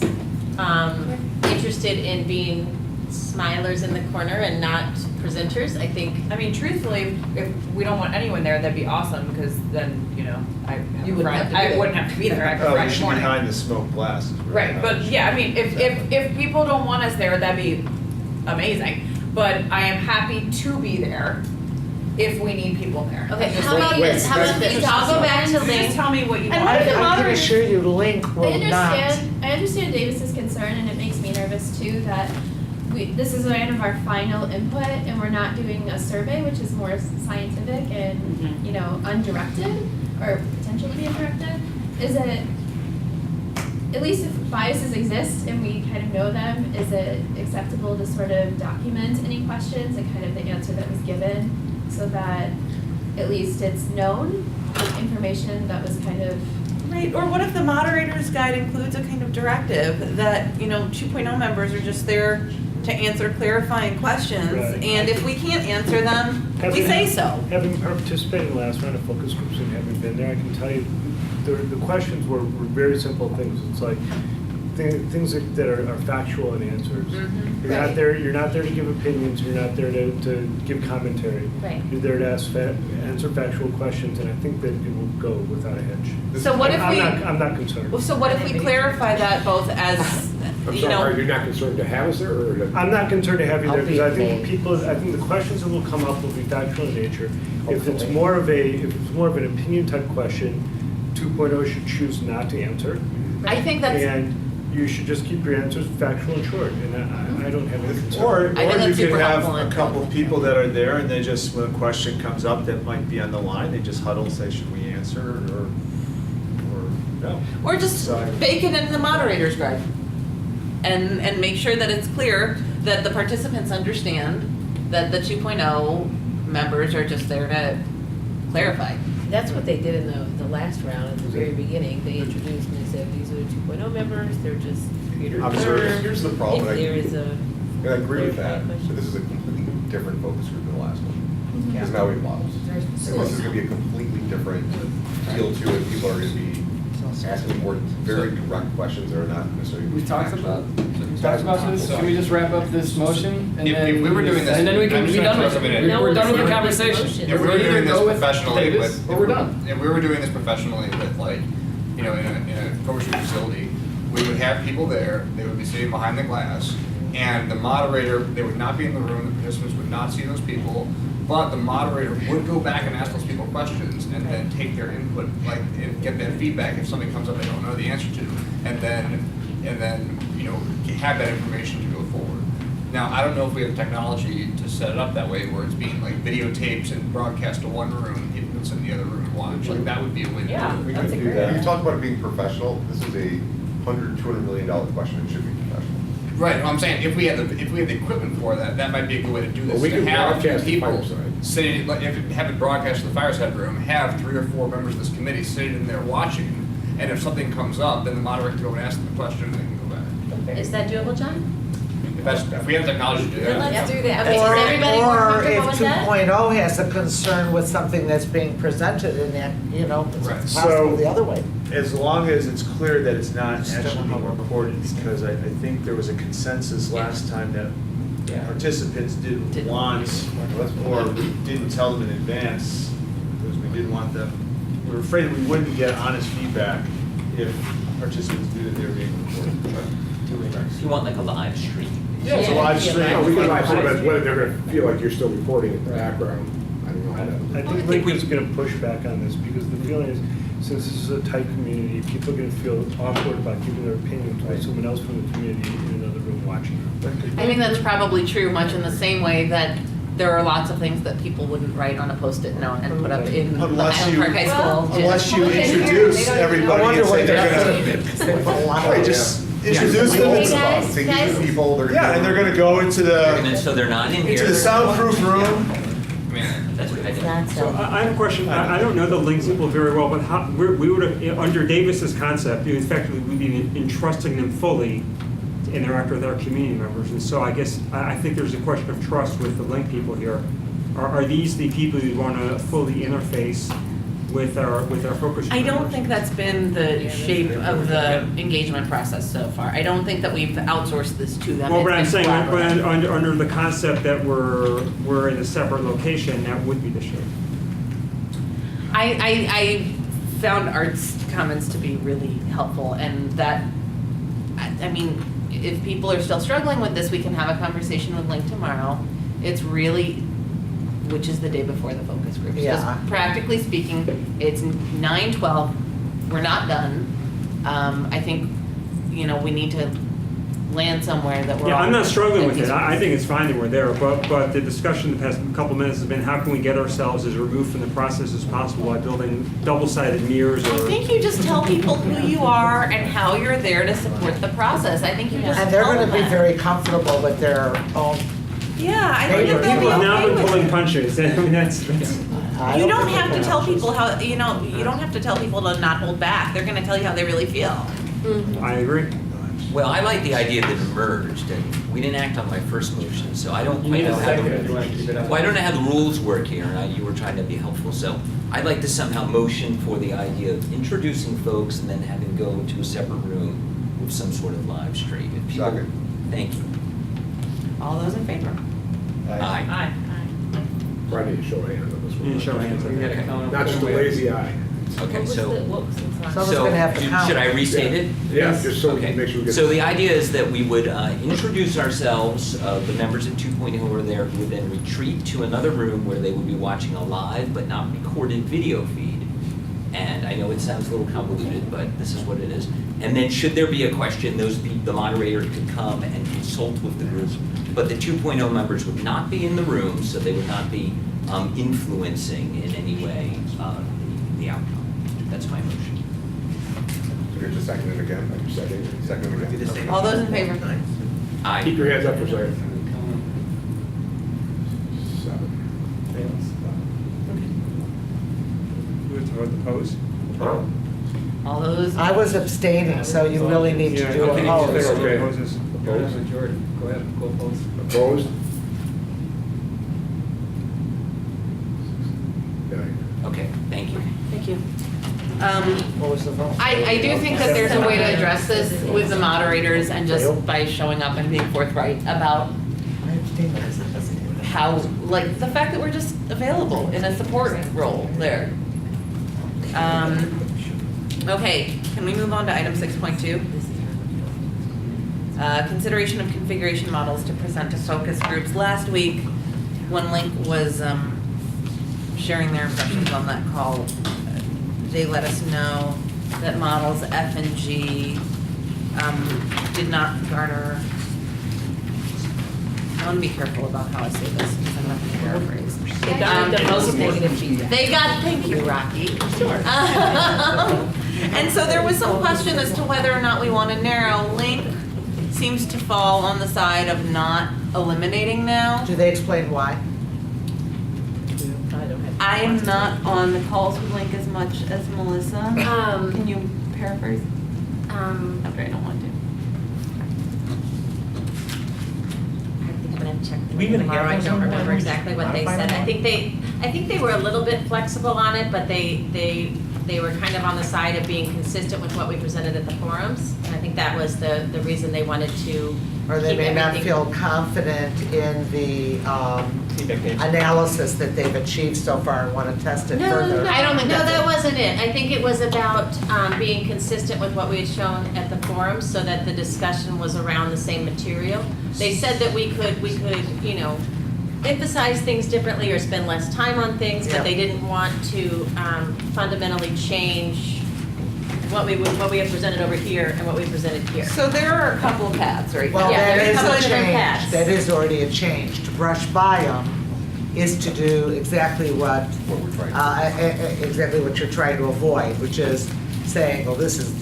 interested in being smilers in the corner and not presenters, I think. I mean, truthfully, if we don't want anyone there, that'd be awesome, because then, You wouldn't have to be I there. wouldn't have to be there every Oh, you Friday should be morning. behind the smoke glasses. Right, but yeah, I mean, if people don't want us there, that'd be amazing. But I am happy to be there if we need people there. Okay, Just how about like- this? How about this? I'll go back to You just Link. tell me what you And want. what if the I can moderators- assure you, Link will not. I understand Davis's concern, and it makes me nervous too, that this is kind of our final input, and we're not doing a survey, which is more scientific and, undirected, or potentially be undirected. Is it, at least if biases exist and we kind of know them, is it acceptable to sort of document any questions and kind of the answer that was given, so that at least it's known, the information that was kind of. Right, or what if the moderator's guide includes a kind of directive that, 2.0 members are just there to answer clarifying questions, Right. and if we can't answer them, we say so. Having participated in the last round of focus groups and having been there, I can tell you, the questions were very simple things. It's like, things that are factual and answers. Mhm. You're not there to give opinions, you're not there to give commentary. Right. You're there to answer factual questions, and I think that it will go without a hitch. So what if we, I'm not concerned. so what if we clarify that both as, I'm sorry, are you not concerned to have us there, or? I'm not concerned to have you there, I'll be because I think involved. I think the questions that will come up will be factual in nature. If it's Hopefully. more of an opinion type question, 2.0 should choose not to answer. I think that's, And you should just keep your answers factual and short, and I don't have any concern. Or I think you that's could super have helpful a and couple helpful. people that are there and they just, when a question comes up that might be on the line, they just huddle and say, should we answer or no? Or just So- bake it in the moderator's guide. And make sure that it's clear that the participants understand that the 2.0 members are just there to clarify. That's what they did in the last round, at the very beginning. They introduced and they said, these are the 2.0 members, they're just here to Observe. observe. Here's the problem. If there is a And I agree with that, clarifying but this is a completely different focus group than the last one. Mhm. Because now we have models. Right. And this is gonna be a completely different feel to it. People are gonna be asking more very direct questions that are not necessarily. We talked about this, can we just wrap up this motion? And If then we were doing this, and then we can I'm be just done gonna with throw it. something in. We're done with the No, conversation. it's not If we We're were either doing this go with professionally Davis with, or we're done. if we were doing this professionally with like, you know, in a focus group facility, we would have people there, they would be sitting behind the glass, and the moderator, they would not be in the room, the participants would not see those people, but the moderator would go back and ask those people questions and then take their input, like, and get that feedback if something comes up they don't know the answer to, and then, you know, have that information to go forward. Now, I don't know if we have technology to set it up that way where it's being like videotaped and broadcast to one room, and people can sit in the other room and watch, like, that would be a way to do it. Yeah. We That's could a do great that. idea. You talk about it being professional, this is a $100-200 million question, it should be professional. Right, well, I'm saying, if we had the equipment for that, that might be a good way to do this. Well, we To could have broadcast the people fireside. sitting, like, have it broadcast to the fireside room, have 3 or 4 members of this committee sitting in there watching, and if something comes up, then the moderator can go and ask them the question, and they can go back. Is that doable, John? If we have technology to do Then that. let's yeah. do that. Okay, is Or, everybody more or comfortable if with that? 2.0 has a concern with something that's being presented in that, you know, it's Right. possible the other way. As long as it's clear that it's not actually being recorded, because I think there was a consensus last time that participants didn't want, or didn't tell them in advance, because we didn't want them, we were afraid that we wouldn't get honest feedback if participants knew that they were being recorded. You want like a live stream? Yeah, it's a live stream. No, we can live stream, but whether they're gonna feel like you're still recording in the background, I don't know how that. I think Lincoln's gonna push back on this, because the feeling is, since this is a tight community, people are gonna feel awkward about giving their opinion to someone else from the community in another room watching. I think that's probably true, much in the same way that there are lots of things that people wouldn't write on a Post-it note and put up in the Unless Highland you- Park High School. Unless you gym. introduce everybody and say they're gonna, right, just introduce them Hey, and guys, Say guys. these are people, they're. yeah, and they're gonna go into And then, the, so they're not in here? into the soundproof room. I mean, That's what I did. That's So I have a question, I don't know the Link people very well, but how, we would have, under Davis's concept, in fact, we'd be entrusting them fully to interact with our community members, and so I guess, I think there's a question of trust with the Link people here. Are these the people who want to fully interface with our focus group I don't members? think that's been the shape of the engagement process so far. I don't think that we've outsourced this to them. Well, but I'm It's been saying, but collaborative. under the concept that we're in a separate location, that would be the shape. I found Art's comments to be really helpful, and that, I mean, if people are still struggling with this, we can have a conversation with Link tomorrow. It's really, which is the day before the focus group. Yeah. Just practically speaking, it's 9:12, we're not done. I think, you know, we need to land somewhere that we're all. Yeah, I'm not struggling at with peace it. I think it's fine that we're there, but the discussion the past couple minutes has been, how can we get ourselves as removed from the process as possible by building double-sided mirrors or? I think you just tell people who you are and how you're there to support the process. I think you just And they're tell gonna them be that. very comfortable with their own. Yeah, I Maybe think that People they'll have be now okay been with pulling it. punches. I mean, that's. I You don't think have to they're tell gonna- people how, you know, you don't have to tell people to not hold back. They're gonna tell you how they really feel. I agree. Well, I like the idea that it merged, and we didn't act on my first motion, so I don't You need quite a know how second the- if you want to keep it up. Well, I don't know how the rules work here, and you were trying to be helpful, so I'd like to somehow motion for the idea of introducing folks and then having go to a separate room with some sort of live stream. If people- Second. Thank you. All those in favor? Aye. Probably need to show a hand on this You one. show hands. We gotta count Not just a them. lazy eye. Okay, so. Someone's gonna have to count. Should I restate it? Yeah, just so we Okay. can make sure we get. So the idea is that we would introduce ourselves, the members of 2.0 who are there, who would then retreat to another room where they would be watching a live but not recorded video feed. And I know it sounds a little convoluted, but this is what it is. And then should there be a question, the moderator could come and consult with the group. But the 2.0 members would not be in the room, so they would not be influencing in any way the outcome. That's my motion. So you're just seconding it again? Are you seconding it again? All those in favor? Aye. Keep your hands up for a second. 7. We have to vote opposed? All those? I was abstaining, so you really need to do Okay, opposed. Okay. Opposes. Opposed? Majority, go ahead, go opposed. Opposed? Yeah. Okay, thank you. Thank you. What was the vote? I do think that there's a way to address this with the moderators and just by showing up and being forthright about I abstained because it doesn't. how, like, the fact that we're just available in a support role there. Okay, can we move on to item 6.2? Consideration of configuration models to present to focus groups. Last week, when Link was sharing their impressions on that call, they let us know that models F and G did not garner. I want to be careful about how I say this because I'm not going to paraphrase. They got the most negative feedback. They got, thank you, Rocky. Sure. And so there was some question as to whether or not we want to narrow. Link seems to fall on the side of not eliminating now. Do they explain why? I am not on the calls with Link as much as Melissa. Can you paraphrase? After I don't want to. I think I'm gonna check them We even tomorrow. I have don't those remember ones? exactly what they Modify said. them I think they were a little bit flexible on it, but they were kind of on the side of being consistent with what we presented at the forums. And I think that was the reason they wanted to Or they keep may not everything- feel confident in the Feedback page. analysis that they've achieved so far and want to test it further. I don't think No, that's that it. wasn't it. I think it was about being consistent with what we had shown at the forum, so that the discussion was around the same material. They said that we could, you know, emphasize things differently or spend less time on things, Yeah. but they didn't want to fundamentally change what we have presented over here and what we presented here. So there are a couple of paths, right? Well, Yeah, that there's a is couple a of different change. paths. That is already a change. To brush by them is to do exactly what What we're trying to exactly what you're trying to avoid, which is saying, well, this is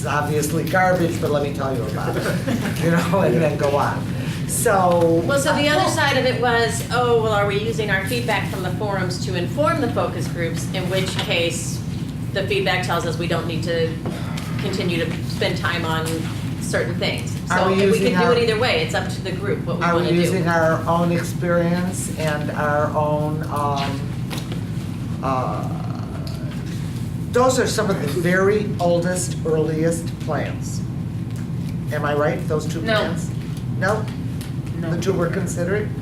obviously garbage, but let me tell you about it. You know, and then go on. So. Well, so the other side of it was, oh, well, are we using our feedback from the forums to inform the focus groups? In which case, the feedback tells us we don't need to continue to spend time on certain things. Are So we we using can do our- it either way. It's up to the group what we Are want we to do. using our own experience and our own, those are some of the very oldest, earliest plans. Am I right, those two No. plans? No? No. The two we're considering?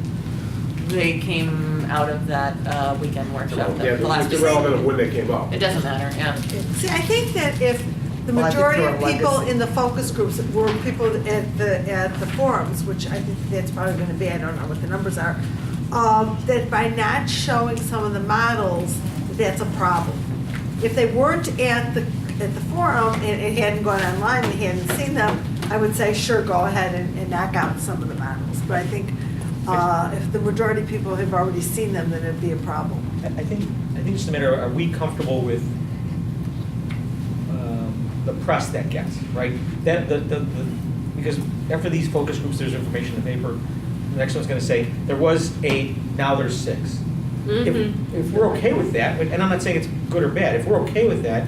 They came out of that weekend workshop, Yeah, the last it's week. irrelevant of when they came up. It doesn't matter, yeah. See, I think that if the Well, I think majority they're of a people legacy. in the focus groups were people at the forums, which I think that's probably gonna be, I don't know what the numbers are, that by not showing some of the models, that's a problem. If they weren't at the forum and it hadn't gone online and hadn't seen them, I would say, sure, go ahead and knock out some of the models. But I think if the majority of people have already seen them, then it'd be a problem. I think just a matter, are we comfortable with the press that gets, right? That, because after these focus groups, there's information in the paper. The next one's gonna say, there was 8, now there's 6. If we're okay with that, and I'm not saying it's good or bad, if we're okay with that,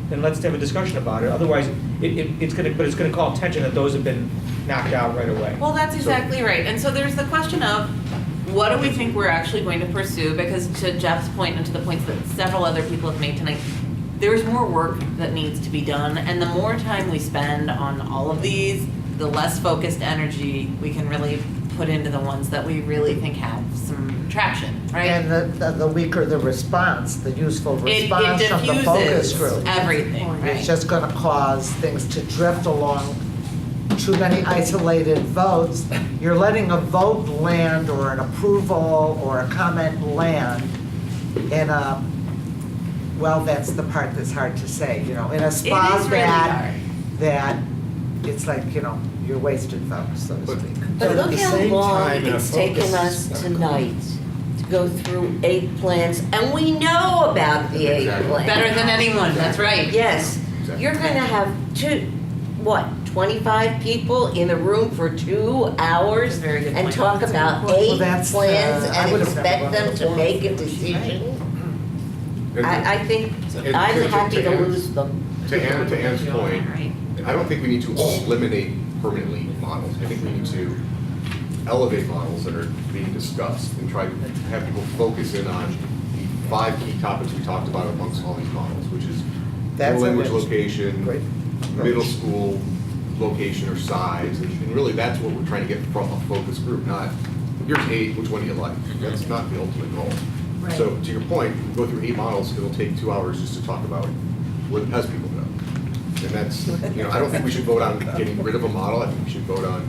then let's have a discussion about it. Otherwise, it's gonna call attention that those have been knocked out right away. Well, that's exactly right. And so there's the question of, what do we think we're actually going to pursue? Because to Jeff's point and to the points that several other people have made tonight, there's more work that needs to be done. And the more time we spend on all of these, the less focused energy we can really put into the ones that we really think have some traction, right? And the weaker the response, the useful It response from the focus diffuses group. everything, right? It's just gonna cause things to drift along. Too many isolated votes. You're letting a vote land or an approval or a comment land in a well, that's the part that's hard to say, you know, in a spot is really that it's like, you know, you're wasted folks, so to speak. But at look the how same long time, in a it's taken focus- us tonight to go through 8 plans, and we know about the 8 Exactly. plans. Better than anyone, that's right. Yes, Exactly. you're gonna have 25 people in a room for 2 hours That's a very good and point. talk about Well, 8 that's, plans I and would've never expect gone them to to one. make a decision? And- I think And I'm to- happy to Ann's- lose them. To Ann's point, I don't think we need to eliminate permanently models. I think we need to elevate models that are being discussed and try to have people focus in on the 5 key topics we talked about amongst all these models, which is That's dual a language good- location, great middle approach. school location or size, and really that's what we're trying to get from a focus group, not, here's 8, which one do you like? That's not the ultimate goal. Right. So to your point, we go through 8 models, it'll take 2 hours just to talk about where the PES people go. And that's, you know, I don't think we should vote on getting rid of a model, I think we should vote on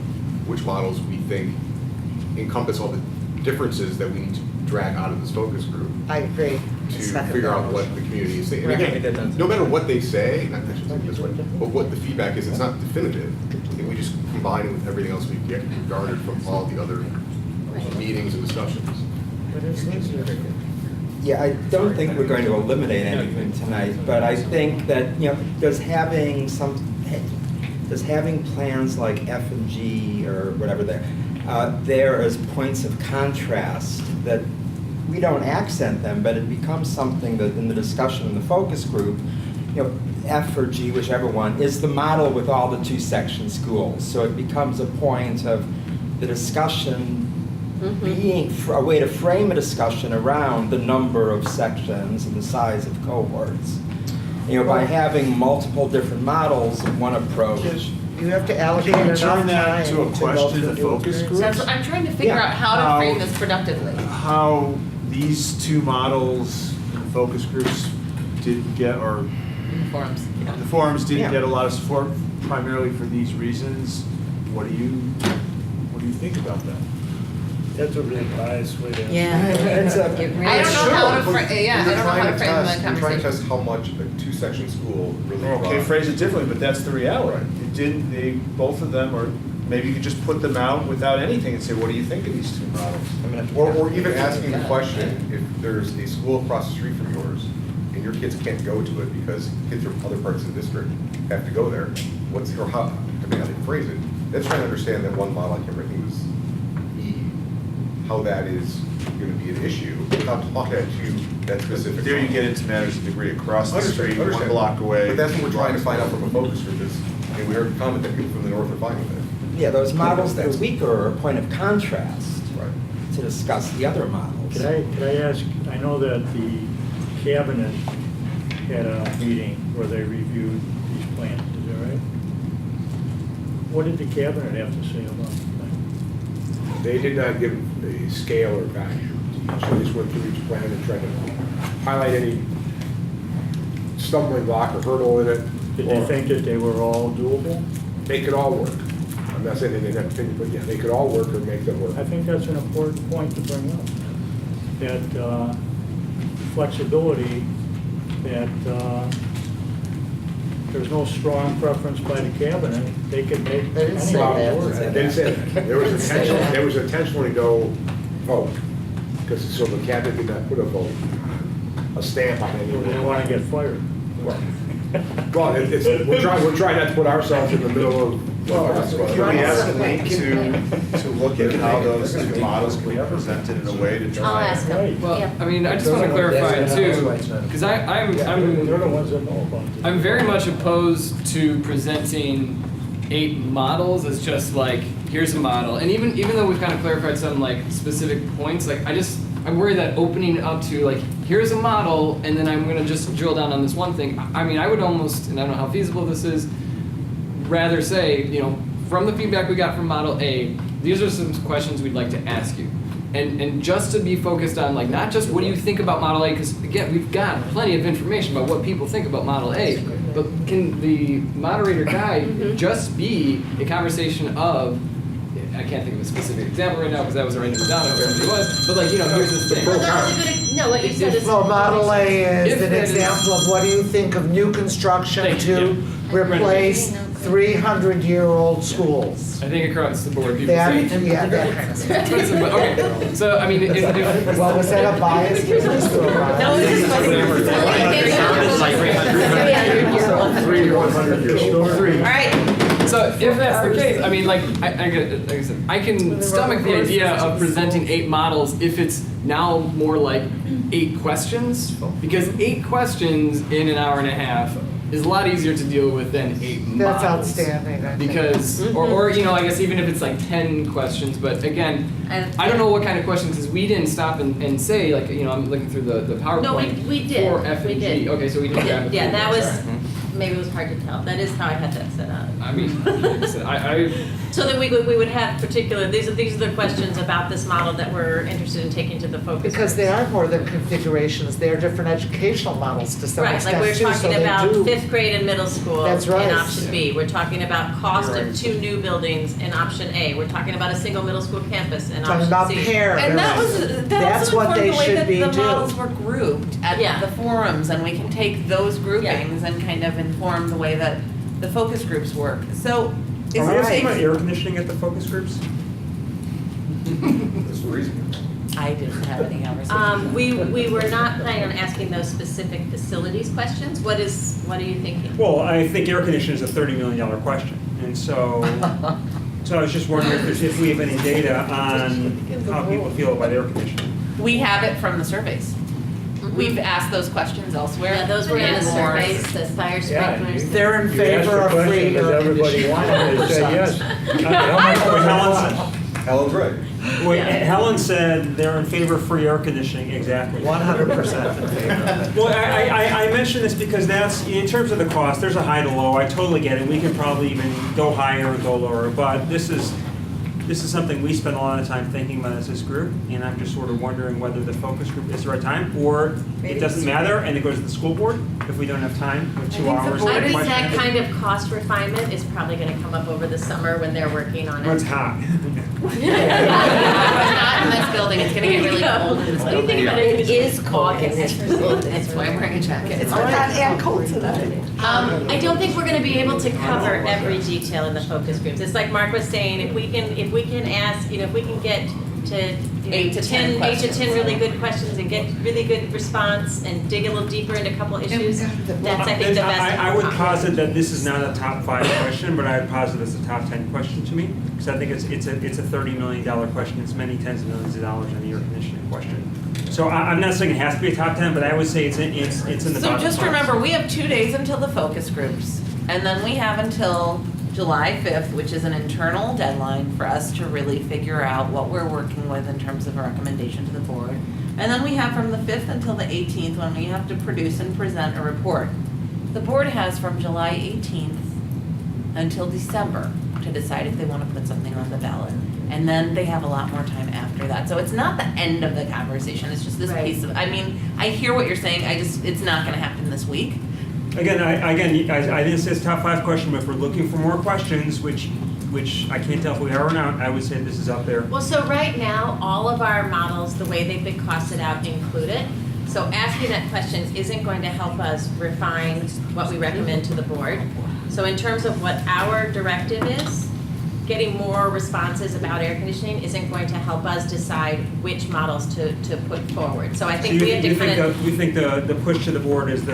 which models we think encompass all the differences that we need to drag out of this focus group I agree. to Second figure that out what motion. the community is thinking. Right. And again, no matter what they say, not that I should say it this way, but what the feedback is, it's not definitive. I think we just combine it with everything else we get garnered from all the other meetings and discussions. Yeah, I don't think we're going to eliminate anything tonight, but I think that, you know, does having plans like F and G or whatever there as points of contrast that we don't accent them, but it becomes something that in the discussion in the focus group, you know, F or G, whichever one, is the model with all the 2-section schools. So it becomes a point of the discussion being a way to frame a discussion around the number of sections and the size of cohorts. You know, by having multiple different models of one approach. You have to allocate Can you enough turn that time to a go question through to the focus experience. groups? That's what I'm trying to figure Yeah. out how to frame this productively. How these 2 models, focus groups, didn't get, or Forums. the forums didn't Yeah. get a lot of support primarily for these reasons. What do you think about that? That's a really biased way to. Yeah. It's a- I don't know how to frame, I don't know how to frame the We're trying to conversation. test how much a 2-section school really. Okay, phrase it differently, but that's the reality. Right. It didn't, both of them, or maybe you could just put them out without anything and say, what do you think of these 2 models? Or even asking the question, if there's a school across the street from yours, and your kids can't go to it because kids from other parts of the district have to go there, or how, depending on how they phrase it, that's trying to understand that one model, I can't remember, I think it was E, how that is gonna be an issue, without talking to that specific. There you model. get into matters of degree, across the Understand, street, 1 understand. block away. But that's what we're trying to find out from a focus group is, and we heard a comment that people from the north are fine with it. Yeah, those models that are weaker are a point of contrast Right. to discuss the other models. Could I ask, I know that the cabinet had a meeting where they reviewed these plans, is that right? What did the cabinet have to say about the plan? They did not give a scale or value to each, they just went through each plan and tried to highlight any stumbling block or hurdle in it. Did they think that they were all doable? They could all work. I'm not saying they didn't have opinion, but yeah, they could all work or make them work. I think that's an important point to bring up. That flexibility, that there's no strong preference by the cabinet, they could make They didn't say any that. model work. They didn't say that. There was intentionally no vote, because so the cabinet did not put a vote, a stamp on any They of didn't it. want to get fired. Well, we're trying not to put ourselves in the middle of. Can we ask Link to look at how those 2 models can be presented in a way to try? I'll ask them. Well, I mean, I just want to clarify too, because I'm They're the ones that know about it. I'm very much opposed to presenting 8 models as just like, here's a model. And even though we've kind of clarified some like specific points, like I'm worried that opening it up to like, here's a model, and then I'm gonna just drill down on this one thing. I mean, I would almost, and I don't know how feasible this is, rather say, you know, from the feedback we got from Model A, these are some questions we'd like to ask you. And just to be focused on like, not just what do you think about Model A, because again, we've got plenty of information about what people think about Model A, but can the moderator guide just be a conversation of, I can't think of a specific example right now because that was a random down of what somebody was, but like, you know, here's this thing. Well, No, what you said is. Well, Model A is If an that is- example of what do you think of new construction Thank to you. replace 300-year-old schools? I think across the board, people That, say. yeah, that kind of stuff. But, okay, so, I mean, if. Well, was that a bias? No, it's just Three 100-year stories. All right, So if that's the case, I mean, like I said, I can stomach the idea of presenting 8 models if it's now more like 8 questions, because 8 questions in an hour and a half is a lot easier to deal with than 8 models. That's outstanding, I think. Because, or you know, I guess even if it's like 10 questions, but again, I don't know what kind of questions, because we didn't stop and say, like, you know, I'm looking through the PowerPoint. No, we did. For F and We G. did. Okay, so we did grab it. Yeah, that was, Sorry. maybe it was hard to tell. That is how I had that set up. I mean, listen, I So that we would have particular, these are the questions about this model that we're interested in taking to the focus Because groups. they are more than configurations, they are different educational models to some Right, extent like we're too, so talking they about do- 5th grade and middle school That's right. in option B. We're talking about cost You're of right. 2 new buildings in option A. We're talking about a single middle school campus in Talking about option C. pair. and that was, That's that also what informed they the way should that be the doing. models were grouped at Yeah. the forums, and we can take those groupings and kind of inform the way that the focus groups work. So, is Are we it asking about safe? air conditioning at the focus groups? That's the reason. I didn't have any conversation. We were not planning on asking those specific facilities questions. What are you thinking? Well, I think air conditioning is a $30 million question, and so I was just wondering if we have any data on how people feel about air conditioning. We have it from the surveys. We've asked those questions elsewhere. Yeah, those were in the and more. surveys, the fire Yeah, sprinklers. They're in You asked favor the of free question, does air everybody conditioning. want it? They said yes. Helen's right. Wait, Helen said they're in favor of free air conditioning, exactly. 100% in favor. Well, I mention this because that's, in terms of the cost, there's a high to low, I totally get it, we can probably even go higher and go lower, but this is something we spend a lot of time thinking about as this group, and I'm just sort of wondering whether the focus group is the right time, or it doesn't matter, and it goes to the school board if we don't have time with 2 hours. I to think question that it. kind of cost refinement is probably gonna come up over the summer when they're working on it. Well, it's hot. Not in this building, it's gonna get really cold in this What do you think building. about It is cold in August? this building. That's why I'm wearing a jacket. It's hot and cold today. I don't think we're gonna be able to cover every detail in the focus groups. It's like Mark was saying, if we can ask, if we can get to 8 to 10 8 to 10 questions. really good questions and get really good response and dig a little deeper into a couple issues, that's, I think, the best. I would posit that this is not a top 5 question, but I would posit it's a top 10 question to me, because I think it's a $30 million question, it's many tens of millions of dollars on the air conditioning question. So I'm not saying it has to be a top 10, but I would say it's in the So bottom just five. remember, we have 2 days until the focus groups, and then we have until July 5th, which is an internal deadline for us to really figure out what we're working with in terms of a recommendation to the board. And then we have from the 5th until the 18th, when we have to produce and present a report. The board has from July 18th until December to decide if they want to put something on the ballot. And then they have a lot more time after that. So it's not the end of the conversation, it's just this Right. piece of, I mean, I hear what you're saying, it's not gonna happen this week. Again, I didn't say it's a top 5 question, but if we're looking for more questions, which I can't tell if we are or not, I would say this is up there. Well, so right now, all of our models, the way they've been costed out, include it. So asking that question isn't going to help us refine what we recommend to the board. So in terms of what our directive is, getting more responses about air conditioning isn't going to help us decide which models to put forward. So I think we have different. You think the push to the board is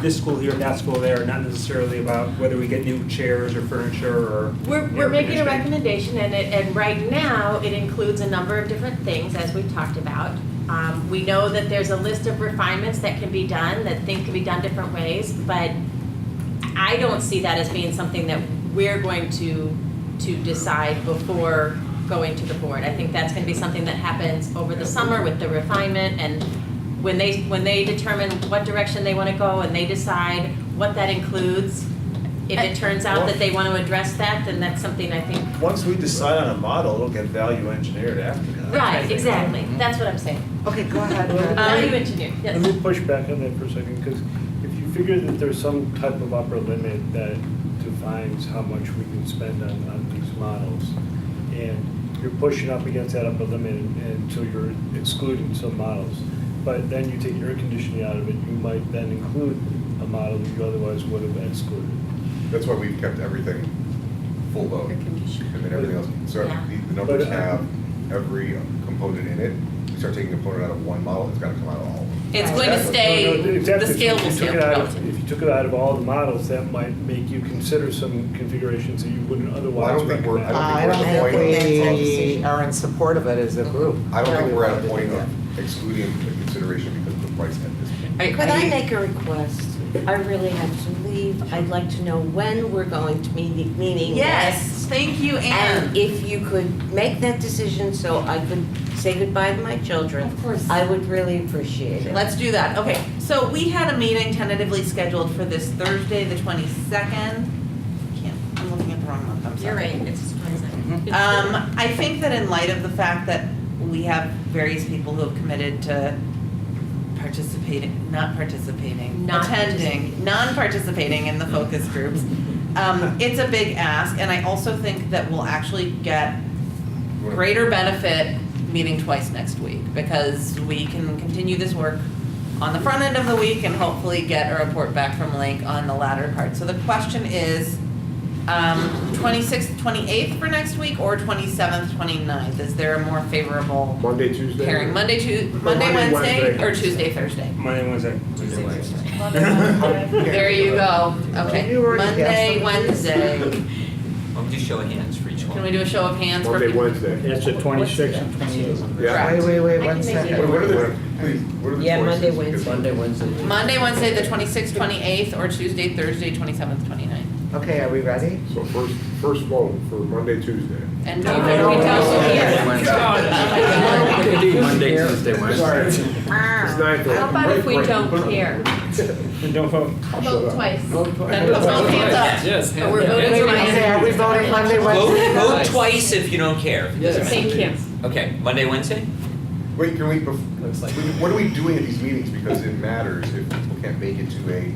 this school here, that school there, not necessarily about whether we get new chairs or furniture or. We're making a recommendation, and right now, it includes a number of different things, as we've talked about. We know that there's a list of refinements that can be done, that things can be done different ways, but I don't see that as being something that we're going to decide before going to the board. I think that's gonna be something that happens over the summer with the refinement, and when they determine what direction they wanna go and they decide what that includes, if it turns out that they want to address that, then that's something I think. Once we decide on a model, it'll get value engineered after that. Right, exactly, that's what I'm saying. Okay, go ahead. Value engineered, yes. Let me push back on that for a second, because if you figure that there's some type of upper limit that defines how much we can spend on these models, and you're pushing up against that upper limit until you're excluding some models, but then you take air conditioning out of it, you might then include a model that you otherwise would have excluded. That's why we've kept everything full load. And then everything else, so Yeah. the numbers But, have every component in it. You start taking a component out of one model, it's gotta come out of all of them. It's going to stay, No, exactly. the scale If will you stay took it out of- relative. If you took it out of all the models, that might make you consider some configurations that you wouldn't Well, I otherwise don't think we're- recommend. I I don't think we're at a think point we are in support of it as a group. I don't think we're at a point of excluding the consideration because of the price at this point. Could I make a request? I really have to leave. I'd like to know when we're going to meeting Yes, next. thank you, Anne. And if you could make that decision so I could say goodbye to my children. Of course. I would really appreciate it. Let's do that. Okay, so we had a meeting tentatively scheduled for this Thursday, the 22nd. I'm looking at the wrong month, I'm You're sorry. right, it's 22nd. I think that in light of the fact that we have various people who have committed to non-participating in the focus groups, it's a big ask, and I also think that we'll actually get greater benefit meeting twice next week, because we can continue this work on the front end of the week and hopefully get a report back from Link on the latter part. So the question is, 26th, 28th for next week, or 27th, 29th? Is there a more favorable Monday, Tuesday? pairing? Monday, Monday, Wednesday, Wednesday. or Tuesday, Thursday? Monday, Wednesday. There you go. Okay, You already Monday, guessed Wednesday. I'll just show of hands for each one. Can we do a show of hands for Monday, people? Wednesday. It's the 26th and 28th. Yeah. Wait, I one can make it. second. What are the, please, what are the Yeah, Monday, choices? Wednesday. Because- Wednesday. Monday, Wednesday, the 26th, 28th, or Tuesday, Thursday, 27th, 29th. Okay, are we ready? So first vote for Monday, Tuesday. And don't forget we tell here. Monday, Tuesday, Sorry, it's 9:30. How about if we don't care? And don't vote. I'll shut Vote up. twice. And put both hands up. Yes. Oh, we're voting Wait, twice. okay, are we voting Monday, Vote, Wednesday? vote twice if you don't care. Thank you. Okay, Monday, Wednesday? Wait, can we, what are we doing at these meetings? Because it matters if people can't make it to a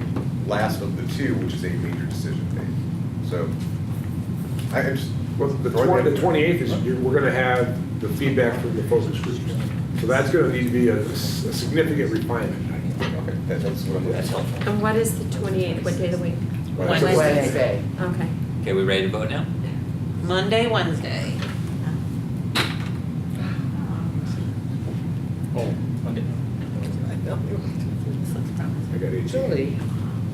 last of the two, which is a major decision day. So, I just. Well, the 28th is, we're gonna have the feedback from the focus groups. So that's gonna need to be a significant refinement. Okay, that's what I'm. That's helpful. And what is the 28th? What day of the week? Wednesday. Wednesday. Okay. Okay, we ready to vote now? Monday, Wednesday. Oh, Monday. I got 18. Julie,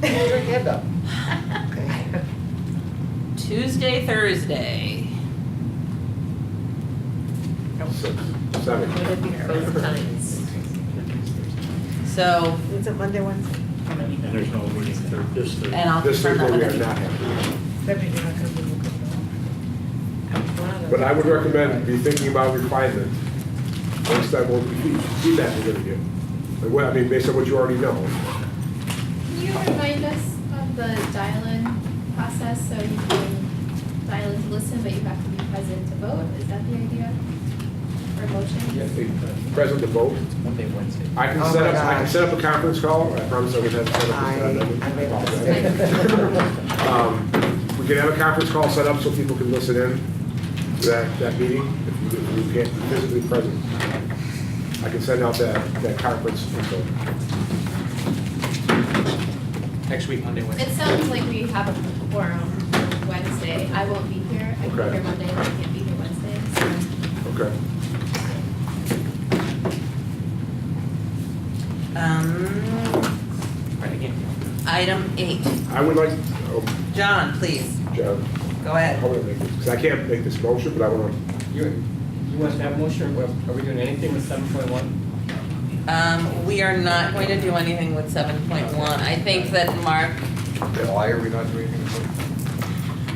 put your hand up. Okay. Tuesday, Thursday. Seven. Would it be both times? So, Is it Monday, Wednesday? And there's no meeting this Thursday. and I'll This confirm Thursday, that we with are the not having. That means you're not gonna be able to But I would recommend be thinking about refinement based on what feedback we're gonna get. Like, what, I mean, based on what you already know. Can you remind us of the dial-in process, so you can dial in to listen, but you have to be present to vote? Is that the idea? Or motion? Present the vote. Monday, Wednesday. I can Oh set my up, I can gosh. set up a conference call. I promise I would have set up. I made a We can have a conference call set up so people can listen in to that meeting if you can't be physically present. I can send out that conference info. Next week, Monday, Wednesday. It sounds like we have a quorum Wednesday. I won't be here. I can be Okay. here Monday, and I can't be here Wednesday, so. Okay. Item 8. I would like, John, please, John, go ahead. I want to make this, because I can't make this motion, but I want to. You want to have a motion, or are we doing anything with 7.1? We are not going to do anything with 7.1. I think that Mark, Why are we not doing anything?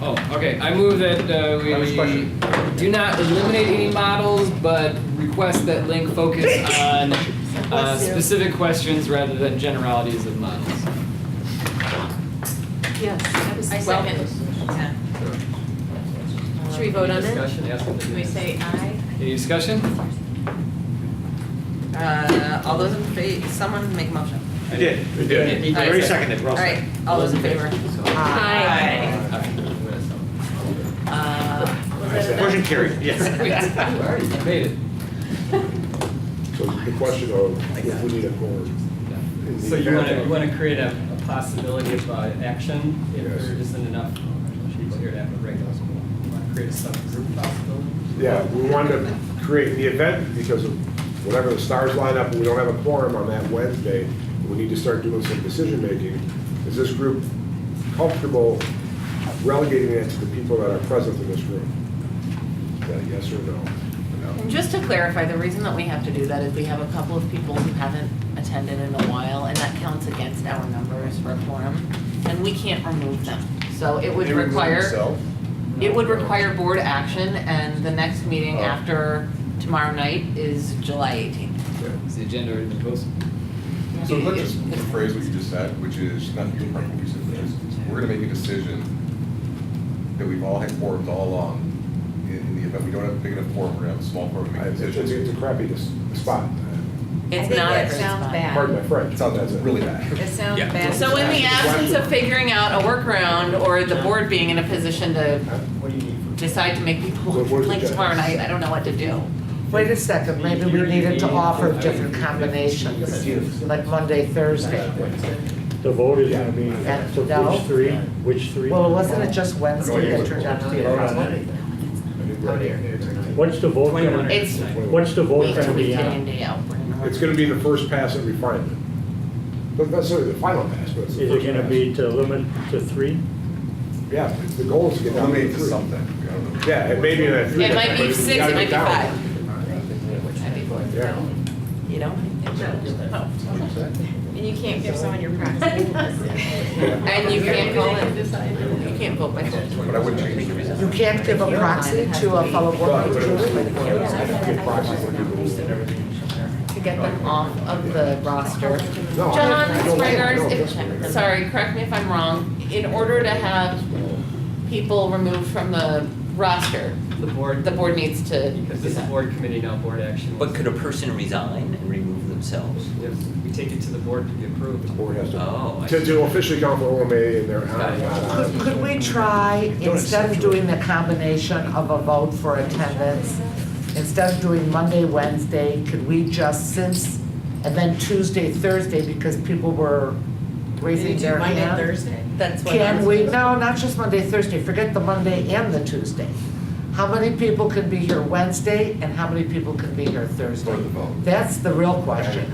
Oh, okay, I move that Next we question. do not eliminate any models, but request that Link focus on specific questions rather than generalities of models. Yes, that was I well. second. Should we vote on it? Discussion, yes. Can we say aye? Any discussion? all those in favor, someone make a motion. I did. You did. I already seconded, we're All all right, set. all those in favor? Aye. Motion carried, yes. You already made it. So the the question of if we need a board. in the So you event want of- to create a possibility of action if Yes. there isn't enough people here to have a regular school? You want to create a subgroup possibility? Yeah, we wanted to create the event because of whatever the stars line up and we don't have a quorum on that Wednesday. We need to start doing some decision-making. Is this group comfortable relegating it to the people that are present in this room? Is that a yes or no? And just to clarify, the reason that we have to do that is we have a couple of people who haven't attended in a while, and that counts against our numbers for a quorum, and we can't remove them. So it would They remove require, themselves? it would require board action, and the next meeting after tomorrow night is July 18th. Is the agenda already been posted? So let's just rephrase what you just said, which is, not to part what you said, but is we're gonna make a decision that we've all had quorums all along. In the event we don't have a big enough quorum, we're gonna have a small quorum, make a It's decision. a crappy spot. It's think not that a great sounds spot. bad. Pardon my French. It sounds really bad. It sounds Yeah. bad. So in the absence of figuring out a workaround, or the board being in a position to What do you need for? decide to make people So where's the like tomorrow night, I don't know what to do. Wait a second, maybe we needed to offer different combinations, like Monday, Thursday. The vote is gonna be, And so no? which three? Which three? Well, wasn't it just Wednesday that turned out to be a problem? What's the vote gonna, It's what's the vote week to gonna week, be day in, on? day out. It's gonna be the first pass at refinement. Not necessarily the final pass, but it's the Is first it gonna pass. be to limit to three? Yeah, the goal is to get down to Eliminate to three. something. I don't know. Yeah, it may be that three. It might but be we 6, gotta it might get be down. 5. Yeah. You know? And you can't give someone your proxy. And you can't call in. You can't vote by phone. But I wouldn't change it. You can't give a proxy to a fellow board But member? it's give proxies to people who- To get them off of the roster. No, I John don't- Springers, no. sorry, correct me if I'm wrong, in order to have people removed from the roster, The board, the board needs to because do this is that. board committee, now board action. But could a person resign and remove themselves? If we take it to the board to be approved. The board has Oh, I to officially count for OMA and their. Could we try, instead of doing the combination of a vote for attendance, instead of doing Monday, Wednesday, could we just and then Tuesday, Thursday, because people were raising their hand? Monday, Thursday? That's what Can I'm- we, no, not just Monday, Thursday, forget the Monday and the Tuesday. How many people can be here Wednesday and how many people can be here Thursday? For the vote. That's the real question.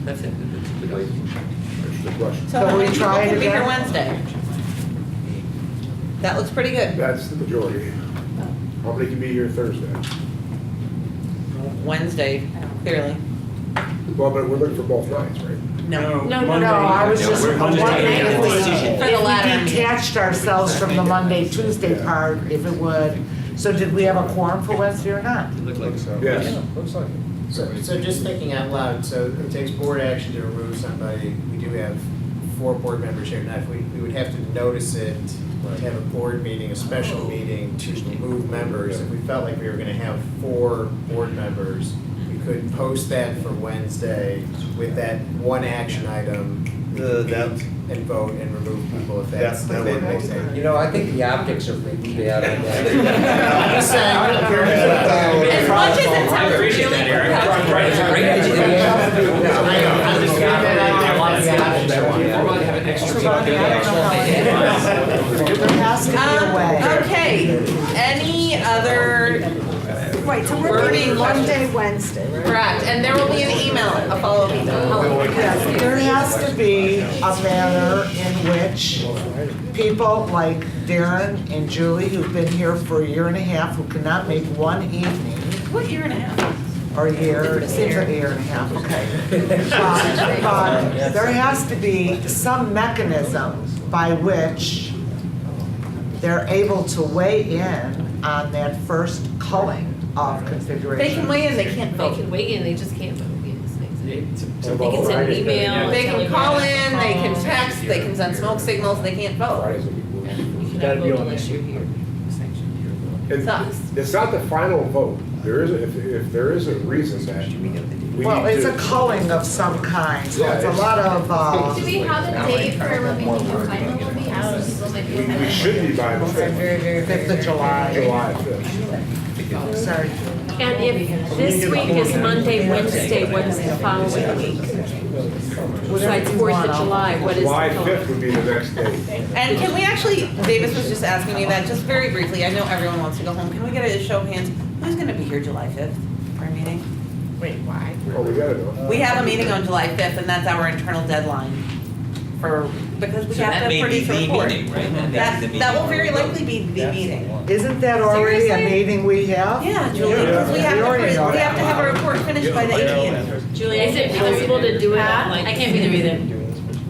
That's it. That's a good idea. That's the question. So Can how we many people try it can be here again? Wednesday? That looks pretty good. That's the majority. How many can be here Thursday? Wednesday, clearly. Well, but we're looking for both nights, right? No. No, I was just we're wondering making a decision. For the latter. if we detached ourselves from the Monday, Tuesday part, if it would. So did we have a quorum for Wednesday or not? It looked like so. Yes. Looks like it. So just thinking out loud, so it takes board action to remove somebody. We do have 4 board members here tonight. We would have to notice it, to have a board meeting, a special meeting to remove members. If we felt like we were gonna have 4 board members, we could post that for Wednesday with that one action item. We could meet and vote and remove people if that's, That if would that makes sense. You know, I think the optics are pretty bad on that. I'm just saying. As much as it sounds really It's a great idea. There has to be a way. Okay, any other, Right, so we're Wording meeting questions? Monday, Wednesday, right? correct, and there will be an email, a follow-up email. Yes, there has to be a manner in which people like Darren and Julie, who've been here for a year and a half, who cannot make one evening, What year and a half? or a year, it seems like a year and a half, okay. But there has to be some mechanism by which they're able to weigh in on that first culling of configuration. They can weigh in, they can't They vote. can weigh in, they just can't vote. Yes, exactly. To They can send an email. They can call in, they can Call. text, they can send smoke signals, they can't vote. Fridays will be cool. You Gotta cannot be vote on unless there. you're here. It's not the final vote. There is, if there is a reason that we Well, need it's a to. culling of some kind, so it's a lot of, Do we have a date for when we think the final will be? How many people might be We attending? should be by the Very, very, very, 5th of July. July 5th. Sorry. And if this week is Monday, Wednesday, what is the following week? Besides 4th of July, what is the July following? 5th would be the next day. And can we actually, Davis was just asking me that, just very briefly, I know everyone wants to go home, can we get a show of hands? Who's gonna be here July 5th for a meeting? Wait, why? Oh, we gotta know. We have a meeting on July 5th, and that's our internal deadline for, because we So have that to may be produce a the report. meeting, right? That will very likely be the meeting. Isn't that already a Seriously? meeting we have? Yeah, Julie, because we have to, already know we have to that. have a report finished by the 18th. Julie, is it possible to do it on, like? I can't be there either.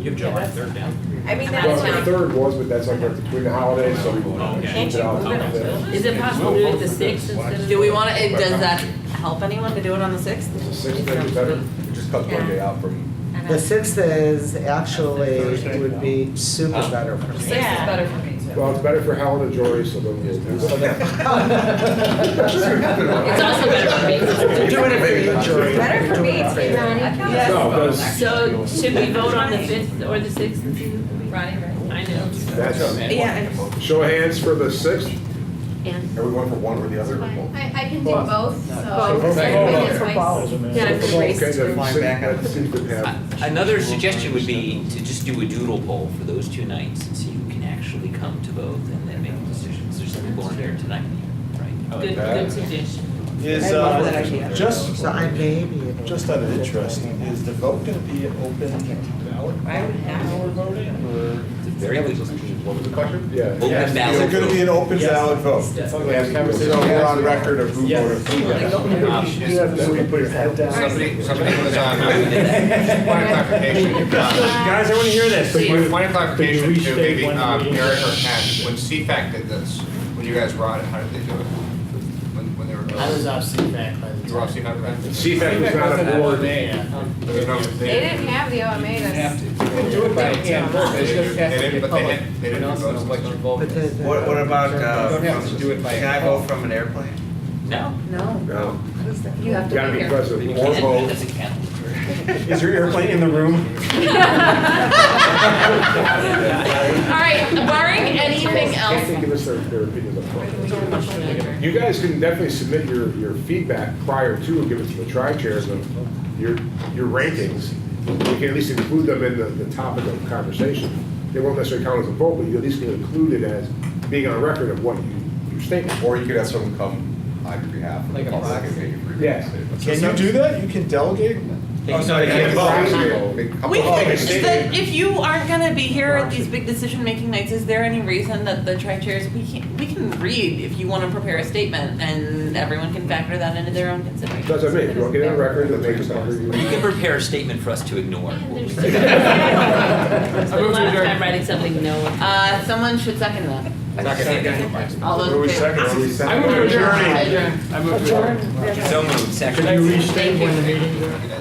You have July 3rd down? I mean, Well, that's the not. 3rd was, but that's like right between the holidays, so we Can't changed you it out move to it the on 5th. Is it possible to do it the 6th instead of? Do we want to, does that help anyone to do it on the 6th? The 6th day is better. It just cuts one day out from. The 6th is actually, would be super better for me. 6th is better for me too. Well, it's better for Helen and Jory, so then we'll do that. It's also better for me. They're doing it for you, Jory. Better for me too, Ronnie. No, because So should we vote on the 5th or the 6th? Ronnie, right? I know. that's, Yeah, and show of hands for the 6th. And Are we going for one or the other? or both? I can do both, so. Both. Everybody gets Both. twice. yeah, Okay, I'm raised. then that seems to have. Another suggestion would be to just do a doodle poll for those 2 nights, so you can actually come to both and then make decisions. There's some people on here tonight, right? Good, good suggestion. Is, I love that idea. just, So I may be able to. just out of interest, is the vote gonna be an open ballot? I would have. How we're voting, or? Very good. What was the question? Yeah. Open Is ballot. it gonna be an open Yes. ballot vote? Yes. So we're on record of who Yes. voted for what? You have to put your head down. Somebody was on, point of clarification. Guys, I want to hear this. Point of clarification to restate maybe when the meeting Eric or is? Ken, when CFAC did this, when you guys brought it, how did they do it? When they were. I was off CFAC by the time. You were off CFAC then? CFAC was not a board. There was no- They didn't have the OMA, that's. You can do it by hand, vote. They It just didn't, has to they be didn't, but they public. didn't, they didn't Everyone else vote. knows what your vote But is. the- What about, You don't have to do it by. can I vote from an airplane? No. no, No, you have to gotta be be here. present. You More can't, it votes. doesn't count. Is your airplane in the room? All right, barring anything Can't else, they give us their opinions up front? You guys can definitely submit your feedback prior to, and give it to the tri-chairs of your rankings. You can at least include them in the topic of conversation. They won't necessarily count as a vote, but you at least can include it as being on record of what your statement. Or you could have someone come on your behalf. Like a public and make a brief Yeah. statement. Can you do that? You can delegate? Oh, sorry, you can't vote. we can, Okay, state that if you aren't gonna be here at these big decision-making nights, is there any reason that the tri-chairs, we can read if you wanna prepare a statement, and everyone can factor that into their own consideration. That's what I mean, if you want to get it on record, then make it under You can prepare a statement for us to ignore. What we It's say. been a lot of time writing something no. Someone should second that. All those Where we in favor? second? I move to adjourn. Adjourn. I move to adjourn. So moved, second. Could you restate when the meeting is?